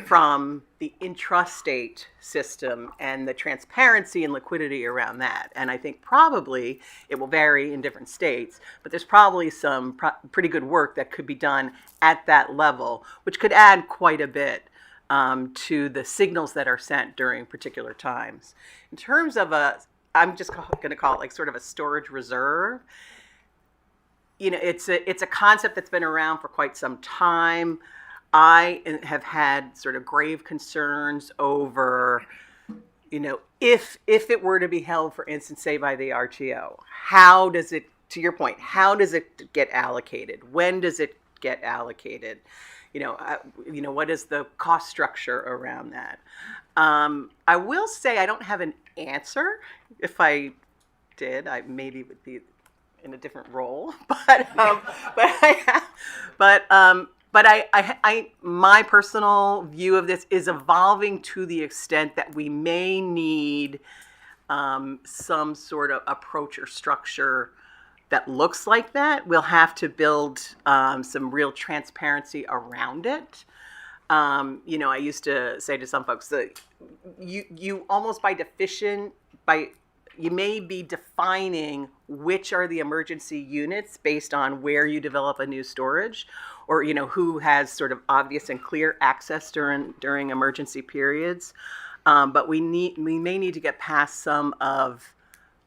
S13: from the intrastate system and the transparency and liquidity around that. And I think probably it will vary in different states, but there's probably some pretty good work that could be done at that level, which could add quite a bit to the signals that are sent during particular times. In terms of I'm just going to call it like sort of a storage reserve. It's a concept that's been around for quite some time. I have had sort of grave concerns over, if it were to be held, for instance, say by the RTO, how does it, to your point, how does it get allocated? When does it get allocated? What is the cost structure around that? I will say I don't have an answer. If I did, I maybe would be in a different role. My personal view of this is evolving to the extent that we may need some sort of approach or structure that looks like that. We'll have to build some real transparency around it. I used to say to some folks that you almost you may be defining which are the emergency units based on where you develop a new storage, or who has sort of obvious and clear access during emergency periods. But we may need to get past some of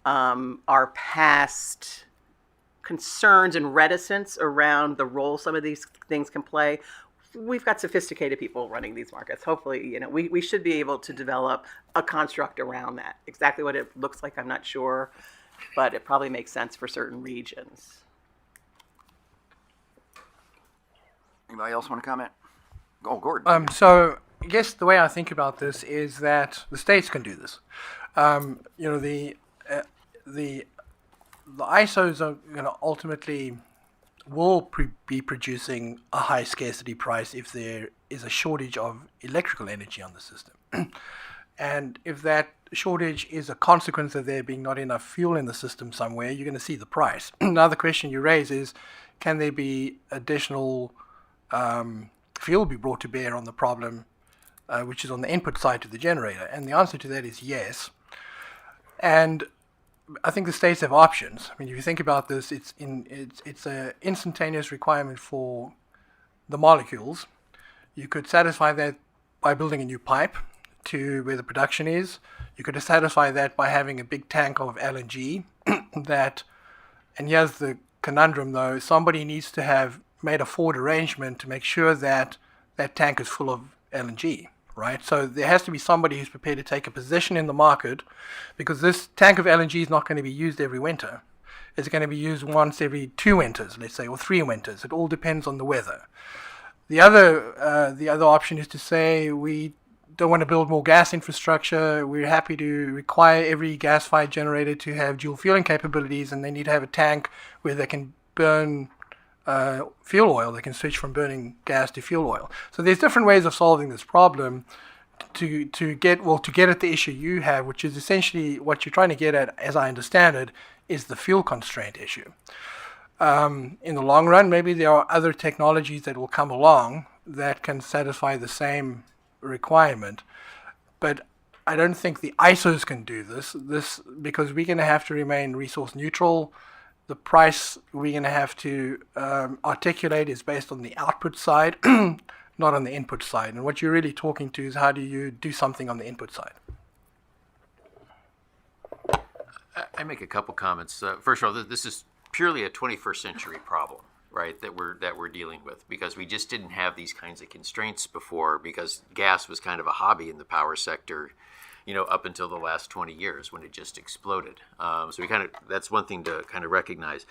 S13: our past concerns and reticence around the role some of these things can play. we've got sophisticated people running these markets. Hopefully, we should be able to develop a construct around that. Exactly what it looks like, I'm not sure, but it probably makes sense for certain regions.
S1: Anybody else want to comment? Oh, Gordon.
S11: So I guess the way I think about this is that the states can do this. The ISOs are going to ultimately be producing a high scarcity price if there is a shortage of electrical energy on the system. And if that shortage is a consequence of there being not enough fuel in the system somewhere, you're going to see the price. Another question you raise is, can there be additional fuel be brought to bear on the problem, which is on the input side to the generator? And the answer to that is yes. And I think the states have options. I mean, if you think about this, it's an instantaneous requirement for the molecules. You could satisfy that by building a new pipe to where the production is. You could satisfy that by having a big tank of LNG. And here's the conundrum though, somebody needs to have made a forward arrangement to make sure that that tank is full of LNG. Right, so there has to be somebody who's prepared to take a position in the market, because this tank of LNG is not going to be used every winter. It's going to be used once every 2 winters, let's say, or 3 winters. It all depends on the weather. The other option is to say we don't want to build more gas infrastructure. We're happy to require every gas-fired generator to have dual fueling capabilities, and they need to have a tank where they can burn fuel oil. They can switch from burning gas to fuel oil. So there's different ways of solving this problem to get at the issue you have, which is essentially what you're trying to get at, as I understand it, is the fuel constraint issue. In the long run, maybe there are other technologies that will come along that can satisfy the same requirement, but I don't think the ISOs can do this because we're going to have to remain resource neutral. The price we're going to have to articulate is based on the output side, not on the input side. And what you're really talking to is how do you do something on the input side?
S7: I make a couple comments. First of all, this is purely a 21st century problem, right, that we're dealing with, because we just didn't have these kinds of constraints before, because gas was kind of a hobby in the power sector, up until the last 20 years when it just exploded. So that's one thing to kind of recognize.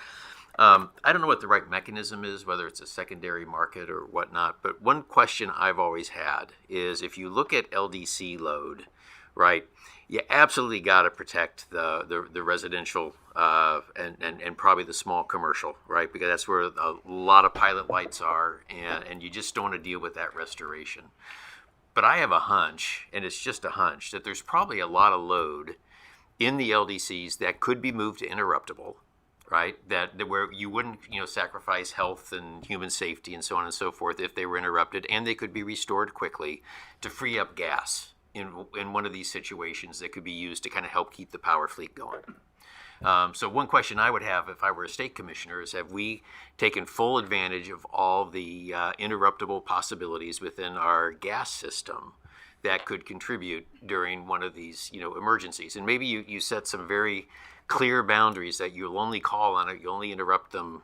S7: I don't know what the right mechanism is, whether it's a secondary market or whatnot, but one question I've always had is, if you look at LDC load, right, you absolutely got to protect the residential and probably the small commercial, right, because that's where a lot of pilot lights are, and you just don't want to deal with that restoration. But I have a hunch, and it's just a hunch, that there's probably a lot of load in the LDCs that could be moved to interruptible, right? That where you wouldn't, sacrifice health and human safety and so on and so forth if they were interrupted, and they could be restored quickly to free up gas in one of these situations that could be used to kind of help keep the power fleet going. So one question I would have if I were a state commissioner is, have we taken full advantage of all the interruptible possibilities within our gas system that could contribute during one of these, emergencies? And maybe you set some very clear boundaries that you'll only call on it, you only interrupt them,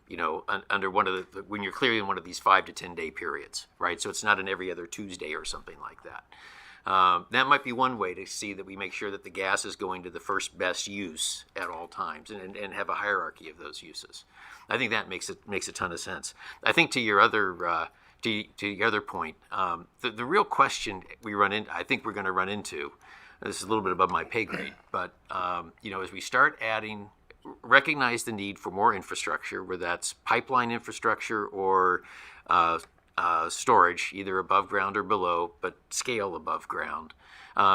S7: under one of when you're clearing one of these 5 to 10 day periods, right? So it's not an every other Tuesday or something like that. That might be one way to see that we make sure that the gas is going to the first best use at all times, and have a hierarchy of those uses. I think that makes a ton of sense. I think to your other to your other point, the real question I think we're going to run into, this is a little bit above my pay grade, but as we start recognize the need for more infrastructure, whether that's pipeline infrastructure or storage, either above ground or below, but scale above ground,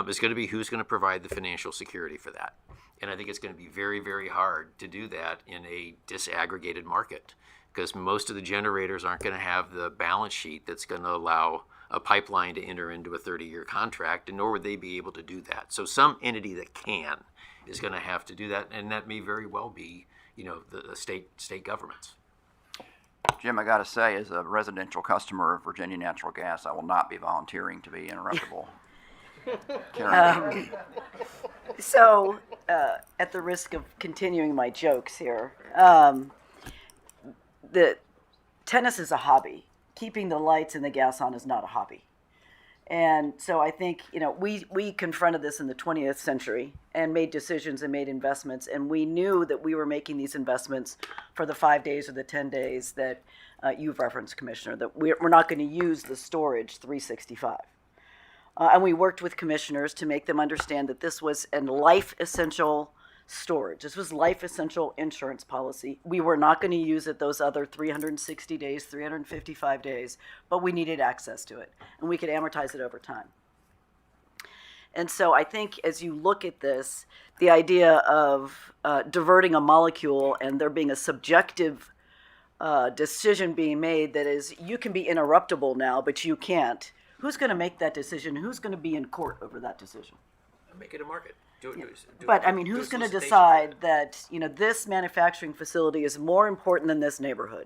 S7: is going to be who's going to provide the financial security for that. And I think it's going to be very, very hard to do that in a disaggregated market, because most of the generators aren't going to have the balance sheet that's going to allow a pipeline to enter into a 30-year contract, and nor would they be able to do that. So some entity that can is going to have to do that, and that may very well be, the state governments.
S1: Jim, I got to say, as a residential customer of Virginia Natural Gas, I will not be volunteering to be interruptible.
S12: So, at the risk of continuing my jokes here, the tennis is a hobby, keeping the lights and the gas on is not a hobby. And so I think, we confronted this in the 20th century and made decisions and made investments. And we knew that we were making these investments for the 5 days or the 10 days that you've referenced, Commissioner, that we're not going to use the storage 365. And we worked with commissioners to make them understand that this was a life essential storage. This was life essential insurance policy. We were not going to use it those other 360 days, 355 days, but we needed access to it, and we could amortize it over time. And so I think as you look at this, the idea of diverting a molecule and there being a subjective decision being made that is, you can be interruptible now, but you can't. Who's going to make that decision? Who's going to be in court over that decision?
S7: Make it a market.
S12: But I mean, who's going to decide that, this manufacturing facility is more important than this neighborhood?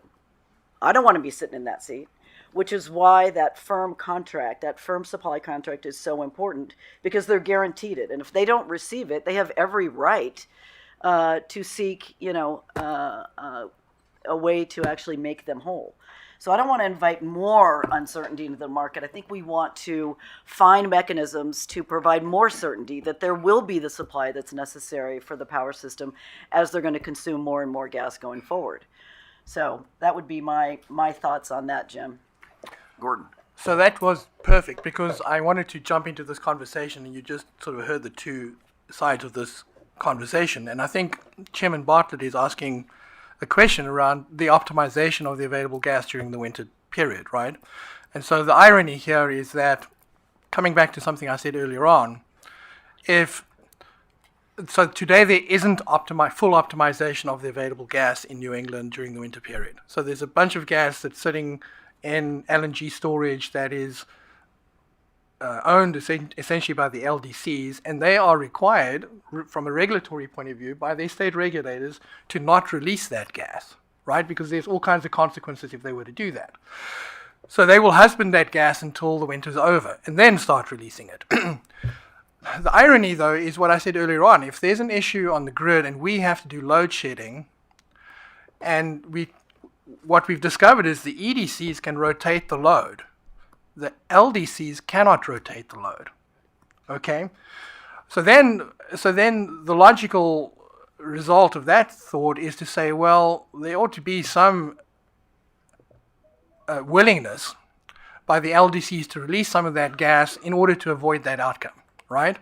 S12: I don't want to be sitting in that seat, which is why that firm contract, that firm supply contract is so important, because they're guaranteed it. And if they don't receive it, they have every right to seek, a way to actually make them whole. So I don't want to invite more uncertainty into the market. I think we want to find mechanisms to provide more certainty that there will be the supply that's necessary for the power system as they're going to consume more and more gas going forward. So that would be my thoughts on that, Jim.
S1: Gordon.
S11: So that was perfect, because I wanted to jump into this conversation, and you just sort of heard the two sides of this conversation. And I think Chairman Bartlett is asking a question around the optimization of the available gas during the winter period, right? And so the irony here is that, coming back to something I said earlier on, so today there isn't full optimization of the available gas in New England during the winter period. So there's a bunch of gas that's sitting in LNG storage that is owned essentially by the LDCs, and they are required, from a regulatory point of view, by their state regulators to not release that gas, right? Because there's all kinds of consequences if they were to do that. So they will husband that gas until the winter's over and then start releasing it. The irony, though, is what I said earlier on. If there's an issue on the grid and we have to do load shedding, and what we've discovered is the EDCs can rotate the load. The LDCs cannot rotate the load. Okay? So then the logical result of that thought is to say, well, there ought to be some willingness by the LDCs to release some of that gas in order to avoid that outcome, right?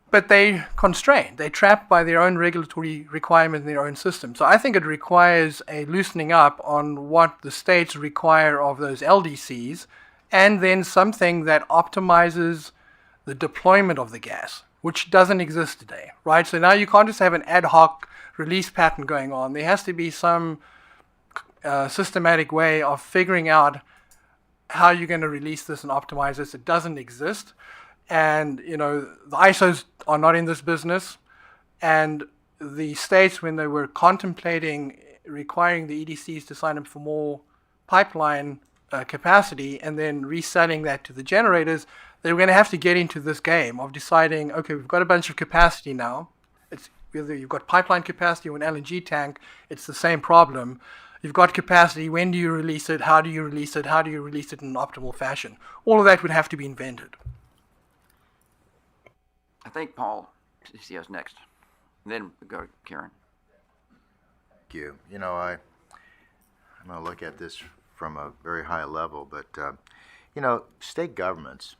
S11: But they're constrained. They're trapped by their own regulatory requirements in their own system. So I think it requires a loosening up on what the states require of those LDCs, and then something that optimizes the deployment of the gas, which doesn't exist today, right? So now you can't just have an ad hoc release pattern going on. There has to be some systematic way of figuring out how you're going to release this and optimize this. It doesn't exist. And, the ISOs are not in this business. And the states, when they were contemplating requiring the EDCs to sign up for more pipeline capacity and then reselling that to the generators, they were going to have to get into this game of deciding, okay, we've got a bunch of capacity now. It's whether you've got pipeline capacity or an LNG tank, it's the same problem. You've got capacity, when do you release it, how do you release it, how do you release it in an optimal fashion? All of that would have to be invented.
S1: I think Paul CCS next. And then we go to Karen.
S14: Thank you. I'm going to look at this from a very high level, but state governments,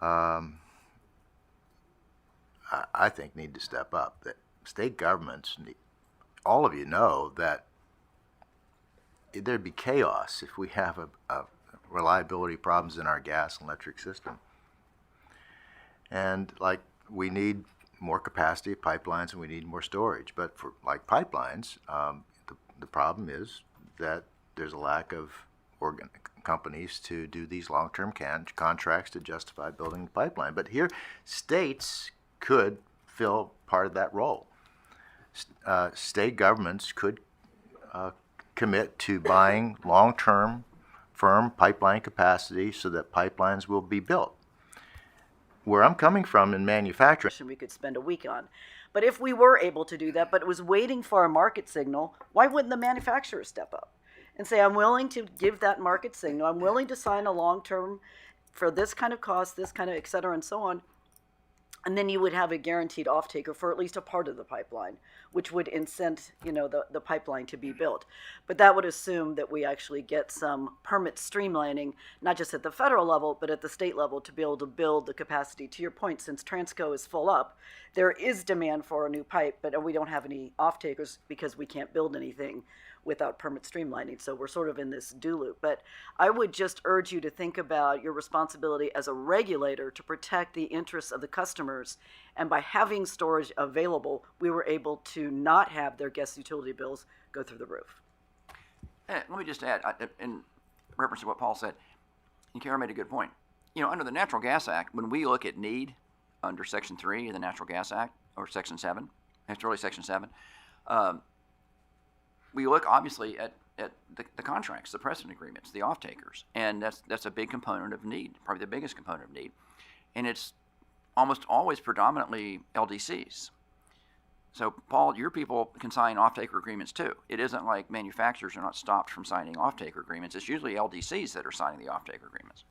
S14: I think, need to step up. That state governments, all of you know that there'd be chaos if we have a reliability problems in our gas and electric system. And we need more capacity of pipelines and we need more storage. But for pipelines, the problem is that there's a lack of companies to do these long-term contracts to justify building the pipeline. But here, states could fill part of that role. State governments could commit to buying long-term, firm pipeline capacity so that pipelines will be built. Where I'm coming from in manufacturing,
S12: we could spend a week on. But if we were able to do that, but it was waiting for a market signal, why wouldn't the manufacturer step up? and say, I'm willing to give that market signal. I'm willing to sign a long-term for this kind of cost, this kind of et cetera, and so on. And then you would have a guaranteed off-taker for at least a part of the pipeline, which would incent, the pipeline to be built. But that would assume that we actually get some permit streamlining, not just at the federal level, but at the state level, to be able to build the capacity. To your point, since Transco is full up, there is demand for a new pipe, but we don't have any off-takers because we can't build anything without permit streamlining. So we're sort of in this do loop. But I would just urge you to think about your responsibility as a regulator to protect the interests of the customers. And by having storage available, we were able to not have their gas utility bills go through the roof.
S1: Let me just add, in reference to what Paul said, and Kara made a good point. Under the Natural Gas Act, when we look at need under Section 3 of the Natural Gas Act, or Section 7, it's really Section 7, we look obviously at the contracts, the precedent agreements, the off-takers, and that's a big component of need, probably the biggest component of need. And it's almost always predominantly LDCs. So, Paul, your people can sign off-taker agreements too. It isn't like manufacturers are not stopped from signing off-taker agreements. It's usually LDCs that are signing the off-taker agreements.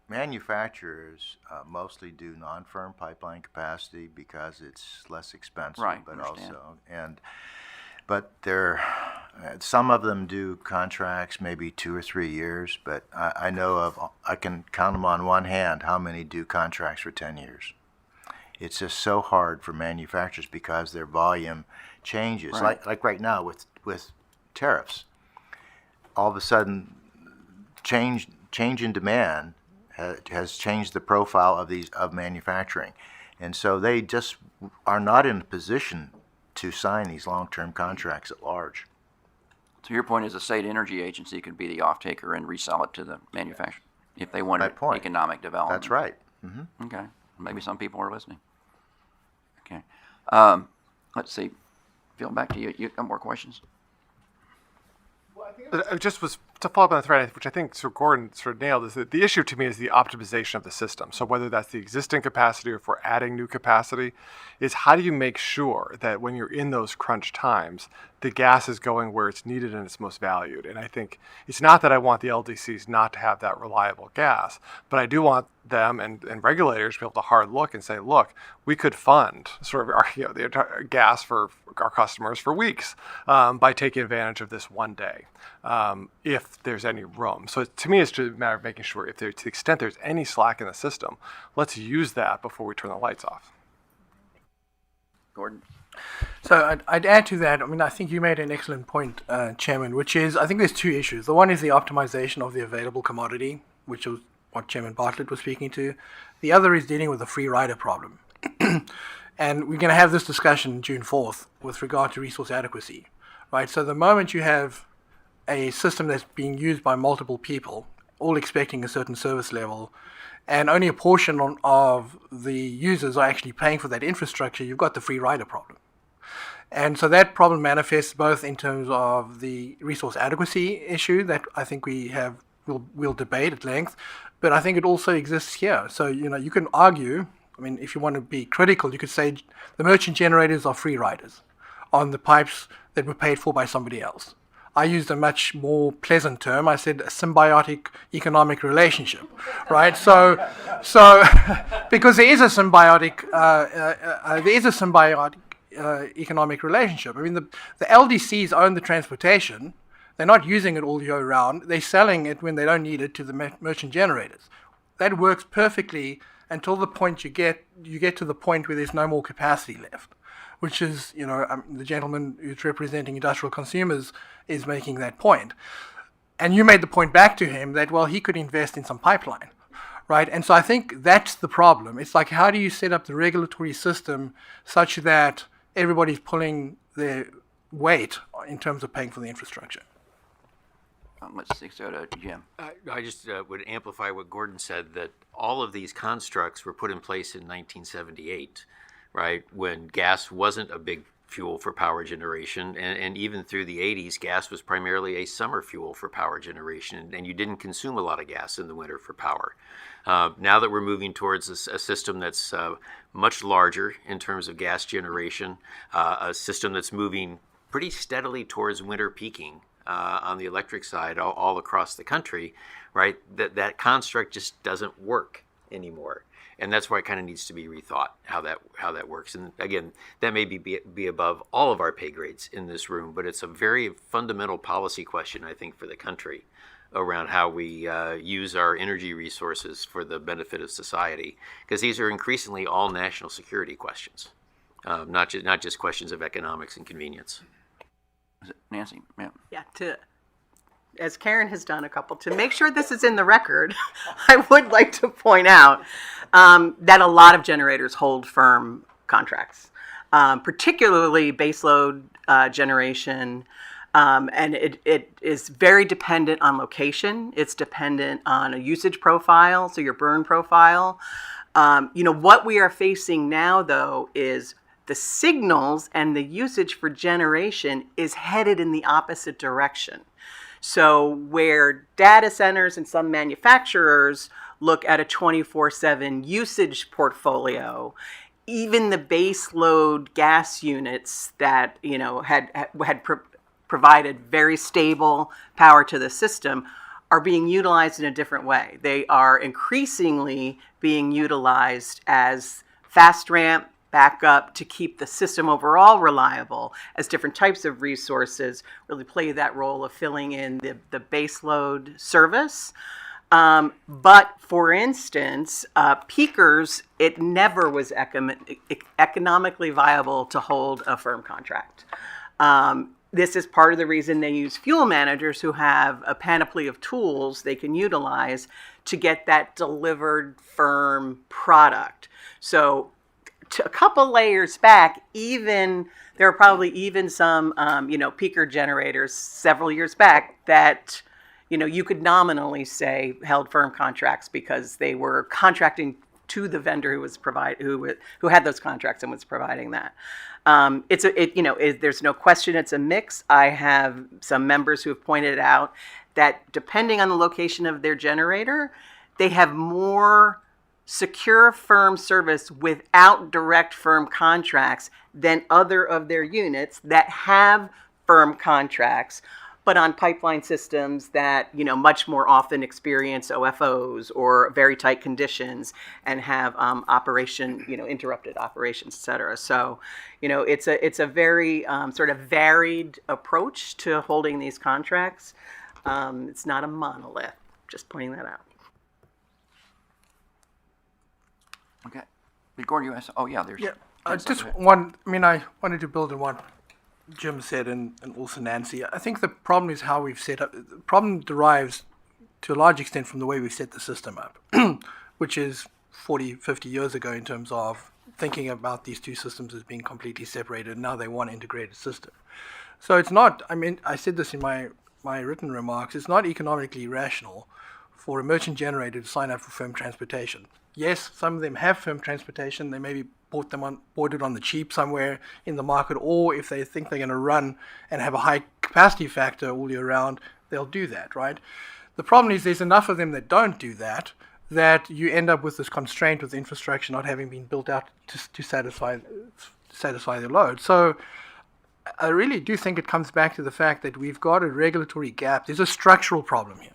S14: Manufacturers mostly do non-firm pipeline capacity because it's less expensive,
S1: right,
S14: but
S1: understand.
S14: but some of them do contracts maybe 2 or 3 years, but I can count them on one hand how many do contracts for 10 years. It's just so hard for manufacturers because their volume changes.
S1: Right.
S14: Like right now with tariffs, all of a sudden change in demand has changed the profile of manufacturing, and so they just are not in a position to sign these long-term contracts at large.
S1: So your point is the state energy agency could be the off-taker and resell it to the manufacturer if they wanted economic development.
S14: That's right. Mm-hmm.
S1: Okay. Maybe some people are listening. Okay. Let's see. Phil, back to you. You got more questions?
S16: It just was to follow up on the thread, which I think Sir Gordon sort of nailed, is that the issue to me is the optimization of the system. So whether that's the existing capacity or if we're adding new capacity, is how do you make sure that when you're in those crunch times, the gas is going where it's needed and it's most valued. And I think it's not that I want the LDCs not to have that reliable gas, but I do want them and regulators to be able to hard look and say, look, we could fund sort of our, the entire gas for our customers for weeks by taking advantage of this one day, if there's any room. So to me, it's just a matter of making sure if to the extent there's any slack in the system, let's use that before we turn the lights off.
S1: Gordon?
S11: So I'd add to that. I mean, I think you made an excellent point, Chairman, which is I think there's two issues. The one is the optimization of the available commodity, which was what Chairman Bartlett was speaking to. The other is dealing with the free rider problem. And we're going to have this discussion June 4th with regard to resource adequacy, right? So the moment you have a system that's being used by multiple people, all expecting a certain service level, and only a portion of the users are actually paying for that infrastructure, you've got the free rider problem. And so that problem manifests both in terms of the resource adequacy issue that I think we'll debate at length, but I think it also exists here. So, you can argue, I mean, if you want to be critical, you could say the merchant generators are free riders on the pipes that were paid for by somebody else. I used a much more pleasant term. I said a symbiotic economic relationship, right? So because there is a symbiotic economic relationship. I mean, the LDCs own the transportation. They're not using it all year round. They're selling it when they don't need it to the merchant generators. That works perfectly until the point you get to the point where there's no more capacity left, which is, the gentleman who's representing industrial consumers is making that point. And you made the point back to him that, well, he could invest in some pipeline, right? And so I think that's the problem. It's like, how do you set up the regulatory system such that everybody's pulling their weight in terms of paying for the infrastructure?
S1: Let's go to Jim.
S7: I just would amplify what Gordon said, that all of these constructs were put in place in 1978, right, when gas wasn't a big fuel for power generation, and even through the 80s, gas was primarily a summer fuel for power generation, and you didn't consume a lot of gas in the winter for power. Now that we're moving towards a system that's much larger in terms of gas generation, a system that's moving pretty steadily towards winter peaking on the electric side all across the country, right? That construct just doesn't work anymore. And that's why it kind of needs to be rethought how that works. And again, that may be above all of our pay grades in this room, but it's a very fundamental policy question, I think, for the country around how we use our energy resources for the benefit of society, because these are increasingly all national security questions, not just questions of economics and convenience.
S1: Is it Nancy? Yeah.
S13: Yeah, as Karen has done a couple, to make sure this is in the record, I would like to point out that a lot of generators hold firm contracts, particularly baseload generation, and it is very dependent on location. It's dependent on a usage profile, so your burn profile. What we are facing now, though, is the signals and the usage for generation is headed in the opposite direction. So where data centers and some manufacturers look at a 24/7 usage portfolio, even the base load gas units that had provided very stable power to the system are being utilized in a different way. They are increasingly being utilized as fast ramp backup to keep the system overall reliable, as different types of resources really play that role of filling in the base load service. But for instance, peakers, it never was economically viable to hold a firm contract. This is part of the reason they use fuel managers who have a panoply of tools they can utilize to get that delivered firm product. So a couple layers back, there are probably even some, peaker generators several years back that, you could nominally say held firm contracts because they were contracting to the vendor who had those contracts and was providing that. There's no question it's a mix. I have some members who have pointed out that depending on the location of their generator, they have more secure firm service without direct firm contracts than other of their units that have firm contracts, but on pipeline systems that much more often experience OFOs or very tight conditions and have interrupted operations, et cetera. So it's a very sort of varied approach to holding these contracts. It's not a monolith, just pointing that out.
S1: Okay. Gordon, you asked. Oh, yeah. There's.
S11: Yeah. Just one. I wanted to build on what Jim said and also Nancy. I think the problem is how we've set up. The problem derives to a large extent from the way we've set the system up, which is 40, 50 years ago in terms of thinking about these two systems as being completely separated. Now they want an integrated system. So it's not. I said this in my written remarks. It's not economically rational for a merchant generator to sign up for firm transportation. Yes, some of them have firm transportation. They maybe bought it on the cheap somewhere in the market, or if they think they're going to run and have a high capacity factor all year round, they'll do that, right? The problem is there's enough of them that don't do that you end up with this constraint with infrastructure not having been built out to satisfy the load. So I really do think it comes back to the fact that we've got a regulatory gap. There's a structural problem here.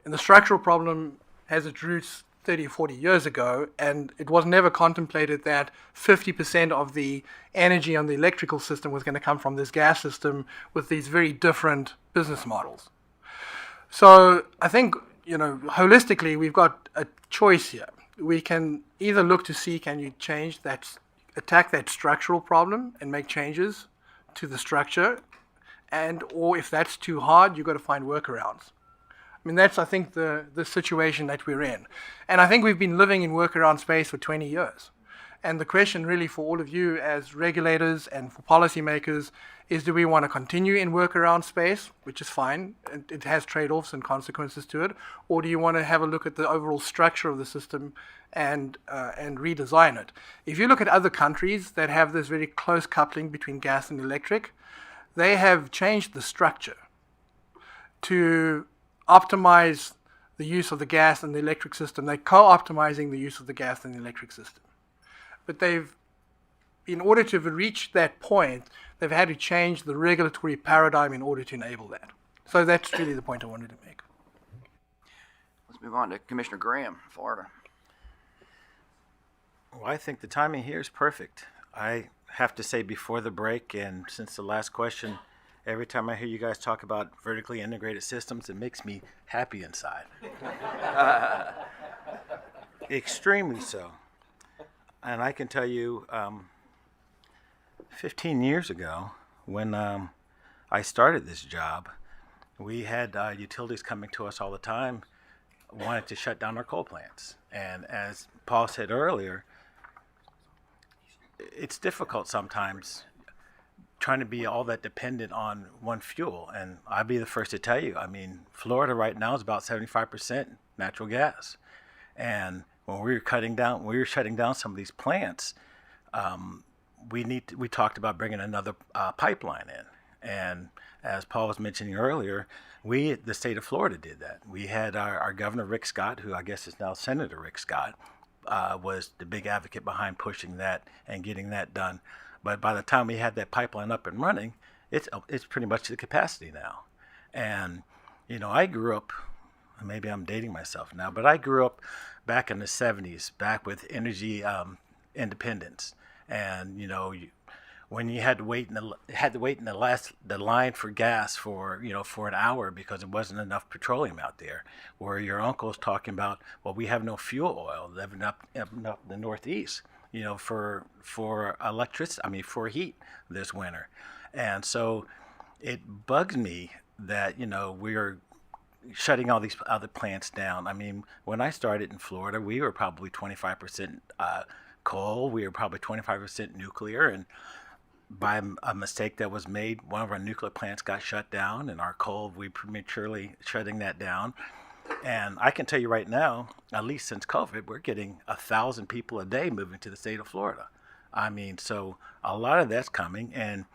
S11: And the structural problem has its roots 30 or 40 years ago, and it was never contemplated that 50% of the energy on the electrical system was going to come from this gas system with these very different business models. So I think, holistically, we've got a choice here. We can either look to see, can you attack that structural problem and make changes to the structure, or if that's too hard, you've got to find workarounds. That's, I think, the situation that we're in. And I think we've been living in workaround space for 20 years. And the question really for all of you as regulators and for policymakers is, do we want to continue in workaround space, which is fine, it has trade-offs and consequences to it, or do you want to have a look at the overall structure of the system and redesign it? If you look at other countries that have this very close coupling between gas and electric, they have changed the structure to optimize the use of the gas and the electric system. They're co-optimizing the use of the gas and the electric system. But they've, in order to reach that point, they've had to change the regulatory paradigm in order to enable that. So that's really the point I wanted to make.
S1: Let's move on to Commissioner Graham, Florida.
S17: Well, I think the timing here is perfect. I have to say before the break, and since the last question, every time I hear you guys talk about vertically integrated systems, it makes me happy inside. Extremely so. And I can tell you, 15 years ago, when I started this job, we had utilities coming to us all the time, wanted to shut down our coal plants. And as Paul said earlier, it's difficult sometimes trying to be all that dependent on one fuel. And I'd be the first to tell you, I mean, Florida right now is about 75% natural gas. And when we were shutting down some of these plants, we talked about bringing another pipeline in. And as Paul was mentioning earlier, the state of Florida did that. We had our Governor Rick Scott, who I guess is now Senator Rick Scott, was the big advocate behind pushing that and getting that done. But by the time we had that pipeline up and running, it's pretty much the capacity now. And, you know, I grew up, maybe I'm dating myself now, but I grew up back in the 70s, back with energy independence. And, you know, when you had to wait in the line for gas for an hour because there wasn't enough petroleum out there, where your uncle's talking about, well, we have no fuel oil living up the Northeast, you know, for electricity, for heat this winter. And so it bugs me that, you know, we're shutting all these other plants down. I mean, when I started in Florida, we were probably 25% coal, we were probably 25% nuclear, and by a mistake that was made, one of our nuclear plants got shut down, and our coal, we prematurely shutting that down. And I can tell you right now, at least since COVID, we're getting 1,000 people a day moving to the state of Florida. I mean, so a lot of that's coming. And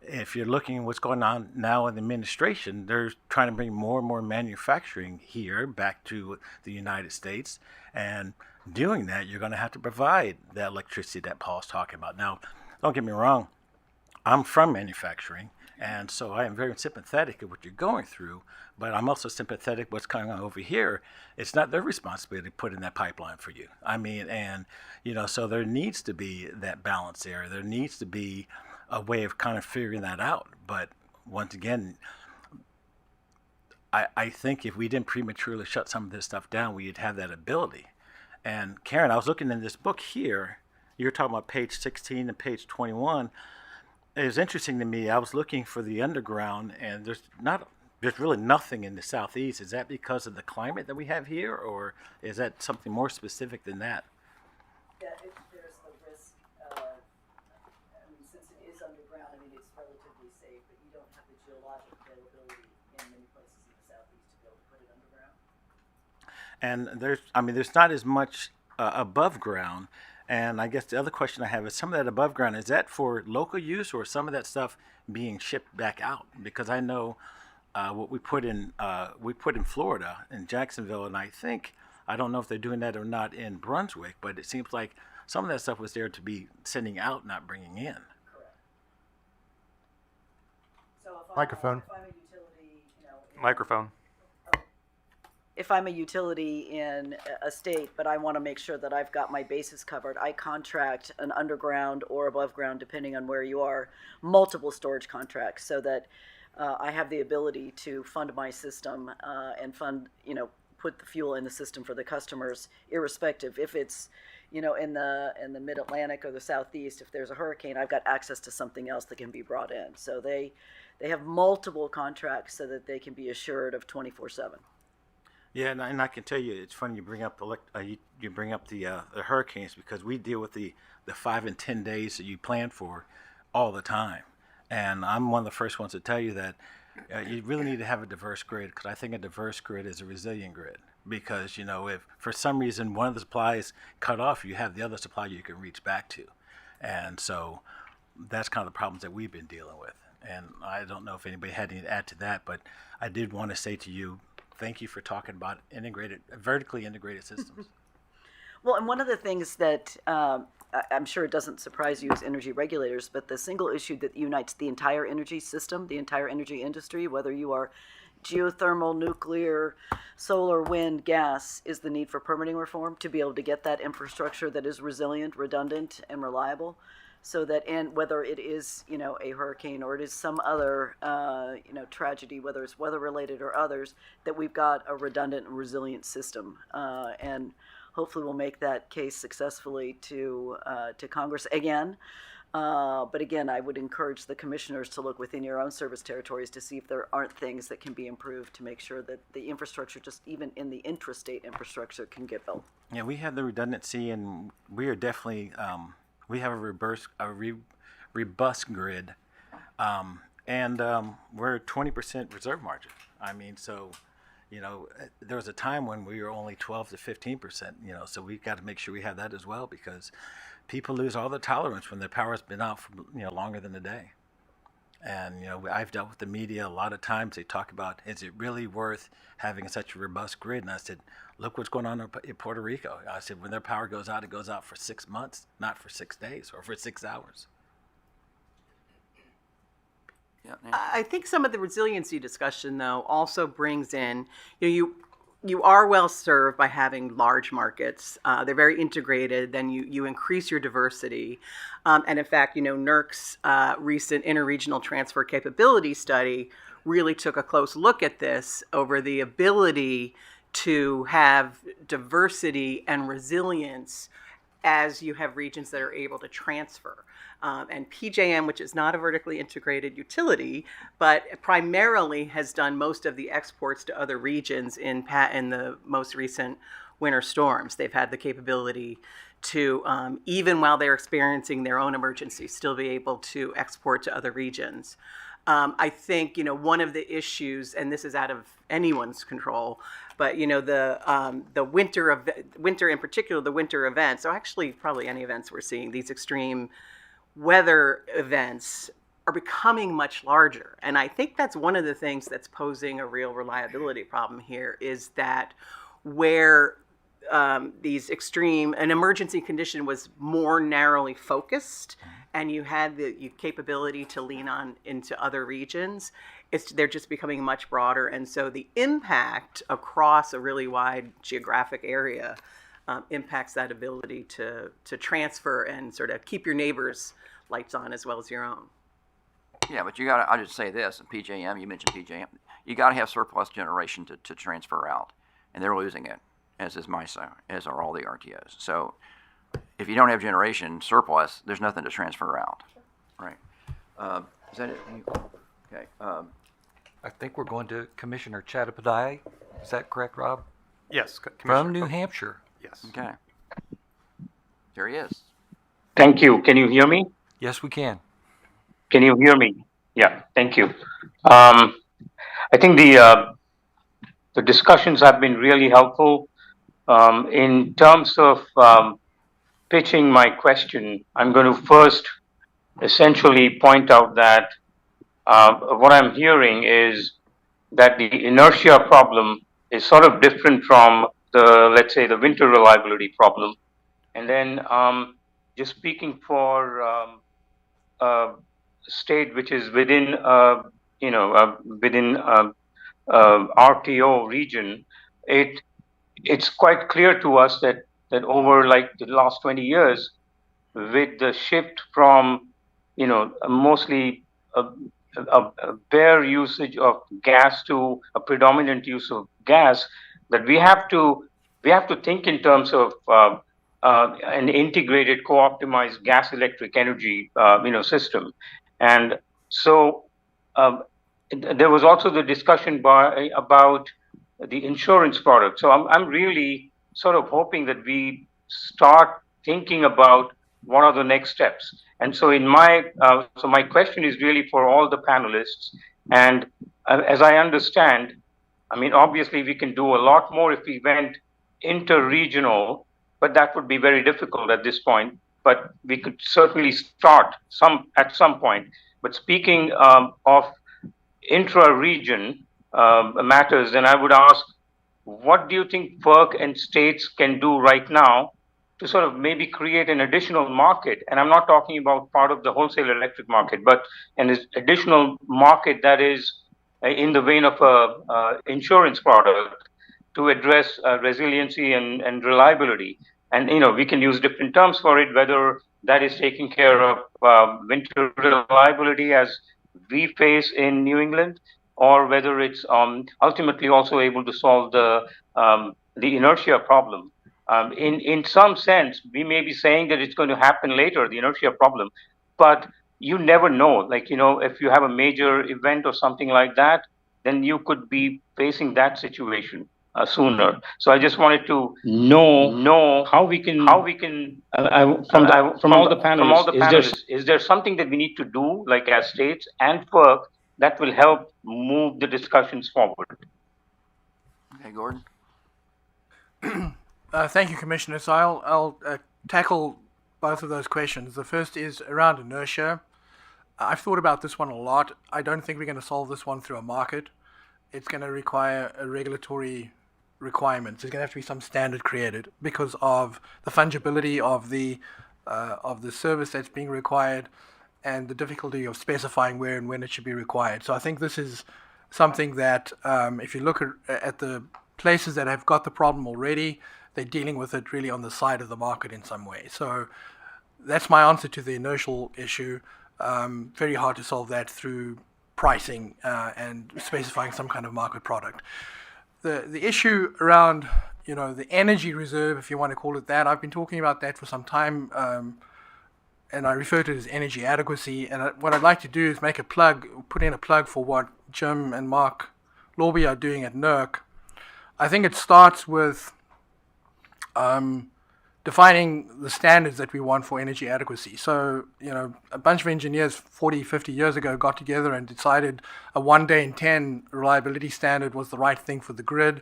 S17: if you're looking at what's going on now in the administration, they're trying to bring more and more manufacturing here back to the United States. And doing that, you're going to have to provide that electricity that Paul's talking about. Now, don't get me wrong, I'm from manufacturing, and so I am very sympathetic of what you're going through, but I'm also sympathetic what's going on over here. It's not their responsibility to put in that pipeline for you. I mean, and, you know, so there needs to be that balance there. There needs to be a way of kind of figuring that out. But once again, I think if we didn't prematurely shut some of this stuff down, we'd have that ability. And Karen, I was looking in this book here. You're talking about page 16 and page 21. It was interesting to me. I was looking for the underground, and there's really nothing in the southeast. Is that because of the climate that we have here, or is that something more specific than that?
S12: Yeah, there's the risk. Since it is underground, it's relatively safe, but you don't have the geologic availability in many places in the southeast to be able to put it underground.
S17: And there's not as much above ground. And I guess the other question I have is, some of that above ground, is that for local use, or some of that stuff being shipped back out? Because I know what we put in Florida, in Jacksonville, and I don't know if they're doing that or not in Brunswick, but it seems like some of that stuff was there to be sending out, not bringing in.
S12: Correct. So if
S16: Microphone.
S12: I'm a utility,
S16: Microphone.
S12: If I'm a utility in a state, but I want to make sure that I've got my bases covered, I contract an underground or above ground, depending on where you are, multiple storage contracts, so that I have the ability to fund my system and put the fuel in the system for the customers, irrespective. If it's, in the Mid-Atlantic or the Southeast, if there's a hurricane, I've got access to something else that can be brought in. So they have multiple contracts so that they can be assured of 24/7.
S17: Yeah, and I can tell you, it's funny you bring up you bring up the hurricanes, because we deal with the 5 and 10 days that you plan for all the time, and I'm one of the first ones to tell you that you really need to have a diverse grid, because I think a diverse grid is a resilient grid. Because if for some reason one of the supplies cut off, you have the other supply you can reach back to, and so that's kind of the problems that we've been dealing with. And I don't know if anybody had anything to add to that, but I did want to say to you, thank you for talking about vertically integrated systems.
S12: Well, and one of the things that I'm sure it doesn't surprise you as energy regulators, but the single issue that unites the entire energy system, the entire energy industry, whether you are geothermal, nuclear, solar, wind, gas, is the need for permitting reform to be able to get that infrastructure that is resilient, redundant, and reliable. So that, and whether it is, a hurricane or it is some other, tragedy, whether it's weather related or others, that we've got a redundant and resilient system. And hopefully we'll make that case successfully to Congress again. But again, I would encourage the commissioners to look within your own service territories to see if there aren't things that can be improved to make sure that the infrastructure, just even in the intrastate infrastructure, can get built.
S17: Yeah, we have the redundancy, and we are definitely we have a robust grid, and we're 20% reserve margin. I mean, so there was a time when we were only 12 to 15%. So we've got to make sure we have that as well, because people lose all their tolerance when their power's been out for longer than a day. And I've dealt with the media a lot of times. They talk about, is it really worth having such a robust grid? And I said, look what's going on in Puerto Rico. I said, when their power goes out, it goes out for 6 months, not for 6 days or for 6 hours.
S1: Yeah,
S13: I think some of the resiliency discussion, though, also brings in, you are well served by having large markets. They're very integrated. Then you increase your diversity. And in fact, NERC's recent interregional transfer capability study really took a close look at this over the ability to have diversity and resilience as you have regions that are able to transfer. And PJM, which is not a vertically integrated utility, but primarily has done most of the exports to other regions in the most recent winter storms. They've had the capability to, even while they're experiencing their own emergencies, still be able to export to other regions. I think, one of the issues, and this is out of anyone's control, but the winter in particular, the winter events, or actually probably any events we're seeing, these extreme weather events are becoming much larger. And I think that's one of the things that's posing a real reliability problem here, is that where these extreme, an emergency condition was more narrowly focused, and you had the capability to lean on into other regions, they're just becoming much broader. And so the impact across a really wide geographic area impacts that ability to transfer and sort of keep your neighbors' lights on as well as your own.
S1: Yeah, but I'll just say this, PJM, you mentioned PJM, you gotta have surplus generation to transfer out, and they're losing it, as is MISO, as are all the RTOs. So if you don't have generation surplus, there's nothing to transfer out, right? Is that it? Okay.
S3: I think we're going to Commissioner Chattopadhyay. Is that correct, Rob?
S16: Yes,
S3: From New Hampshire.
S16: Yes.
S1: Okay. There he is.
S18: Thank you. Can you hear me?
S3: Yes, we can.
S18: Can you hear me? Yeah, thank you. I think the discussions have been really helpful. In terms of pitching my question, I'm going to first essentially point out that what I'm hearing is that the inertia problem is sort of different from let's say, the winter reliability problem. And then just speaking for a state which is within, within RTO region, it's quite clear to us that over like the last 20 years, with the shift from, mostly a bare usage of gas to a predominant use of gas, that we have to think in terms of an integrated, co-optimized gas electric energy system. And so there was also the discussion about the insurance product. So I'm really sort of hoping that we start thinking about what are the next steps. And so so my question is really for all the panelists. And as I understand, I mean, obviously we can do a lot more if we went inter-regional, but that would be very difficult at this point. But we could certainly start at some point. But speaking of intra-region matters, then I would ask, what do you think FERC and states can do right now to sort of maybe create an additional market? And I'm not talking about part of the wholesale electric market, but an additional market that is in the vein of a insurance product to address resiliency and reliability. And we can use different terms for it, whether that is taking care of winter reliability as we face in New England, or whether it's ultimately also able to solve the inertia problem. In some sense, we may be saying that it's going to happen later, the inertia problem, but you never know. Like, if you have a major event or something like that, then you could be facing that situation sooner. So I just wanted to know how we can from all the panelists, is there something that we need to do, like as states and FERC, that will help move the discussions forward?
S1: Okay, Gordon.
S11: Thank you, Commissioner. So I'll tackle both of those questions. The first is around inertia. I've thought about this one a lot. I don't think we're going to solve this one through a market. It's going to require a regulatory requirements. There's going to have to be some standard created because of the fungibility of the service that's being required and the difficulty of specifying where and when it should be required. So I think this is something that if you look at the places that have got the problem already, they're dealing with it really on the side of the market in some way. So that's my answer to the inertial issue. Very hard to solve that through pricing and specifying some kind of market product. The issue around the energy reserve, if you want to call it that, I've been talking about that for some time, and I refer to it as energy adequacy. And what I'd like to do is put in a plug for what Jim and Mark Lorby are doing at NERC. I think it starts with defining the standards that we want for energy adequacy. So, a bunch of engineers 40, 50 years ago got together and decided a 1 day in 10 reliability standard was the right thing for the grid.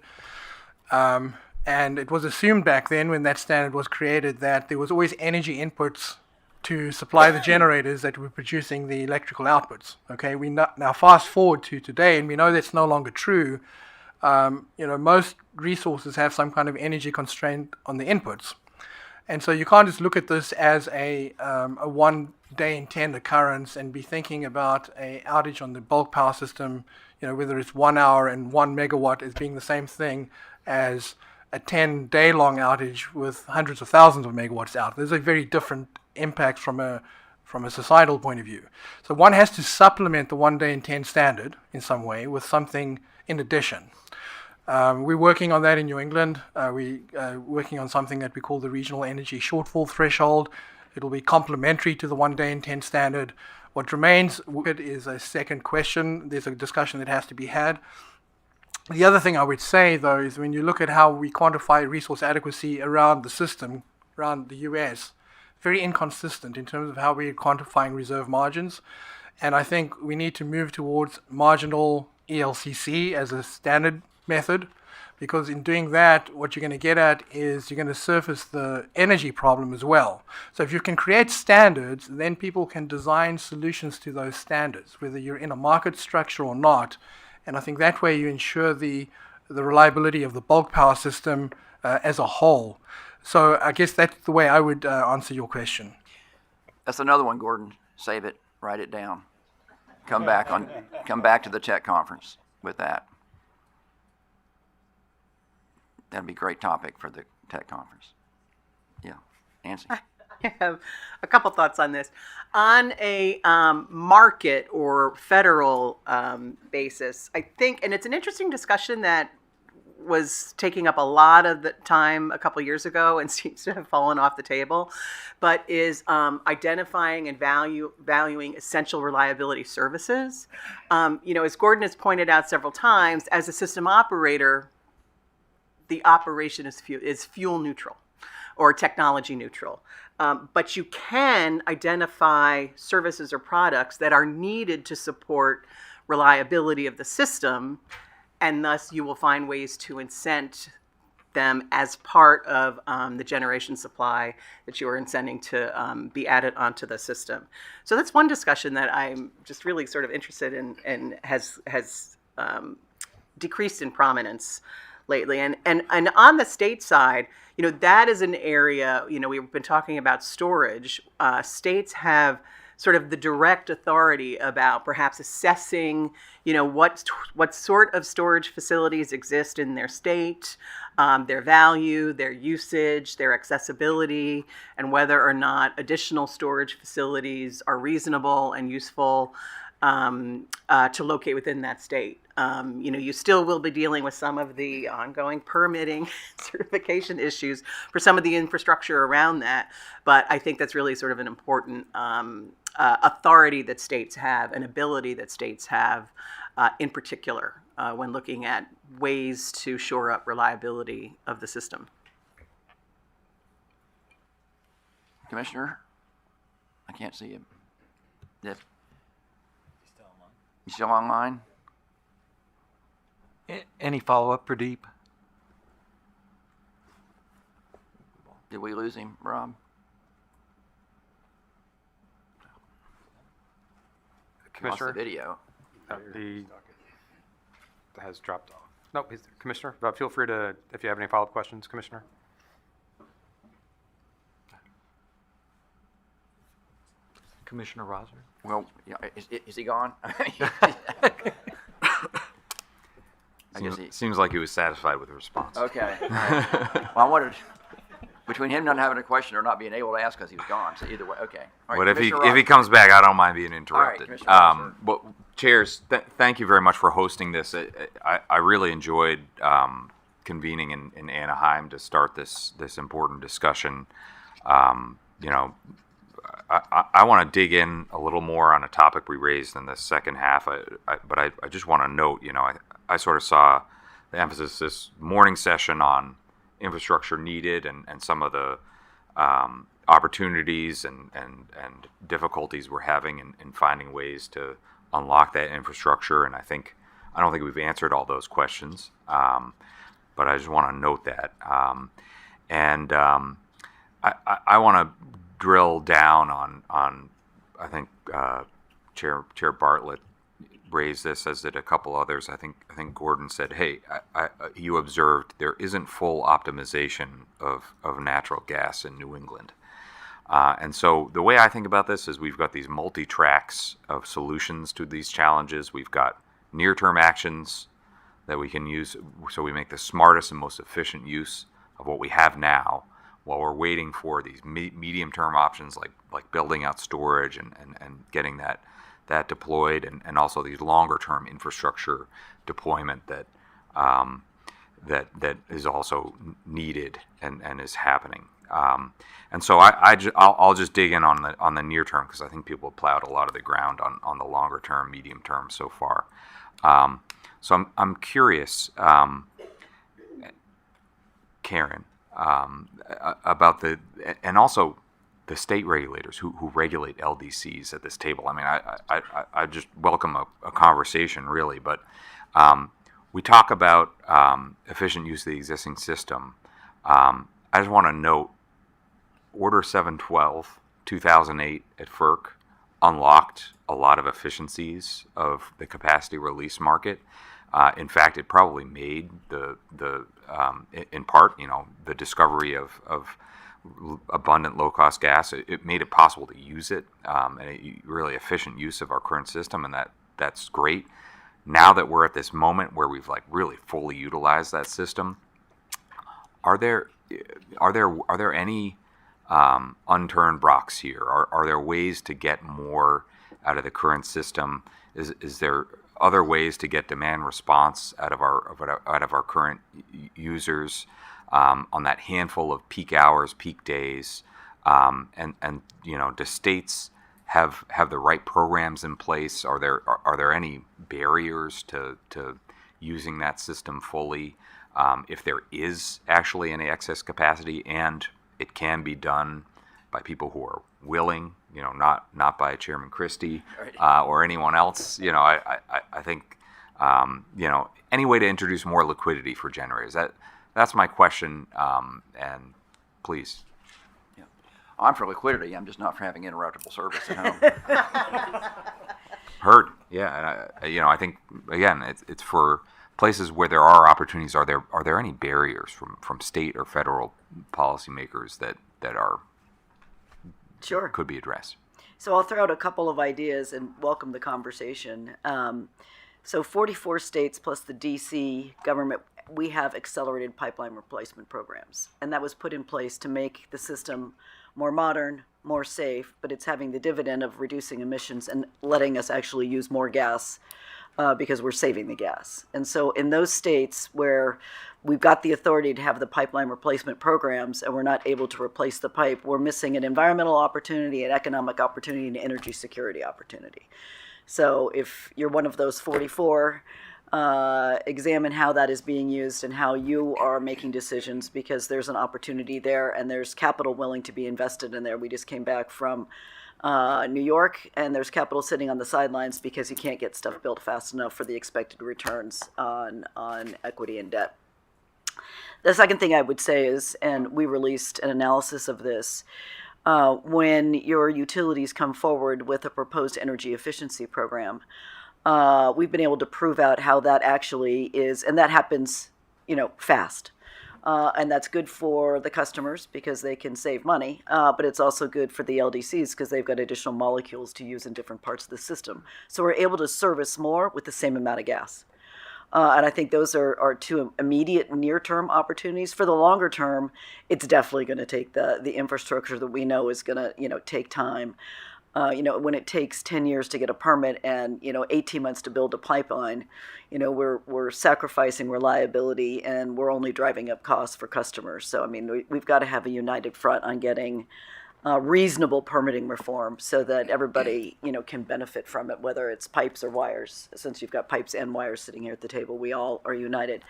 S11: And it was assumed back then when that standard was created that there was always energy inputs to supply the generators that were producing the electrical outputs. Okay, we now fast forward to today, and we know that's no longer true. Most resources have some kind of energy constraint on the inputs. And so you can't just look at this as a 1 day in 10 occurrence and be thinking about an outage on the bulk power system, whether it's 1 hour and 1 megawatt as being the same thing as a 10-day long outage with hundreds of thousands of megawatts out. There's a very different impact from a societal point of view. So one has to supplement the 1 day in 10 standard in some way with something in addition. We're working on that in New England. We're working on something that we call the regional energy shortfall threshold. It'll be complementary to the 1 day in 10 standard. What remains is a second question. There's a discussion that has to be had. The other thing I would say, though, is when you look at how we quantify resource adequacy around the system, around the US, very inconsistent in terms of how we're quantifying reserve margins. And I think we need to move towards marginal ELCC as a standard method, because in doing that, what you're going to get at is you're going to surface the energy problem as well. So if you can create standards, then people can design solutions to those standards, whether you're in a market structure or not. And I think that way you ensure the reliability of the bulk power system as a whole. So I guess that's the way I would answer your question.
S1: That's another one, Gordon. Save it, write it down. Come back to the tech conference with that. That'd be a great topic for the tech conference. Yeah, Nancy.
S13: I have a couple thoughts on this. On a market or federal basis, I think, and it's an interesting discussion that was taking up a lot of the time a couple years ago and seems to have fallen off the table, but is identifying and valuing essential reliability services. As Gordon has pointed out several times, as a system operator, the operation is fuel neutral or technology neutral. But you can identify services or products that are needed to support reliability of the system, and thus you will find ways to incent them as part of the generation supply that you are incenting to be added onto the system. So that's one discussion that I'm just really sort of interested in and has decreased in prominence lately. And on the state side, that is an area, we've been talking about storage. States have sort of the direct authority about perhaps assessing, what sort of storage facilities exist in their state, their value, their usage, their accessibility, and whether or not additional storage facilities are reasonable and useful to locate within that state. You still will be dealing with some of the ongoing permitting certification issues for some of the infrastructure around that, but I think that's really sort of an important authority that states have, an ability that states have in particular when looking at ways to shore up reliability of the system.
S1: Commissioner? I can't see him. Yep. You still online?
S3: Any follow-up, Pradeep?
S1: Did we lose him, Rob?
S8: Commissioner?
S1: Lost the video.
S8: He has dropped off. Nope, he's there. Commissioner, feel free to, if you have any follow-up questions, Commissioner.
S3: Commissioner Rosner?
S1: Well, yeah, is he gone?
S8: Seems like he was satisfied with the response.
S1: Okay. All right. Well, I wondered, between him not having a question or not being able to ask because he was gone, so either way, okay. All right,
S8: But if
S1: Commissioner
S8: he comes back, I don't mind being interrupted.
S1: Commissioner Rosner.
S8: Well, chairs, thank you very much for hosting this. I really enjoyed convening in Anaheim to start this important discussion. I want to dig in a little more on a topic we raised in the second half, but I just want to note, I sort of saw the emphasis this morning session on infrastructure needed and some of the opportunities and difficulties we're having in finding ways to unlock that infrastructure. And I don't think we've answered all those questions, but I just want to note that. I want to drill down on I think Chair Bartlett raised this, as did a couple others. I think Gordon said, hey, you observed there isn't full optimization of natural gas in New England. And so the way I think about this is we've got these multi-tracks of solutions to these challenges. We've got near-term actions that we can use so we make the smartest and most efficient use of what we have now, while we're waiting for these medium-term options like building out storage and getting that deployed, and also these longer-term infrastructure deployment that is also needed and is happening. And so I'll just dig in on the near term, because I think people have plowed a lot of the ground on the longer term, medium term so far. So I'm curious, Karen, about and also the state regulators who regulate LDCs at this table. I mean, I just welcome a conversation, really, but we talk about efficient use of the existing system. I just want to note Order 712, 2008 at FERC unlocked a lot of efficiencies of the capacity release market. In fact, it probably made in part, the discovery of abundant low-cost gas. It made it possible to use it, and a really efficient use of our current system, and that's great. Now that we're at this moment where we've really fully utilized that system, are there any unturned rocks here? Are there ways to get more out of the current system? Is there other ways to get demand response out of our current users on that handful of peak hours, peak days? And do states have the right programs in place? Are there any barriers to using that system fully? if there is actually any excess capacity, and it can be done by people who are willing, not by Chairman Christie or anyone else. I think any way to introduce more liquidity for generators. That's my question, and please.
S1: Yeah. I'm for liquidity. I'm just not for having interruptible service at home.
S8: Heard. Yeah, and I think again, it's for places where there are opportunities. Are there any barriers from state or federal policymakers that are
S12: Sure.
S8: could be addressed?
S12: So I'll throw out a couple of ideas and welcome the conversation. So 44 states plus the DC government, we have accelerated pipeline replacement programs. And that was put in place to make the system more modern, more safe, but it's having the dividend of reducing emissions and letting us actually use more gas because we're saving the gas. And so in those states where we've got the authority to have the pipeline replacement programs and we're not able to replace the pipe, we're missing an environmental opportunity, an economic opportunity, and an energy security opportunity. So if you're one of those 44, examine how that is being used and how you are making decisions, because there's an opportunity there and there's capital willing to be invested in there. We just came back from New York, and there's capital sitting on the sidelines because you can't get stuff built fast enough for the expected returns on equity and debt. The second thing I would say is, and we released an analysis of this, when your utilities come forward with a proposed energy efficiency program, we've been able to prove out how that actually is, and that happens, fast. And that's good for the customers because they can save money, but it's also good for the LDCs because they've got additional molecules to use in different parts of the system. So we're able to service more with the same amount of gas. And I think those are two immediate near-term opportunities. For the longer term, it's definitely going to take the infrastructure that we know is going to, take time. When it takes 10 years to get a permit and, 18 months to build a pipeline, we're sacrificing reliability and we're only driving up costs for customers. So, we've got to have a united front on getting reasonable permitting reform so that everybody, can benefit from it, whether it's pipes or wires. Since you've got pipes and wires sitting here at the table, we all are united.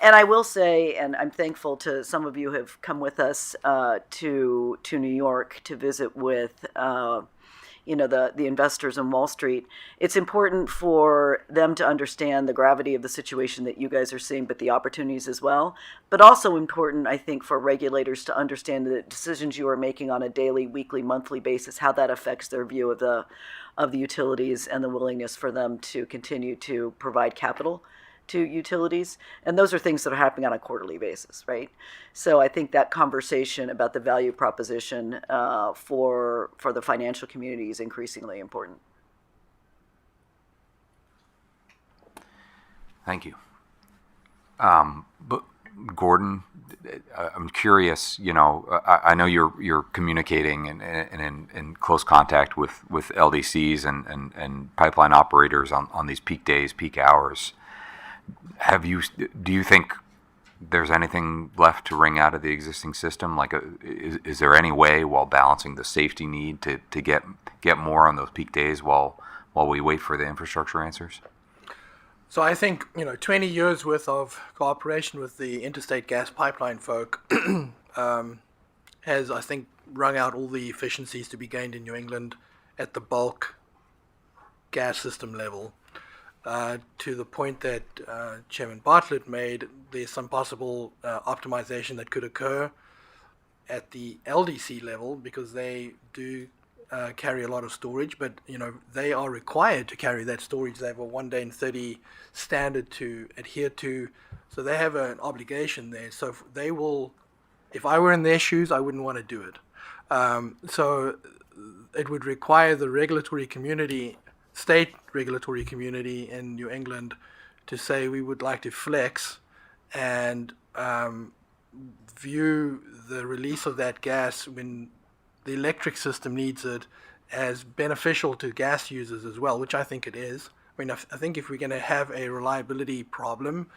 S12: And I will say, and I'm thankful to some of you who have come with us to New York to visit with the investors in Wall Street. It's important for them to understand the gravity of the situation that you guys are seeing, but the opportunities as well. But also important, I think, for regulators to understand the decisions you are making on a daily, weekly, monthly basis, how that affects their view of the utilities and the willingness for them to continue to provide capital to utilities. And those are things that are happening on a quarterly basis, right? So I think that conversation about the value proposition for the financial community is increasingly important.
S8: Thank you. But Gordon, I'm curious, I know you're communicating and in close contact with LDCs and pipeline operators on these peak days, peak hours. Do you think there's anything left to wring out of the existing system? Like, is there any way, while balancing the safety need, to get more on those peak days while we wait for the infrastructure answers?
S11: So I think 20 years worth of cooperation with the interstate gas pipeline folk has, I think, wrung out all the efficiencies to be gained in New England at the bulk gas system level. To the point that Chairman Bartlett made, there's some possible optimization that could occur at the LDC level because they do carry a lot of storage, but they are required to carry that storage. They have a 1 day in 30 standard to adhere to, so they have an obligation there. So they will, if I were in their shoes, I wouldn't want to do it. So it would require the regulatory community, state regulatory community in New England, to say we would like to flex and view the release of that gas when the electric system needs it as beneficial to gas users as well, which I think it is. I think if we're going to have a reliability problem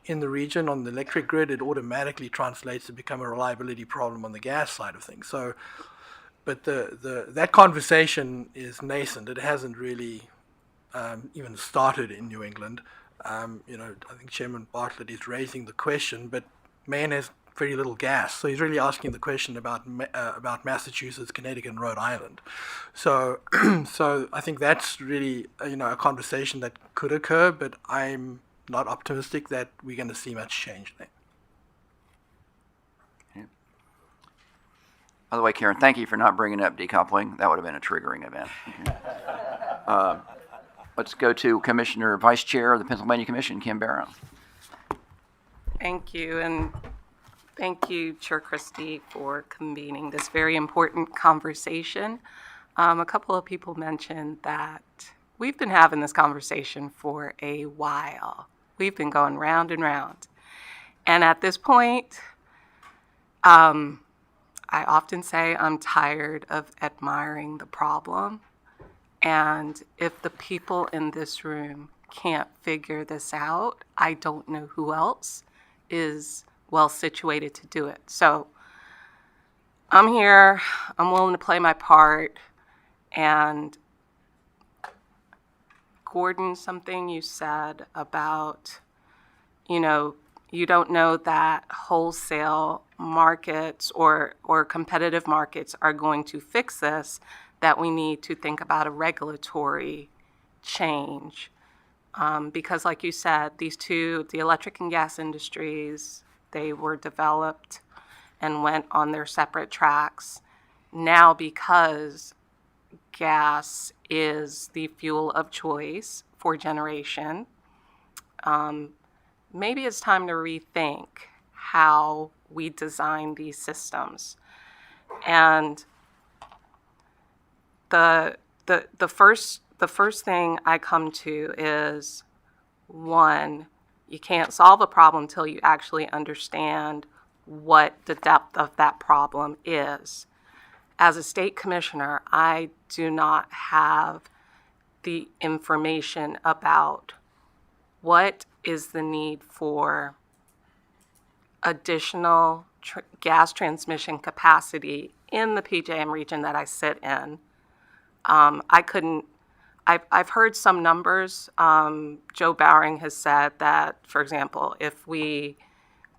S11: in the region on the electric grid, it automatically translates to become a reliability problem on the gas side of things. So, but that conversation is nascent. It hasn't really even started in New England. I think Chairman Bartlett is raising the question, but Maine has very little gas, so he's really asking the question about Massachusetts, Connecticut, and Rhode Island. So, so I think that's really a conversation that could occur, but I'm not optimistic that we're going to see much change there.
S1: By the way, Karen, thank you for not bringing up decoupling. That would have been a triggering event. Let's go to Commissioner Vice Chair of the Pennsylvania Commission, Kim Barrow.
S9: Thank you, and thank you, Chair Christie, for convening this very important conversation. A couple of people mentioned that we've been having this conversation for a while. We've been going round and round. And at this point, I often say I'm tired of admiring the problem. And if the people in this room can't figure this out, I don't know who else is well situated to do it. So I'm here, I'm willing to play my part. And Gordon, something you said about, you don't know that wholesale markets or competitive markets are going to fix this, that we need to think about a regulatory change. Because like you said, these two, the electric and gas industries, they were developed and went on their separate tracks. Now, because gas is the fuel of choice for generation, maybe it's time to rethink how we design these systems. And the first thing I come to is, one, you can't solve a problem till you actually understand what the depth of that problem is. As a state commissioner, I do not have the information about what is the need for additional gas transmission capacity in the PJM region that I sit in. I've heard some numbers. Joe Bowering has said that, for example, if we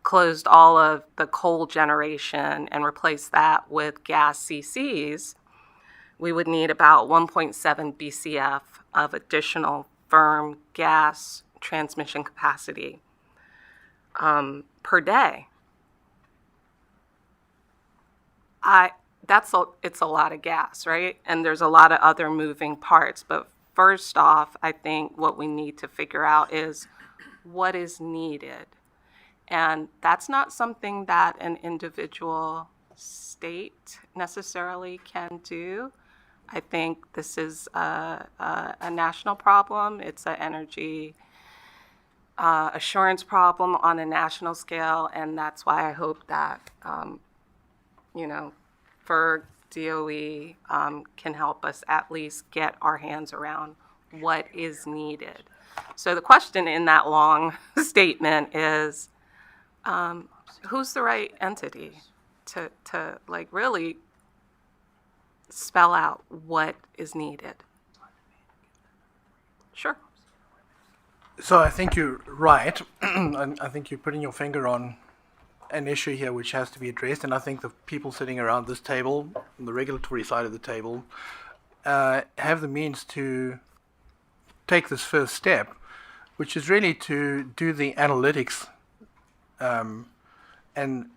S9: closed all of the coal generation and replaced that with gas CCs, we would need about 1.7 BCF of additional firm gas transmission capacity per day. It's a lot of gas, right? And there's a lot of other moving parts. But first off, I think what we need to figure out is what is needed. And that's not something that an individual state necessarily can do. I think this is a national problem. It's an energy assurance problem on a national scale. And that's why I hope that, FERC, DOE can help us at least get our hands around what is needed. So the question in that long statement is, who's the right entity to like really spell out what is needed? Sure.
S11: So I think you're right. I think you're putting your finger on an issue here which has to be addressed, and I think the people sitting around this table, on the regulatory side of the table, have the means to take this first step, which is really to do the analytics and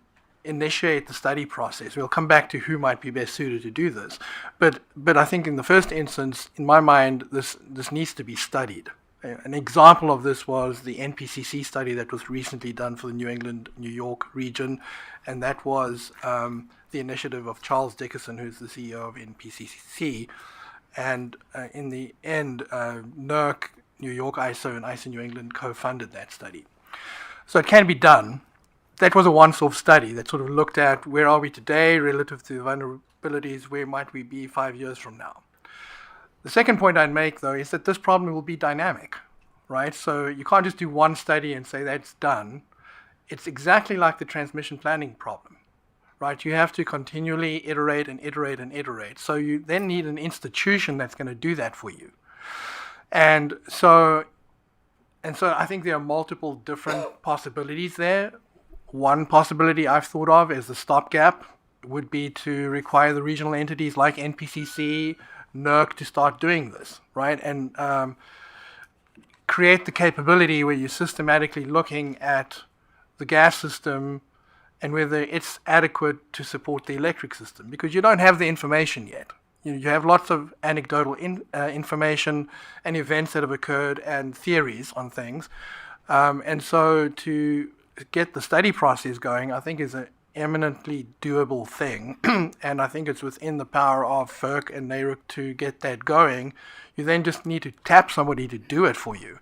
S11: initiate the study process. We'll come back to who might be best suited to do this, but I think in the first instance, in my mind, this needs to be studied. An example of this was the NPCC study that was recently done for the New England, New York region, and that was the initiative of Charles Dickerson, who's the CEO of NPCC. And in the end, NERC, New York ISO, and ISO New England co-funded that study. So it can be done. That was a once-off study that sort of looked at where are we today relative to vulnerabilities, where might we be 5 years from now. The second point I'd make, though, is that this problem will be dynamic, right? So you can't just do one study and say that's done. It's exactly like the transmission planning problem, right? You have to continually iterate and iterate and iterate. So you then need an institution that's going to do that for you. And And so I think there are multiple different possibilities there. One possibility I've thought of is the stopgap would be to require the regional entities like NPCC, NERC to start doing this, right? And create the capability where you're systematically looking at the gas system and whether it's adequate to support the electric system, because you don't have the information yet. You have lots of anecdotal information and events that have occurred and theories on things. And so to get the study process going, I think is an eminently doable thing. And I think it's within the power of FERC and NERC to get that going. You then just need to tap somebody to do it for you.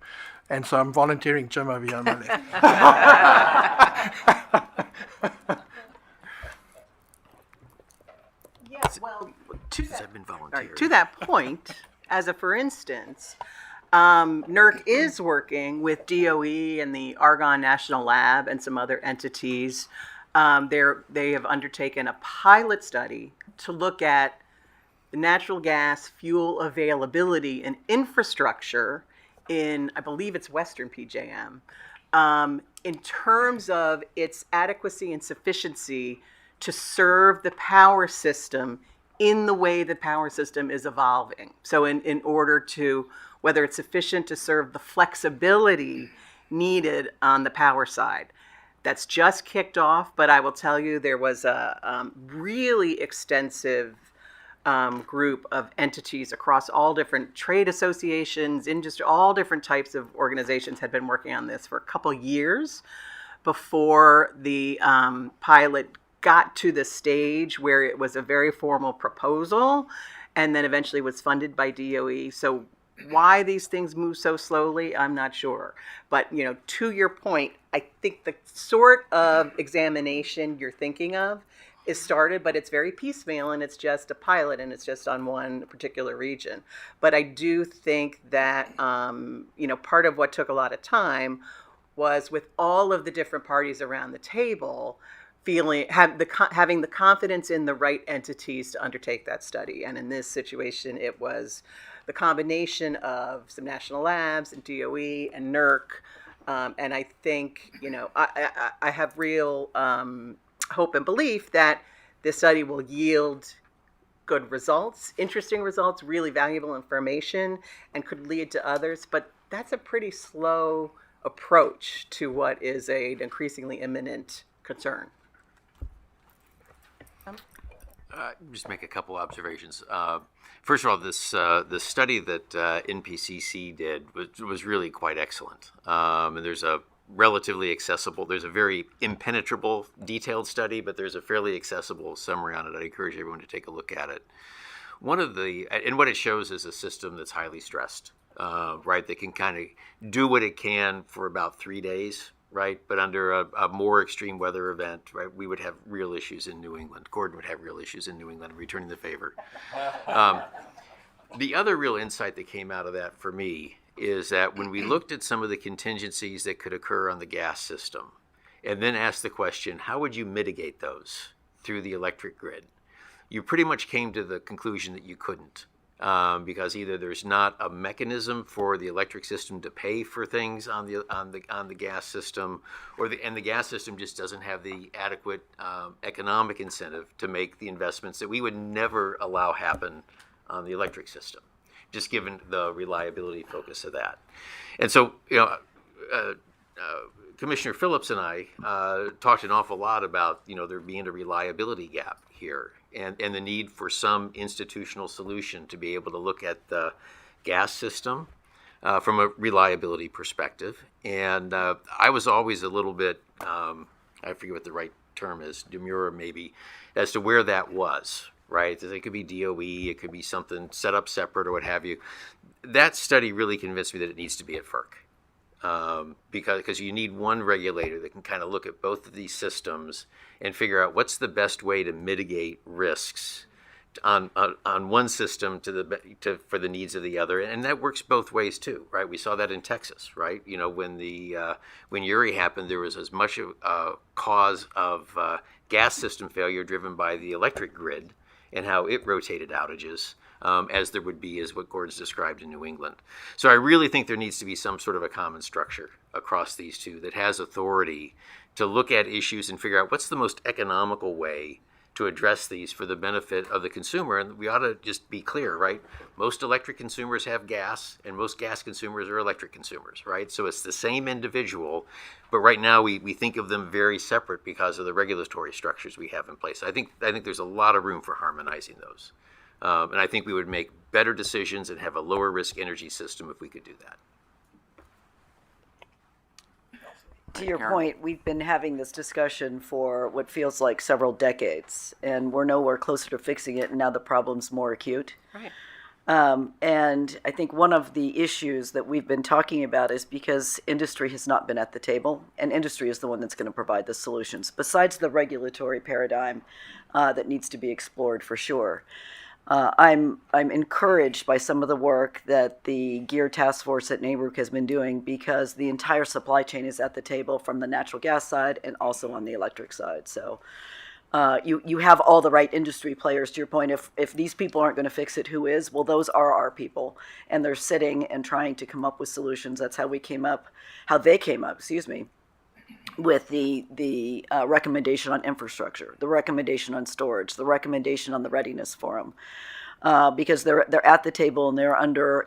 S11: And so I'm volunteering Jim over here on my left.
S13: Yes, well, to that point, as a for instance, NERC is working with DOE and the Argonne National Lab and some other entities. They have undertaken a pilot study to look at the natural gas fuel availability and infrastructure in, I believe it's Western PJM, in terms of its adequacy and sufficiency to serve the power system in the way the power system is evolving. So in order to, whether it's sufficient to serve the flexibility needed on the power side. That's just kicked off, but I will tell you there was a really extensive group of entities across all different trade associations, industry, all different types of organizations had been working on this for a couple years before the pilot got to the stage where it was a very formal proposal and then eventually was funded by DOE. So why these things move so slowly, I'm not sure. But, you know, to your point, I think the sort of examination you're thinking of is started, but it's very piecemeal and it's just a pilot and it's just on one particular region. But I do think that, you know, part of what took a lot of time was with all of the different parties around the table having the confidence in the right entities to undertake that study. And in this situation, it was the combination of some national labs and DOE and NERC. And I think, you know, I have real hope and belief that this study will yield good results, interesting results, really valuable information, and could lead to others. But that's a pretty slow approach to what is an increasingly imminent concern.
S7: Just make a couple observations. First of all, the study that NPCC did was really quite excellent. And there's a relatively accessible, there's a very impenetrable detailed study, but there's a fairly accessible summary on it. I encourage everyone to take a look at it. And what it shows is a system that's highly stressed, right? That can kind of do what it can for about 3 days, right? But under a more extreme weather event, right, we would have real issues in New England. Gordon would have real issues in New England, returning the favor. The other real insight that came out of that for me is that when we looked at some of the contingencies that could occur on the gas system, and then asked the question, how would you mitigate those through the electric grid? You pretty much came to the conclusion that you couldn't. Because either there's not a mechanism for the electric system to pay for things on the gas system, and the gas system just doesn't have the adequate economic incentive to make the investments that we would never allow happen on the electric system, just given the reliability focus of that. And so, you know, Commissioner Phillips and I talked an awful lot about, you know, there being a reliability gap here. And the need for some institutional solution to be able to look at the gas system from a reliability perspective. And I was always a little bit, I forget what the right term is, demure maybe, as to where that was, right? It could be DOE, it could be something set up separate or what have you. That study really convinced me that it needs to be at FERC. Because you need one regulator that can kind of look at both of these systems and figure out what's the best way to mitigate risks on one system for the needs of the other, and that works both ways too, right? We saw that in Texas, right? You know, when Uri happened, there was as much a cause of gas system failure driven by the electric grid and how it rotated outages, as there would be as what Gord's described in New England. So I really think there needs to be some sort of a common structure across these two that has authority to look at issues and figure out what's the most economical way to address these for the benefit of the consumer. And we ought to just be clear, right? Most electric consumers have gas, and most gas consumers are electric consumers, right? So it's the same individual, but right now we think of them very separate because of the regulatory structures we have in place. I think there's a lot of room for harmonizing those. And I think we would make better decisions and have a lower risk energy system if we could do that.
S12: To your point, we've been having this discussion for what feels like several decades, and we're nowhere closer to fixing it, and now the problem's more acute.
S9: Right.
S12: And I think one of the issues that we've been talking about is because industry has not been at the table, and industry is the one that's going to provide the solutions, besides the regulatory paradigm that needs to be explored for sure. I'm encouraged by some of the work that the GEAR task force at NERC has been doing, because the entire supply chain is at the table from the natural gas side and also on the electric side. So you have all the right industry players. To your point, if these people aren't going to fix it, who is? Well, those are our people, and they're sitting and trying to come up with solutions. That's how they came up, with the recommendation on infrastructure, the recommendation on storage, the recommendation on the readiness forum, because they're at the table and they're under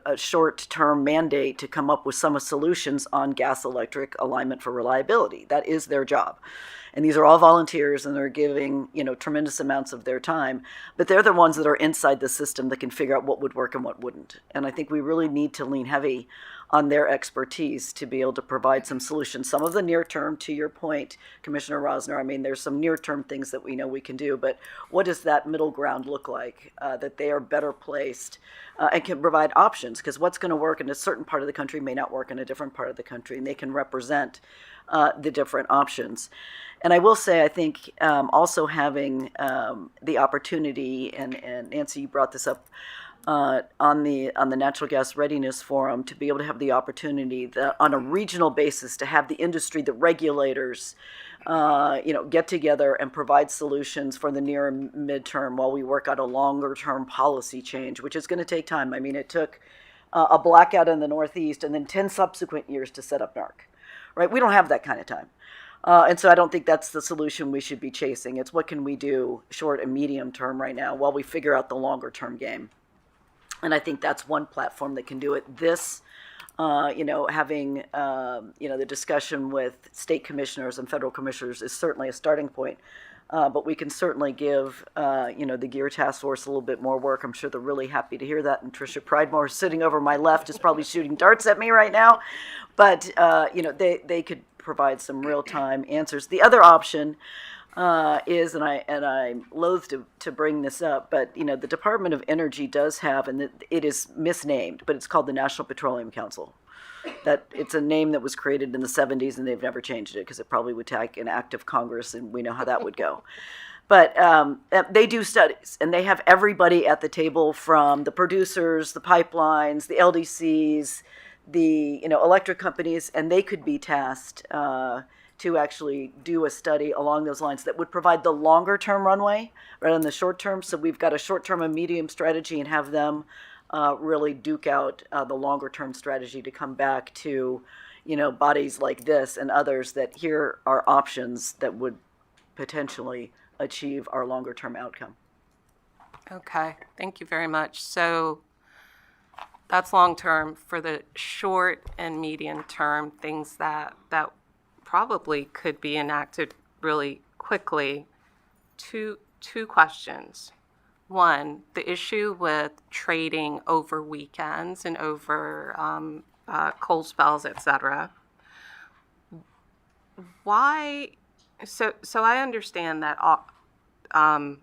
S12: a short-term mandate to come up with some solutions on gas-electric alignment for reliability. That is their job. And these are all volunteers, and they're giving tremendous amounts of their time, but they're the ones that are inside the system that can figure out what would work and what wouldn't. And I think we really need to lean heavy on their expertise to be able to provide some solutions. Some of the near term, to your point, Commissioner Rosner, I mean, there's some near term things that we know we can do, but what does that middle ground look like, that they are better placed and can provide options? Because what's going to work in a certain part of the country may not work in a different part of the country, and they can represent the different options. And I will say, I think also having the opportunity, and Nancy, you brought this up, on the Natural Gas Readiness Forum, to be able to have the opportunity that on a regional basis to have the industry, the regulators, get together and provide solutions for the near and midterm while we work out a longer term policy change, which is going to take time. I mean, it took a blackout in the Northeast and then 10 subsequent years to set up NERC, right? We don't have that kind of time. And so I don't think that's the solution we should be chasing. It's what can we do short and medium term right now while we figure out the longer term game. And I think that's one platform that can do it. This, having, the discussion with state commissioners and federal commissioners is certainly a starting point. But we can certainly give, the GEAR task force a little bit more work. I'm sure they're really happy to hear that. And Tricia Pridemore, sitting over my left, is probably shooting darts at me right now. But, they could provide some real-time answers. The other option is, and I'm loath to bring this up, but the Department of Energy does have, and it is misnamed, but it's called the National Petroleum Council. That it's a name that was created in the 70s, and they've never changed it because it probably would take an act of Congress, and we know how that would go. But they do studies, and they have everybody at the table, from the producers, the pipelines, the LDCs, the electric companies, and they could be tasked to actually do a study along those lines that would provide the longer term runway rather than the short term. So we've got a short term and medium strategy, and have them really duke out the longer term strategy to come back to, bodies like this and others that here are options that would potentially achieve our longer term outcome.
S9: Okay, thank you very much. So that's long term. For the short and medium term, things that probably could be enacted really quickly. Two questions. One, the issue with trading over weekends and over cold spells, etc. Why? So I understand that. I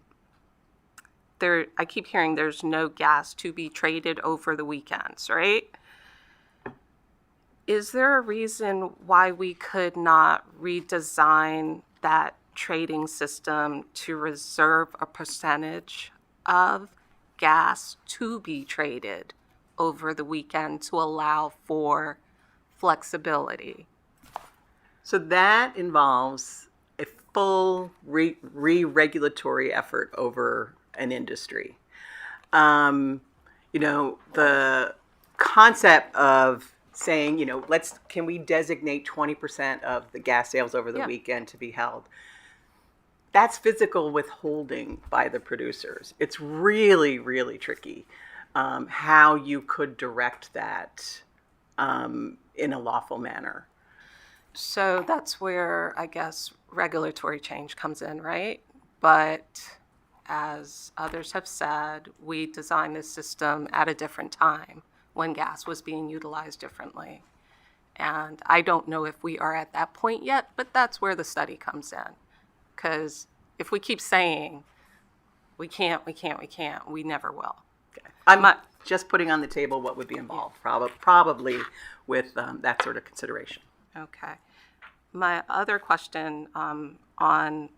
S9: keep hearing there's no gas to be traded over the weekends, right? Is there a reason why we could not redesign that trading system to reserve a percentage of gas to be traded over the weekend to allow for flexibility?
S13: So that involves a full re-regulatory effort over an industry. The concept of saying, can we designate 20% of the gas sales over the weekend to be held? That's physical withholding by the producers. It's really, really tricky how you could direct that in a lawful manner.
S9: So that's where I guess regulatory change comes in, right? But as others have said, we designed this system at a different time when gas was being utilized differently. And I don't know if we are at that point yet, but that's where the study comes in. Because if we keep saying, we can't, we never will.
S13: Okay. I'm just putting on the table what would be involved, probably with that sort of consideration.
S9: Okay. My other question on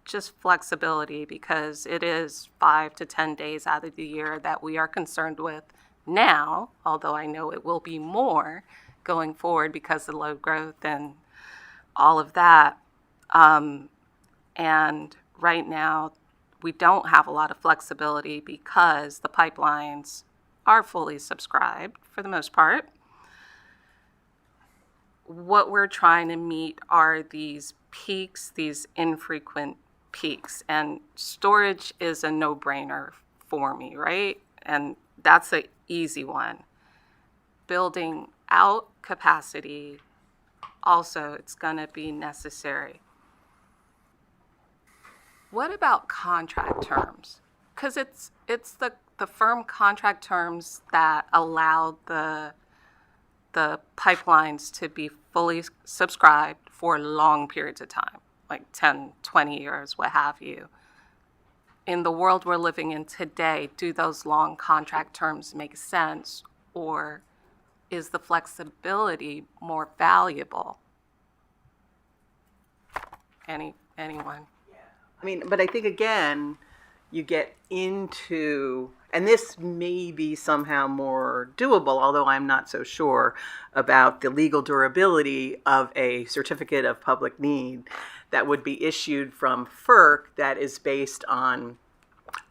S9: just flexibility, because it is 5 to 10 days out of the year that we are concerned with now, although I know it will be more going forward because of load growth and all of that. And right now, we don't have a lot of flexibility because the pipelines are fully subscribed for the most part. What we're trying to meet are these peaks, these infrequent peaks, and storage is a no-brainer for me, right? And that's an easy one. Building out capacity, also, it's going to be necessary. What about contract terms? Because it's the firm contract terms that allow the pipelines to be fully subscribed for long periods of time, like 10, 20 years, what have you. In the world we're living in today, do those long contract terms make sense, or is the flexibility more valuable? Anyone?
S13: But I think, again, you get into, and this may be somehow more doable, although I'm not so sure about the legal durability of a certificate of public need that would be issued from FERC that is based on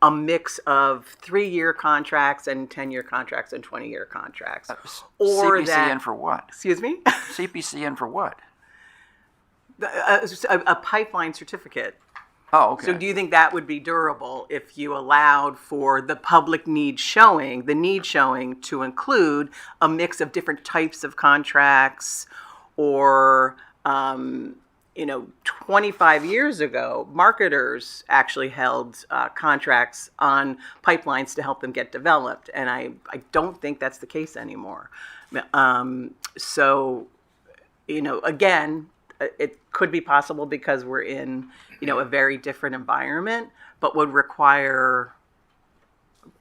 S13: a mix of 3-year contracts and 10-year contracts and 20-year contracts. Or
S1: CPCN for what?
S13: Excuse me?
S1: CPCN for what?
S13: A pipeline certificate.
S1: Oh, okay.
S13: So do you think that would be durable if you allowed for the public need showing, to include a mix of different types of contracts, or, 25 years ago, marketers actually held contracts on pipelines to help them get developed, and I don't think that's the case anymore. Again, it could be possible because we're in, a very different environment, but would require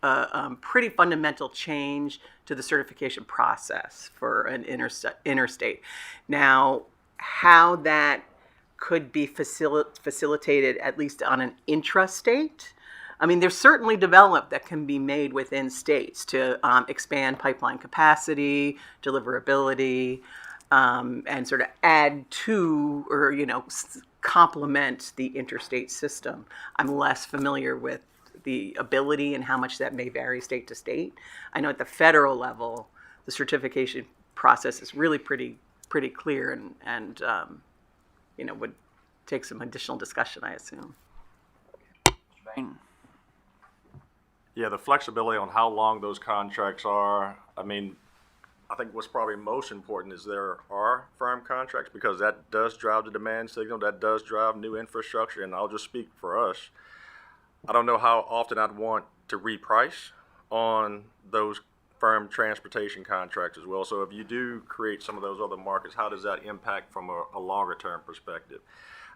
S13: a pretty fundamental change to the certification process for an interstate. Now, how that could be facilitated, at least on an intrastate, there's certainly development that can be made within states to expand pipeline capacity, deliverability, and sort of add to, or complement the interstate system. I'm less familiar with the ability and how much that may vary state to state. I know at the federal level, the certification process is really pretty clear and would take some additional discussion, I assume.
S4: Yeah, the flexibility on how long those contracts are, I think what's probably most important is there are firm contracts, because that does drive the demand signal, that does drive new infrastructure, and I'll just speak for us. I don't know how often I'd want to reprice on those firm transportation contracts as well. So if you do create some of those other markets, how does that impact from a longer term perspective?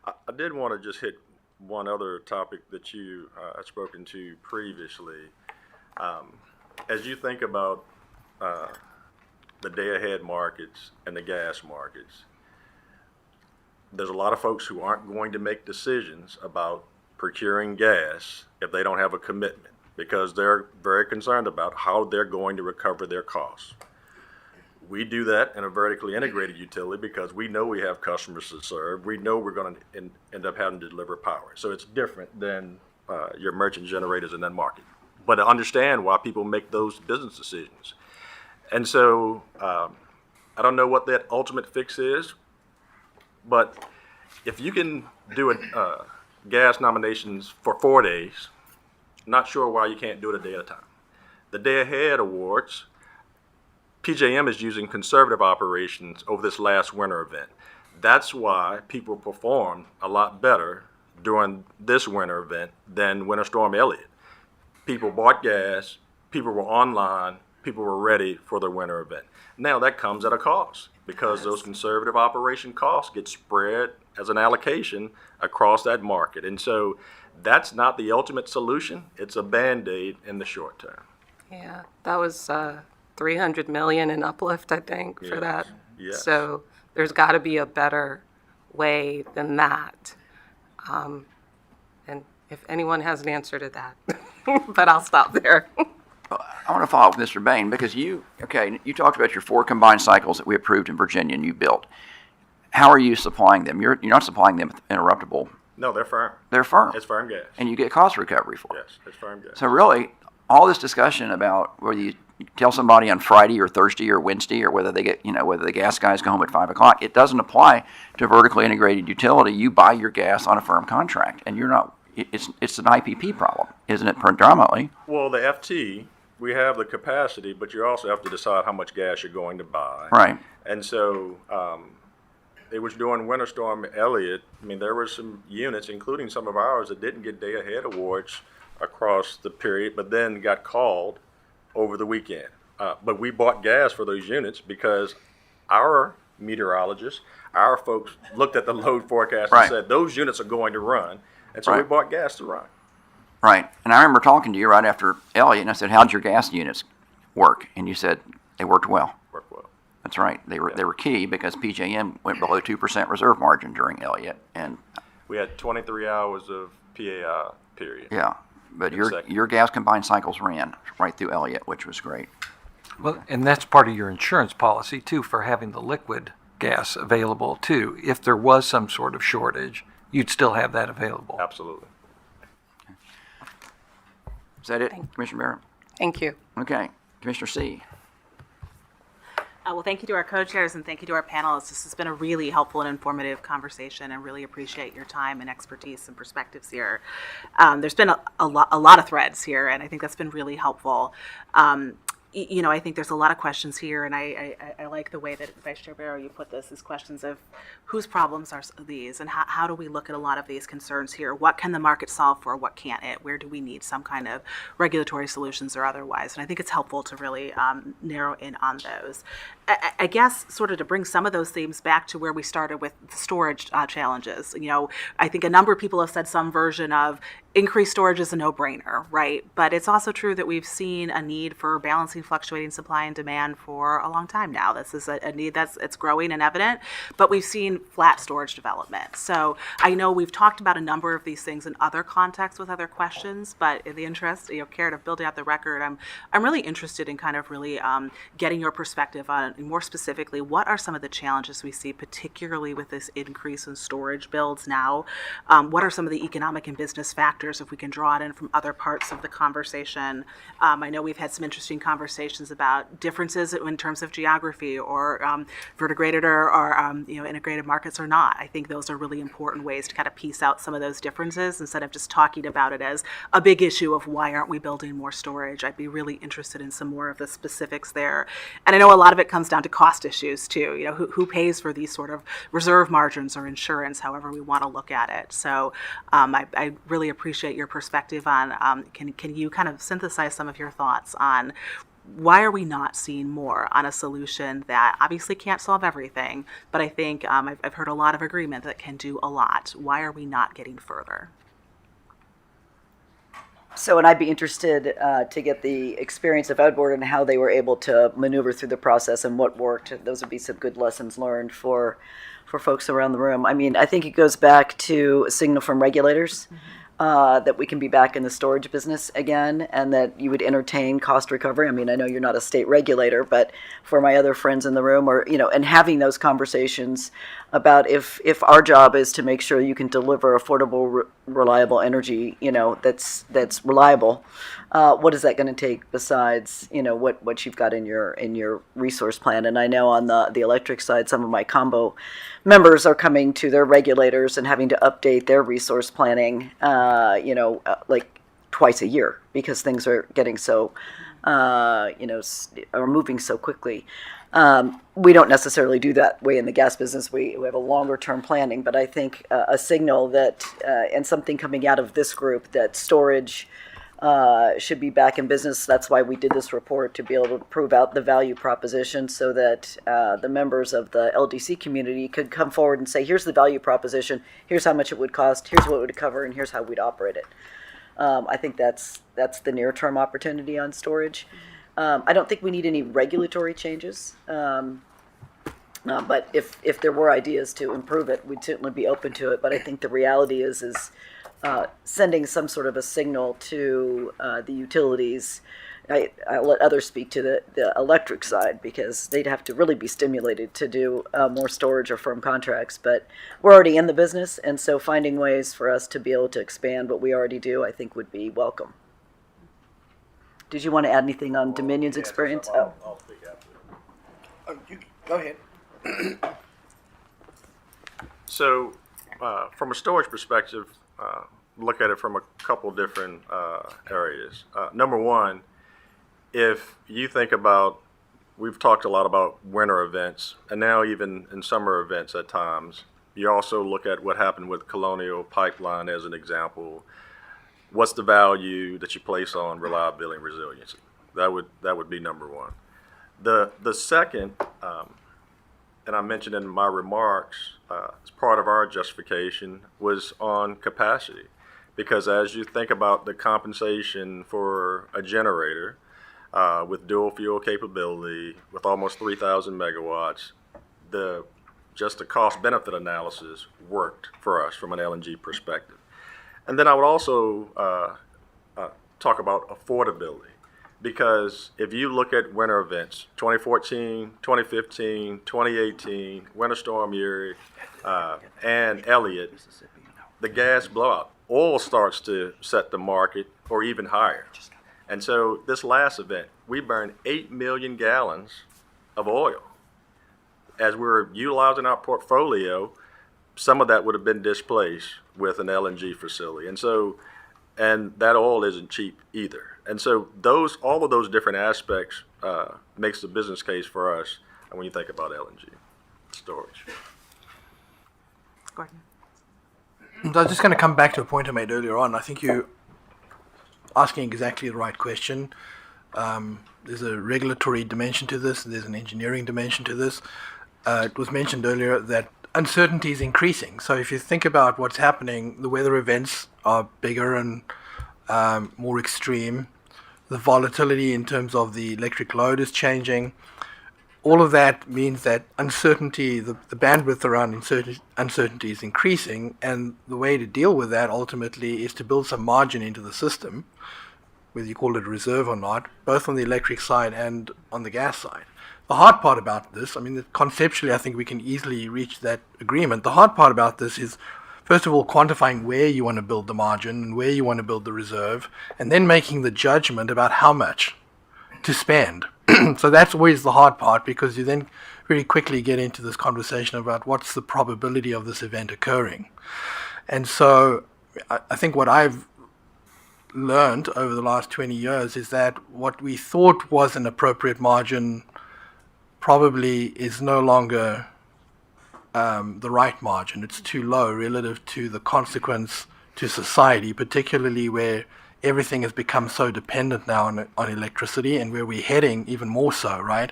S4: I did want to just hit one other topic that you had spoken to previously. As you think about the day-ahead markets and the gas markets, there's a lot of folks who aren't going to make decisions about procuring gas if they don't have a commitment, because they're very concerned about how they're going to recover their costs. We do that in a vertically integrated utility because we know we have customers to serve. We know we're going to end up having to deliver power. So it's different than your merchant generators in that market. but to understand why people make those business decisions. And so I don't know what that ultimate fix is, but if you can do gas nominations for 4 days, not sure why you can't do it a day at a time. The day ahead awards, PJM is using conservative operations over this last winter event. That's why people performed a lot better during this winter event than Winter Storm Elliott. People bought gas, people were online, people were ready for the winter event. Now that comes at a cost because those conservative operation costs get spread as an allocation across that market. And so that's not the ultimate solution. It's a Band-Aid in the short term.
S9: Yeah, that was $300 million in uplift, I think, for
S4: Yes,
S9: that.
S4: yes.
S9: So there's got to be a better way than that. And if anyone has an answer to that, but I'll stop there.
S1: I want to follow up with Mr. Bain because you talked about your 4 combined cycles that we approved in Virginia and you built. How are you supplying them? You're not supplying them with interruptible.
S4: No, they're firm.
S1: They're firm.
S4: It's firm gas.
S1: And you get cost recovery for it.
S4: Yes, it's firm gas.
S1: So really, all this discussion about whether you tell somebody on Friday or Thursday or Wednesday or whether they get, whether the gas guys go home at 5 o'clock, it doesn't apply to a vertically integrated utility. You buy your gas on a firm contract, and you're not. It's an IPP problem, isn't it? Predominantly.
S4: Well, the FT, we have the capacity, but you also have to decide how much gas you're going to buy.
S1: Right.
S4: And so it was during Winter Storm Elliott. I mean, there were some units, including some of ours, that didn't get day-ahead awards across the period, but then got called over the weekend. But we bought gas for those units because our meteorologists, our folks looked at the load forecast and said, those units are going to run. And so we bought gas to run.
S1: Right. And I remember talking to you right after Elliott, and I said, how'd your gas units work? And you said, they worked well.
S4: Worked well.
S1: That's right. They were key because PJM went below 2% reserve margin during Elliott. And
S4: we had 23 hours of PAI period.
S1: Yeah. But your gas combined cycles ran right through Elliott, which was great.
S3: Well, and that's part of your insurance policy, too, for having the liquid gas available, too. If there was some sort of shortage, you'd still have that available.
S4: Absolutely.
S1: Is that it, Commissioner Barrett?
S9: Thank you.
S1: Okay. Commissioner C.
S10: Well, thank you to our co-chairs and thank you to our panelists. This has been a really helpful and informative conversation and really appreciate your time and expertise and perspectives here. There's been a lot of threads here, and I think that's been really helpful. I think there's a lot of questions here, and I like the way that Vice Chair Barrow, you put this as questions of whose problems are these, and how do we look at a lot of these concerns here? What can the market solve for? What can't it? Where do we need some kind of regulatory solutions or otherwise? And I think it's helpful to really narrow in on those. I guess sort of to bring some of those themes back to where we started with the storage challenges. I think a number of people have said some version of increased storage is a no-brainer, right? But it's also true that we've seen a need for balancing fluctuating supply and demand for a long time now. This is a need it's growing and evident, but we've seen flat storage development. So I know we've talked about a number of these things in other contexts with other questions, but in the interest, Karen, of building out the record, I'm really interested in kind of really getting your perspective on, more specifically, what are some of the challenges we see, particularly with this increase in storage builds now? What are some of the economic and business factors, if we can draw it in from other parts of the conversation? I know we've had some interesting conversations about differences in terms of geography or vertigrated or integrated markets or not. I think those are really important ways to kind of piece out some of those differences instead of just talking about it as a big issue of why aren't we building more storage. I'd be really interested in some more of the specifics there. And I know a lot of it comes down to cost issues too. Who pays for these sort of reserve margins or insurance, however we want to look at it. So I really appreciate your perspective on, can you kind of synthesize some of your thoughts on why are we not seeing more on a solution that obviously can't solve everything, but I think I've heard a lot of agreement that can do a lot. Why are we not getting further?
S12: So, and I'd be interested to get the experience of Edward and how they were able to maneuver through the process and what worked. Those would be some good lessons learned for folks around the room. I mean, I think it goes back to a signal from regulators. that we can be back in the storage business again, and that you would entertain cost recovery. I mean, I know you're not a state regulator, but for my other friends in the room, or, you know, and having those conversations about if our job is to make sure you can deliver affordable, reliable energy, you know, that's reliable, what is that going to take besides, you know, what you've got in your resource plan? And I know on the electric side, some of my combo members are coming to their regulators and having to update their resource planning, like twice a year, because things are getting so, are moving so quickly. We don't necessarily do that way in the gas business. We have a longer term planning, but I think a signal that, and something coming out of this group, that storage should be back in business. That's why we did this report, to be able to prove out the value proposition, so that the members of the LDC community could come forward and say, here's the value proposition, here's how much it would cost, here's what it would cover, and here's how we'd operate it. I think that's the near-term opportunity on storage. I don't think we need any regulatory changes, but if there were ideas to improve it, we'd certainly be open to it. But I think the reality is sending some sort of a signal to the utilities. I'll let others speak to the electric side, because they'd have to really be stimulated to do more storage or firm contracts. But we're already in the business, and so finding ways for us to be able to expand what we already do, I think, would be welcome. Did you want to add anything on Dominion's experience?
S4: I'll speak after.
S11: You go ahead.
S4: So, from a storage perspective, look at it from a couple different areas. Number one, if you think about, we've talked a lot about winter events, and now even in summer events at times. You also look at what happened with Colonial Pipeline as an example. What's the value that you place on reliability and resiliency? That would be number one. The second, and I mentioned in my remarks, as part of our justification, was on capacity. Because as you think about the compensation for a generator with dual fuel capability, with almost 3,000 megawatts, the cost benefit analysis worked for us from an LNG perspective. And then I would also talk about affordability, because if you look at winter events, 2014, 2015, 2018, Winter Storm Uri, and Elliott, the gas blowout, oil starts to set the market or even higher. And so this last event, we burned 8 million gallons of oil. As we're utilizing our portfolio, some of that would have been displaced with an LNG facility. And that oil isn't cheap either. And so all of those different aspects makes the business case for us when you think about LNG storage.
S10: Gordon.
S11: I was just going to come back to a point I made earlier on. I think you're asking exactly the right question. There's a regulatory dimension to this. There's an engineering dimension to this. It was mentioned earlier that uncertainty is increasing. So if you think about what's happening, the weather events are bigger and more extreme. The volatility in terms of the electric load is changing. All of that means that uncertainty, the bandwidth around uncertainty is increasing, and the way to deal with that ultimately is to build some margin into the system, whether you call it a reserve or not, both on the electric side and on the gas side. The hard part about this, I mean, conceptually I think we can easily reach that agreement. The hard part about this is, first of all, quantifying where you want to build the margin and where you want to build the reserve, and then making the judgment about how much to spend. So that's always the hard part, because you then very quickly get into this conversation about what's the probability of this event occurring. And so I think what I've learned over the last 20 years is that what we thought was an appropriate margin probably is no longer the right margin. It's too low relative to the consequence to society, particularly where everything has become so dependent now on electricity, and where we're heading even more so, right?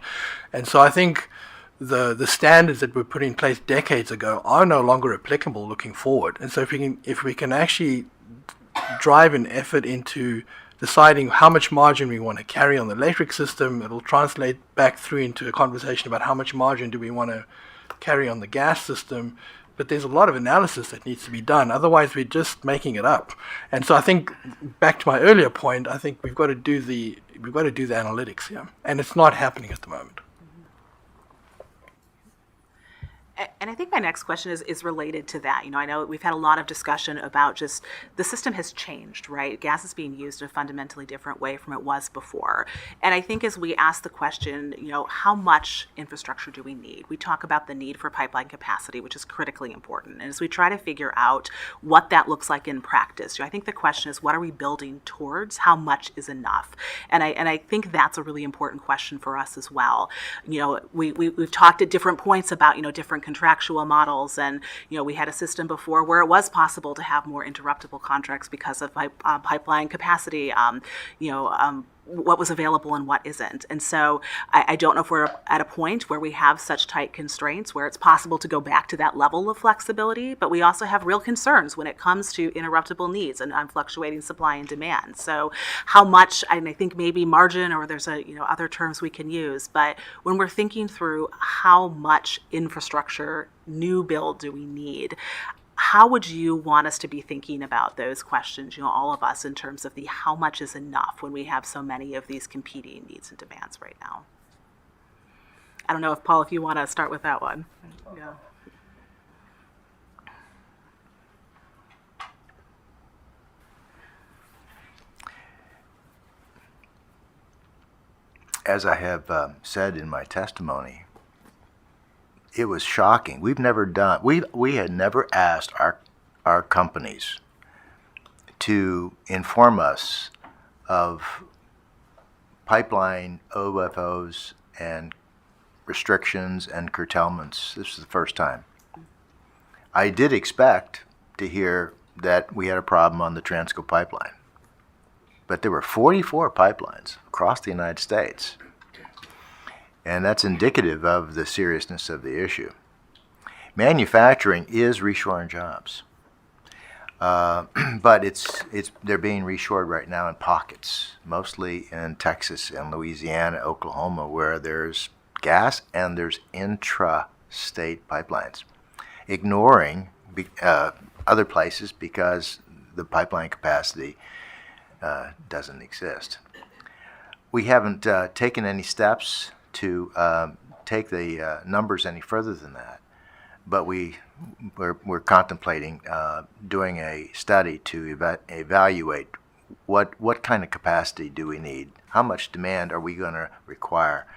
S11: And so I think the standards that were put in place decades ago are no longer applicable looking forward. And so if we can actually drive an effort into deciding how much margin we want to carry on the electric system, it'll translate back through into a conversation about how much margin do we want to carry on the gas system. but there's a lot of analysis that needs to be done. Otherwise, we're just making it up. And so I think, back to my earlier point, I think we've got to do the analytics here, and it's not happening at the moment.
S10: And I think my next question is related to that. I know we've had a lot of discussion about just the system has changed, right? Gas is being used in a fundamentally different way from it was before. And I think as we ask the question, how much infrastructure do we need? We talk about the need for pipeline capacity, which is critically important. And as we try to figure out what that looks like in practice, I think the question is, what are we building towards? How much is enough? And I think that's a really important question for us as well. We've talked at different points about, different contractual models, and we had a system before where it was possible to have more interruptible contracts because of pipeline capacity, what was available and what isn't. And so I don't know if we're at a point where we have such tight constraints where it's possible to go back to that level of flexibility, but we also have real concerns when it comes to interruptible needs and fluctuating supply and demand. So how much, and I think maybe margin, or there's other terms we can use, but when we're thinking through how much infrastructure new build do we need, how would you want us to be thinking about those questions, all of us, in terms of the how much is enough when we have so many of these competing needs and demands right now? I don't know if, Paul, if you want to start with that one. Yeah.
S14: As I have said in my testimony, it was shocking. We had never asked our companies to inform us of pipeline OFOs and restrictions and curtailments. This is the first time. I did expect to hear that we had a problem on the Transco pipeline, but there were 44 pipelines across the United States. And that's indicative of the seriousness of the issue. Manufacturing is reshoring jobs, but they're being reshored right now in pockets, mostly in Texas and Louisiana, Oklahoma, where there's gas and there's intra-state pipelines, ignoring other places because the pipeline capacity doesn't exist. We haven't taken any steps to take the numbers any further than that, but we're contemplating doing a study to evaluate what kind of capacity do we need, how much demand are we going to require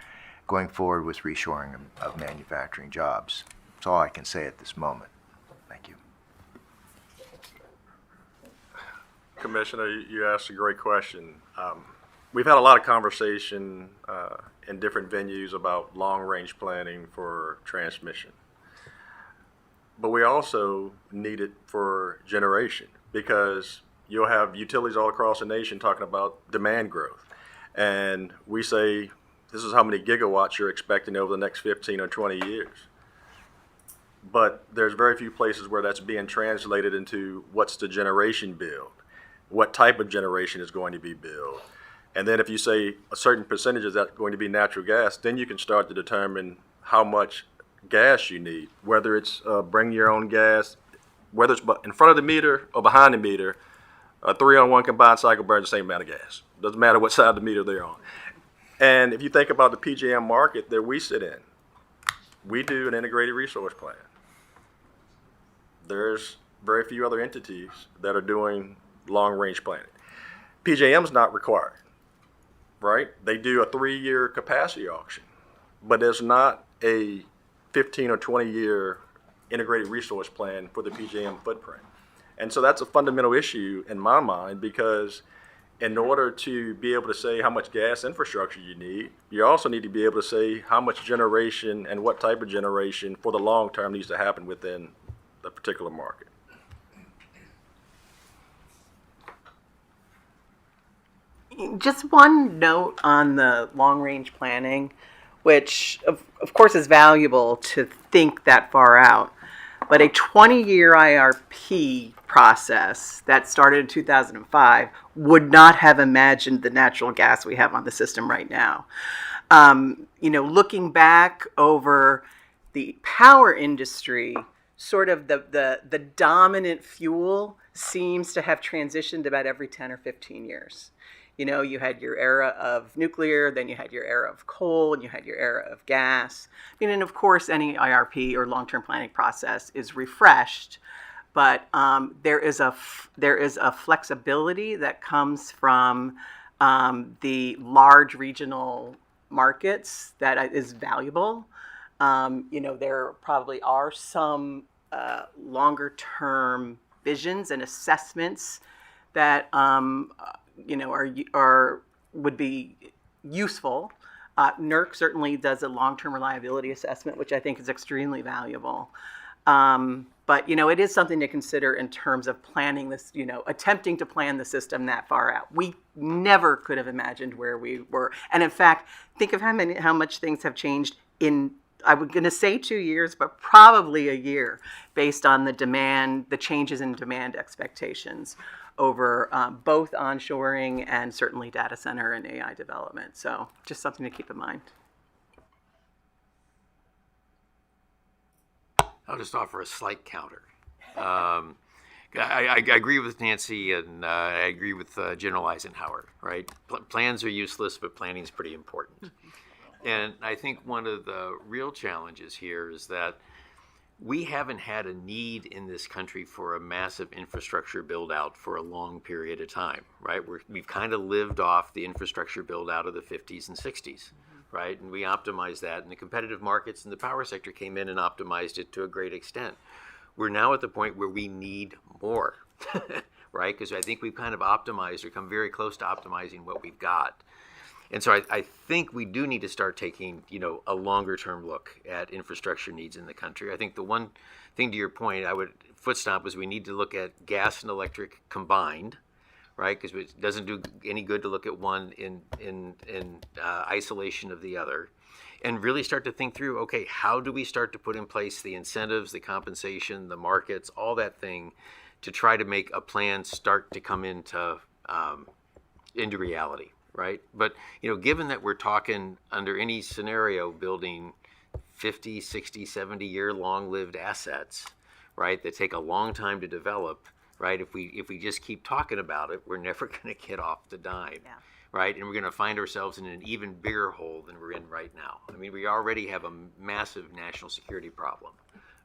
S14: going forward with reshoring of manufacturing jobs. That's all I can say at this moment. Thank you.
S4: Commissioner, you asked a great question. We've had a lot of conversation in different venues about long-range planning for transmission. But we also need it for generation, because you'll have utilities all across the nation talking about demand growth. And we say, this is how many gigawatts you're expecting over the next 15 or 20 years. But there's very few places where that's being translated into what's the generation build, what type of generation is going to be built. And then if you say a certain percentage is that going to be natural gas, then you can start to determine how much gas you need, whether it's bring your own gas, whether it's in front of the meter or behind the meter. A 3-on-1 combined cycle burns the same amount of gas. Doesn't matter what side of the meter they're on. And if you think about the PJM market that we sit in, we do an integrated resource plan. There's very few other entities that are doing long-range planning. PJM's not required. Right? They do a 3-year capacity auction, but there's not a 15 or 20-year integrated resource plan for the PJM footprint. And so that's a fundamental issue in my mind, because in order to be able to say how much gas infrastructure you need, you also need to be able to say how much generation and what type of generation for the long term needs to happen within the particular market.
S13: Just one note on the long-range planning, which of course is valuable to think that far out, but a 20-year IRP process that started in 2005 would not have imagined the natural gas we have on the system right now. Looking back over the power industry sort of the dominant fuel seems to have transitioned about every 10 or 15 years. You know, you had your era of nuclear, then you had your era of coal, and you had your era of gas. And of course, any IRP or long-term planning process is refreshed, but there is a flexibility that comes from the large regional markets that is valuable. You know, there probably are some longer-term visions and assessments that you know, would be useful. NERC certainly does a long-term reliability assessment, which I think is extremely valuable. But, you know, it is something to consider in terms of planning this, you know, attempting to plan the system that far out. We never could have imagined where we were. And in fact, think of how much things have changed in, I was going to say 2 years, but probably a year, based on the changes in demand expectations over both onshoring and certainly data center and AI development. So just something to keep in mind.
S7: I'll just offer a slight counter. I agree with Nancy, and I agree with General Eisenhower, right? Plans are useless, but planning is pretty important. And I think one of the real challenges here is that we haven't had a need in this country for a massive infrastructure build out for a long period of time, right? We've kind of lived off the infrastructure build out of the 50s and 60s, right? And we optimized that, and the competitive markets and the power sector came in and optimized it to a great extent. We're now at the point where we need more, right? Because I think we've kind of optimized or come very close to optimizing what we've got. And so I think we do need to start taking, you know, a longer term look at infrastructure needs in the country. I think the one thing to your point, foot stomp is we need to look at gas and electric combined, right? Because it doesn't do any good to look at one in isolation of the other. And really start to think through, okay, how do we start to put in place the incentives, the compensation, the markets, all that thing to try to make a plan start to come into reality, right? But, you know, given that we're talking under any scenario building 50, 60, 70-year long-lived assets, right, that take a long time to develop, right? If we just keep talking about it, we're never going to get off the dime. Yeah. Right, and we're going to find ourselves in an even bigger hole than we're in right now. I mean, we already have a massive national security problem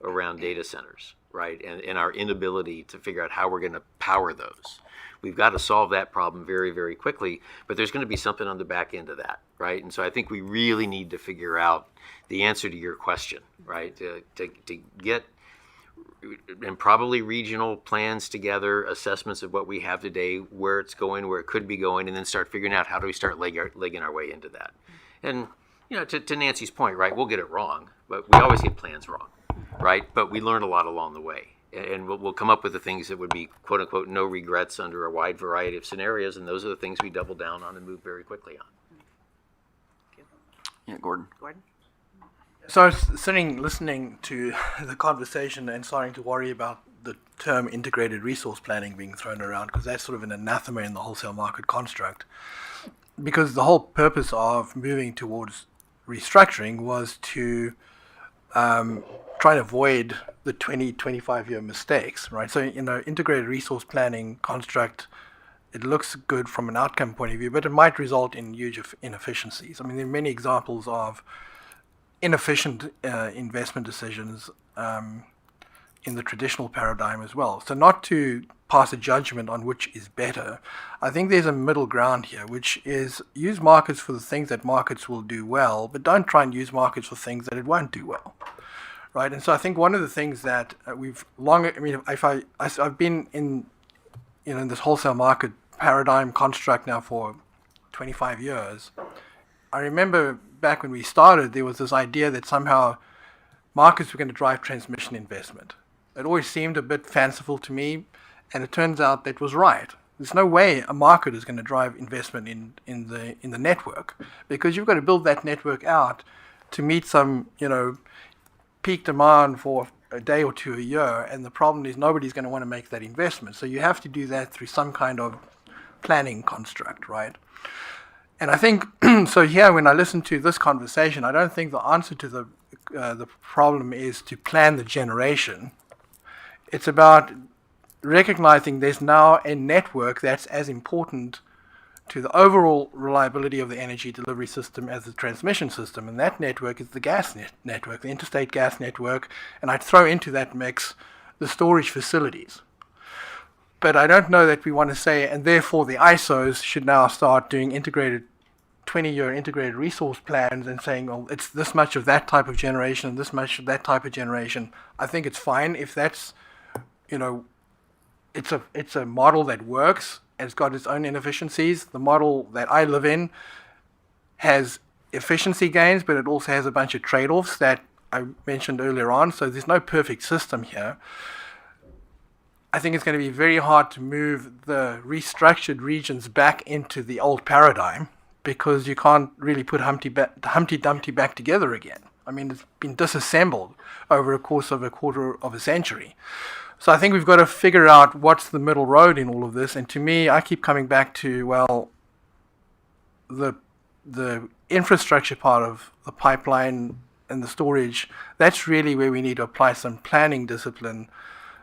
S7: around data centers, right, and our inability to figure out how we're going to power those. We've got to solve that problem very, very quickly, but there's going to be something on the back end of that, right? And so I think we really need to figure out the answer to your question, right, to get and probably regional plans together, assessments of what we have today, where it's going, where it could be going, and then start figuring out how do we start legging our way into that. And, you know, to Nancy's point, right, we'll get it wrong, but we always get plans wrong, right? But we learn a lot along the way. And we'll come up with the things that would be, quote unquote, no regrets under a wide variety of scenarios, and those are the things we double down on and move very quickly on.
S1: Yeah, Gordon.
S11: So I was sitting listening to the conversation and starting to worry about the term integrated resource planning being thrown around, because that's sort of an anathema in the wholesale market construct. Because the whole purpose of moving towards restructuring was to try to avoid the 20, 25-year mistakes, right? So, you know, integrated resource planning construct, it looks good from an outcome point of view, but it might result in huge inefficiencies. I mean, there are many examples of inefficient investment decisions in the traditional paradigm as well. So not to pass a judgment on which is better, I think there's a middle ground here, which is use markets for the things that markets will do well, but don't try and use markets for things that it won't do well, right? And so I think one of the things that I've been in, you know, in this wholesale market paradigm construct now for 25 years. I remember back when we started, there was this idea that somehow markets were going to drive transmission investment. It always seemed a bit fanciful to me, and it turns out that was right. There's no way a market is going to drive investment in the network, because you've got to build that network out to meet some, you know, peak demand for a day or two a year, and the problem is nobody's going to want to make that investment. So you have to do that through some kind of planning construct, right? And I think, so here, when I listen to this conversation, I don't think the answer to the problem is to plan the generation, it's about recognizing there's now a network that's as important to the overall reliability of the energy delivery system as the transmission system, and that network is the gas network, the interstate gas network, and I'd throw into that mix the storage facilities. But I don't know that we want to say, and therefore the ISOs should now start doing 20-year integrated resource plans and saying, well, it's this much of that type of generation, this much of that type of generation. I think it's fine if that's, it's a model that works. It's got its own inefficiencies. The model that I live in has efficiency gains, but it also has a bunch of trade-offs that I mentioned earlier on. So there's no perfect system here. I think it's going to be very hard to move the restructured regions back into the old paradigm because you can't really put Humpty Dumpty back together again. I mean, it's been disassembled over a course of a quarter of a century. So I think we've got to figure out what's the middle road in all of this. And to me, I keep coming back to, well, the infrastructure part of the pipeline and the storage, that's really where we need to apply some planning discipline.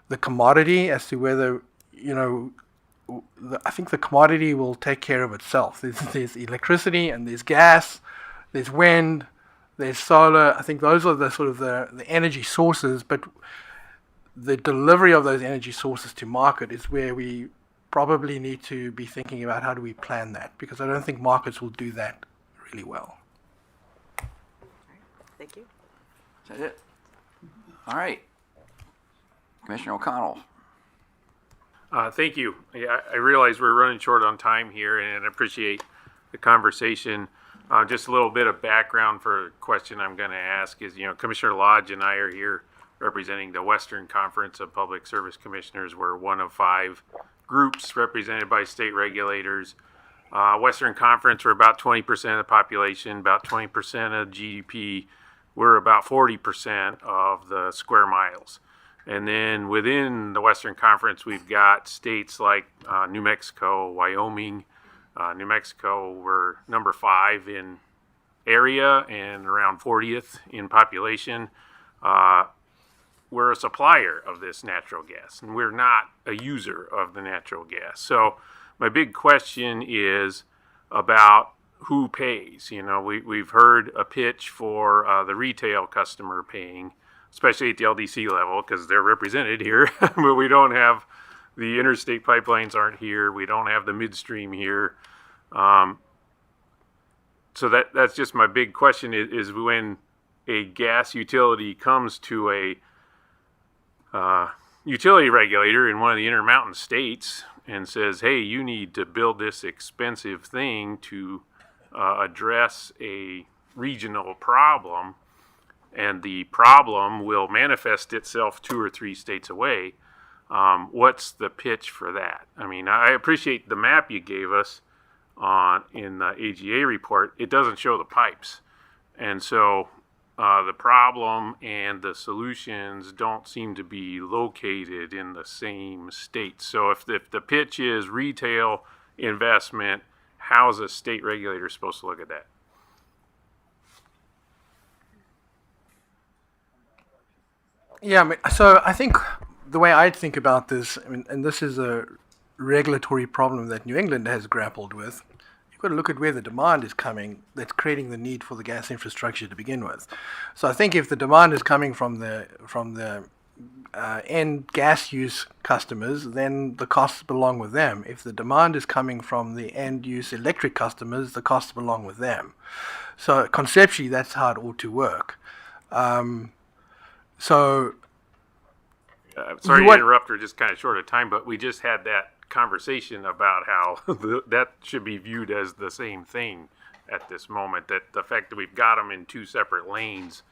S11: The commodity as to whether, I think the commodity will take care of itself. There's electricity and there's gas, there's wind, there's solar. I think those are the sort of the energy sources, but the delivery of those energy sources to market is where we probably need to be thinking about how do we plan that, because I don't think markets will do that really well.
S10: Thank you.
S1: Is that it? All right. Commissioner O'Connell.
S19: Thank you. Yeah, I realize we're running short on time here, and I appreciate the conversation. Just a little bit of background for a question I'm going to ask is, Commissioner Lodge and I are here representing the Western Conference of Public Service Commissioners. We're one of 5 groups represented by state regulators. Western Conference, we're about 20% of the population, about 20% of GDP. We're about 40% of the square miles. And then within the Western Conference, we've got states like New Mexico, Wyoming. New Mexico, we're number 5 in area and around 40th in population. We're a supplier of this natural gas, and we're not a user of the natural gas. So my big question is about who pays. We've heard a pitch for the retail customer paying, especially at the LDC level, because they're represented here, but we don't have the interstate pipelines aren't here. We don't have the midstream here. So that's just my big question is when a gas utility comes to a utility regulator in one of the Intermountain states and says, hey, you need to build this expensive thing to address a regional problem, and the problem will manifest itself 2 or 3 states away. What's the pitch for that? I mean, I appreciate the map you gave us in the AGA report. It doesn't show the pipes. And so the problem and the solutions don't seem to be located in the same state. So if the pitch is retail investment, how's a state regulator supposed to look at that?
S11: Yeah, so I think the way I think about this, and this is a regulatory problem that New England has grappled with, you've got to look at where the demand is coming that's creating the need for the gas infrastructure to begin with. So I think if the demand is coming from the end gas use customers, then the costs belong with them. If the demand is coming from the end use electric customers, the costs belong with them. So conceptually, that's how it ought to work. Sorry
S19: to interrupt, we're just kind of short of time, but we just had that conversation about how that should be viewed as the same thing at this moment, that the fact that we've got them in 2 separate lanes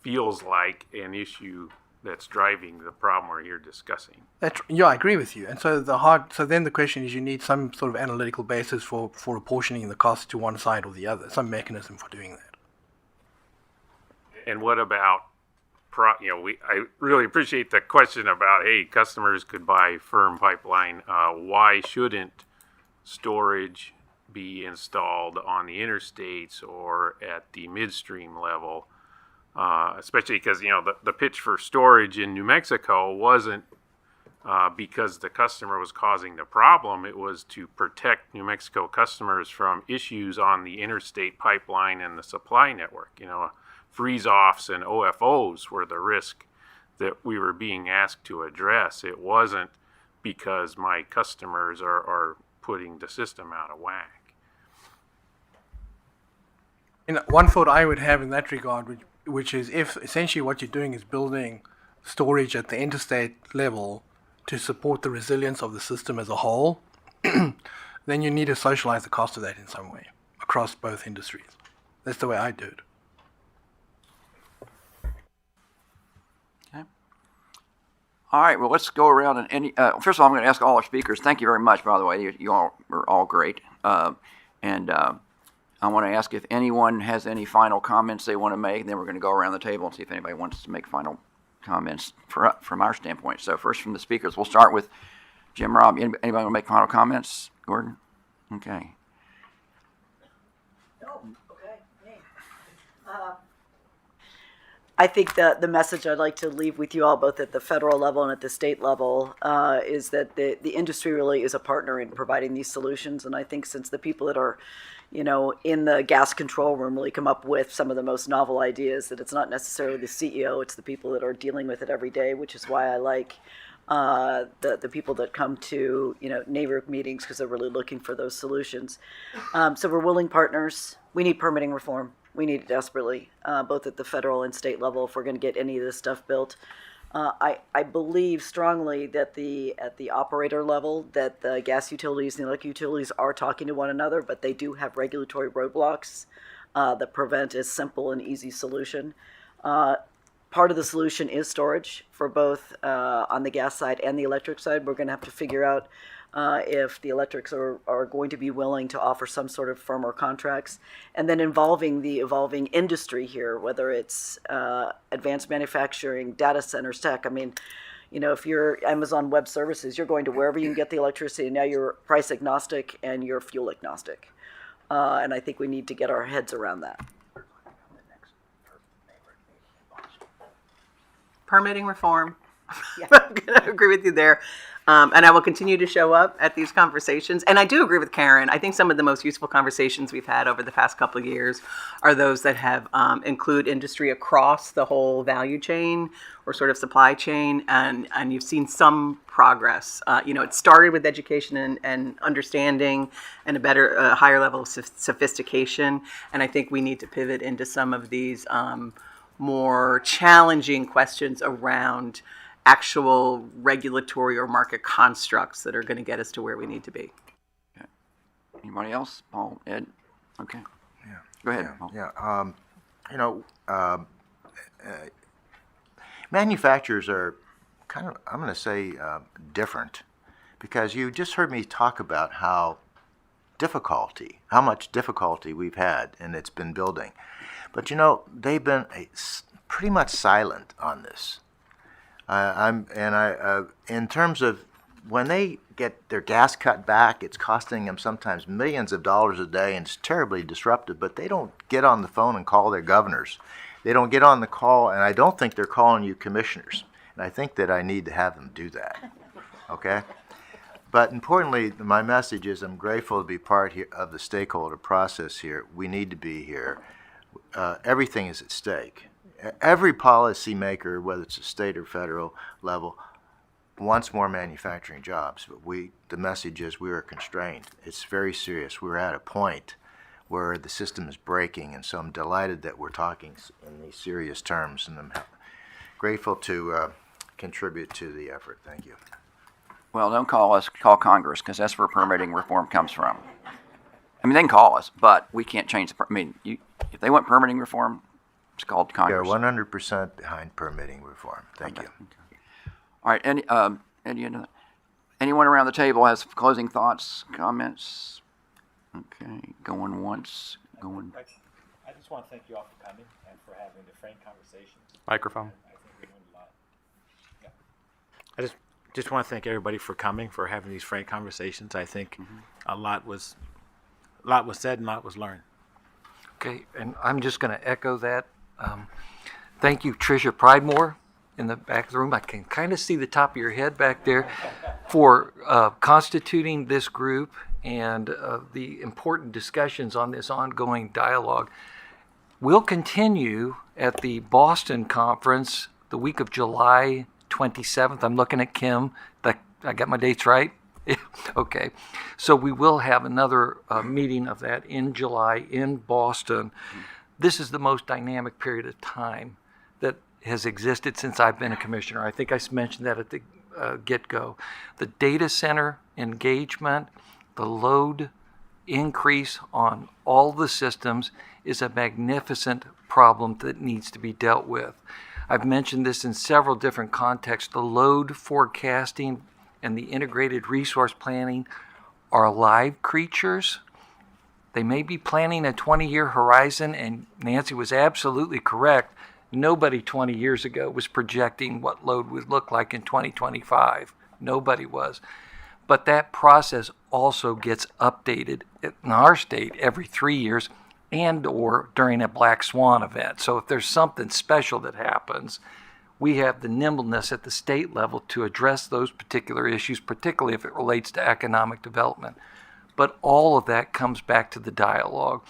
S19: feels like an issue that's driving the problem we're here discussing.
S11: Yeah, I agree with you. And so then the question is, you need some sort of analytical basis for apportioning the cost to one side or the other, some mechanism for doing that.
S19: And what about I really appreciate the question about, hey, customers could buy firm pipeline. Why shouldn't storage be installed on the interstates or at the midstream level especially because, the pitch for storage in New Mexico wasn't because the customer was causing the problem. It was to protect New Mexico customers from issues on the interstate pipeline and the supply network. Freeze-offs and OFOs were the risk that we were being asked to address. It wasn't because my customers are putting the system out of whack.
S11: And one thought I would have in that regard, which is if essentially what you're doing is building storage at the interstate level to support the resilience of the system as a whole, then you need to socialize the cost of that in some way across both industries. That's the way I do it.
S1: All right, well, let's go around and first of all, I'm going to ask all our speakers. Thank you very much, by the way. You all were all great. I want to ask if anyone has any final comments they want to make, and then we're going to go around the table and see if anybody wants to make final comments from our standpoint. So first from the speakers, we'll start with Jim, Rob. Anybody want to make final comments? Gordon? Okay.
S12: No, okay, me. I think the message I'd like to leave with you all, both at the federal level and at the state level, is that the industry really is a partner in providing these solutions. And I think since the people that are, in the gas control room really come up with some of the most novel ideas, that it's not necessarily the CEO, it's the people that are dealing with it every day, which is why I like the people that come to, NERC meetings, because they're really looking for those solutions. So we're willing partners. We need permitting reform. We need it desperately, both at the federal and state level, if we're going to get any of this stuff built. I believe strongly that at the operator level, that the gas utilities and the electric utilities are talking to one another, but they do have regulatory roadblocks that prevent a simple and easy solution. Part of the solution is storage for both on the gas side and the electric side. We're going to have to figure out if the electrics are going to be willing to offer some sort of firmer contracts, and then involving the evolving industry here, whether it's advanced manufacturing, data centers, tech. I mean, if you're Amazon Web Services, you're going to wherever you can get the electricity, and now you're price agnostic and you're fuel agnostic. And I think we need to get our heads around that.
S13: Permitting reform. Yeah. I'm going to agree with you there. And I will continue to show up at these conversations. And I do agree with Karen. I think some of the most useful conversations we've had over the past couple of years are those that have include industry across the whole value chain or sort of supply chain. And you've seen some progress. It started with education and understanding and a higher level of sophistication. And I think we need to pivot into some of these more challenging questions around actual regulatory or market constructs that are going to get us to where we need to be.
S1: Okay. Anybody else? Paul, Ed? Okay. Yeah. Go ahead, Paul.
S14: Yeah. Manufacturers are kind of, I'm going to say, different, because you just heard me talk about how much difficulty we've had, and it's been building. But they've been pretty much silent on this. In terms of when they get their gas cut back, it's costing them sometimes millions of dollars a day, and it's terribly disruptive. But they don't get on the phone and call their governors. They don't get on the call, and I don't think they're calling you commissioners. And I think that I need to have them do that. Okay. But importantly, my message is I'm grateful to be part of the stakeholder process here. We need to be here. Everything is at stake. Every policymaker, whether it's a state or federal level, wants more manufacturing jobs. But the message is we are constrained. It's very serious. We're at a point where the system is breaking, and so I'm delighted that we're talking in these serious terms, and I'm grateful to contribute to the effort. Thank you.
S1: Well, don't call us, call Congress, because that's where permitting reform comes from. I mean, they can call us, but we can't change if they want permitting reform, it's called Congress.
S14: They're 100% behind permitting reform. Thank you.
S1: All right. Anyone around the table has closing thoughts, comments? Okay. Going once. Going.
S17: I just want to thank you all for coming and for having the frank conversation.
S20: Microphone.
S17: I think we learned a lot. Yeah. I just want to thank everybody for coming, for having these frank conversations. I think a lot was said and a lot was learned.
S3: Okay, and I'm just going to echo that. Thank you, Tricia Pridemore in the back of the room. I can kind of see the top of your head back there for constituting this group and the important discussions on this ongoing dialogue. We'll continue at the Boston conference the week of July 27th. I'm looking at Kim. I got my dates right? Okay. So we will have another meeting of that in July in Boston. This is the most dynamic period of time that has existed since I've been a commissioner. I think I mentioned that at the get-go. The data center engagement, the load increase on all the systems is a magnificent problem that needs to be dealt with. I've mentioned this in several different contexts. The load forecasting and the integrated resource planning are live creatures. They may be planning a 20-year horizon, and Nancy was absolutely correct. Nobody 20 years ago was projecting what load would look like in 2025. Nobody was. But that process also gets updated in our state every 3 years and or during a black swan event. So if there's something special that happens, we have the nimbleness at the state level to address those particular issues, particularly if it relates to economic development. But all of that comes back to the dialogue.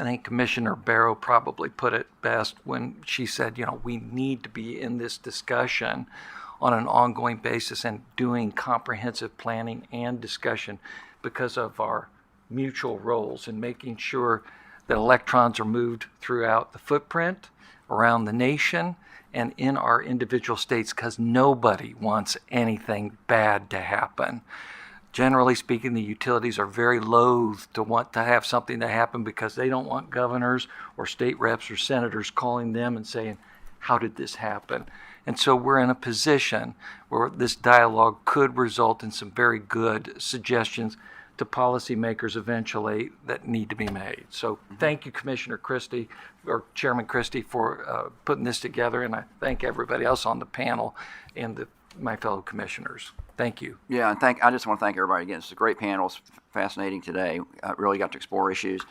S3: I think Commissioner Barrow probably put it best when she said, we need to be in this discussion on an ongoing basis and doing comprehensive planning and discussion because of our mutual roles in making sure that electrons are moved throughout the footprint, around the nation, and in our individual states, because nobody wants anything bad to happen. Generally speaking, the utilities are very loath to want to have something to happen because they don't want governors or state reps or senators calling them and saying, how did this happen? And so we're in a position where this dialogue could result in some very good suggestions to policymakers eventually that need to be made. So thank you, Commissioner Christie, or Chairman Christie, for putting this together, and I thank everybody else on the panel and my fellow commissioners. Thank you.
S1: Yeah, and I just want to thank everybody again. It's a great panel. It's fascinating today. Really got to explore issues.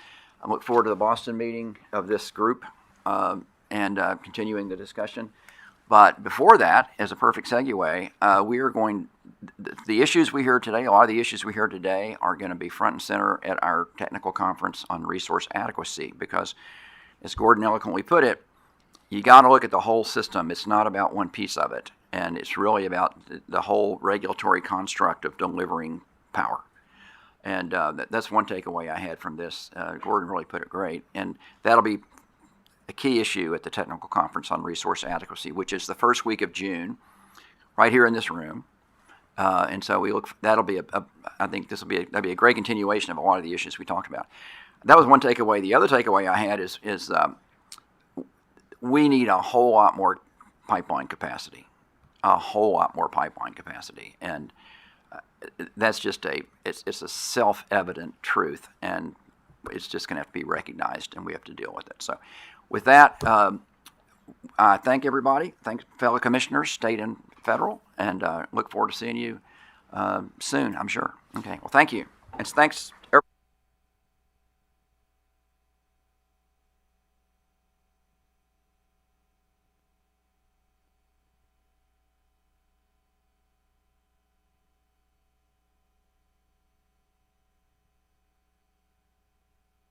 S1: I look forward to the Boston meeting of this group and continuing the discussion. But before that, as a perfect segue, we are going, the issues we hear today, a lot of the issues we hear today are going to be front and center at our technical conference on resource adequacy because, as Gordon eloquently put it, you got to look at the whole system. It's not about one piece of it. And it's really about the whole regulatory construct of delivering power. And that's one takeaway I had from this. Gordon really put it great. And that'll be a key issue at the technical conference on resource adequacy, which is the first week of June, right here in this room. And so that'll be I think that'll be a great continuation of a lot of the issues we talked about. That was one takeaway. The other takeaway I had is we need a whole lot more pipeline capacity. A whole lot more pipeline capacity, and that's just it's a self-evident truth, and it's just going to have to be recognized, and we have to deal with it. So, with that, I thank everybody, thank fellow commissioners, state and federal, and look forward to seeing you soon. I'm sure. Okay. Well, thank you, and thanks.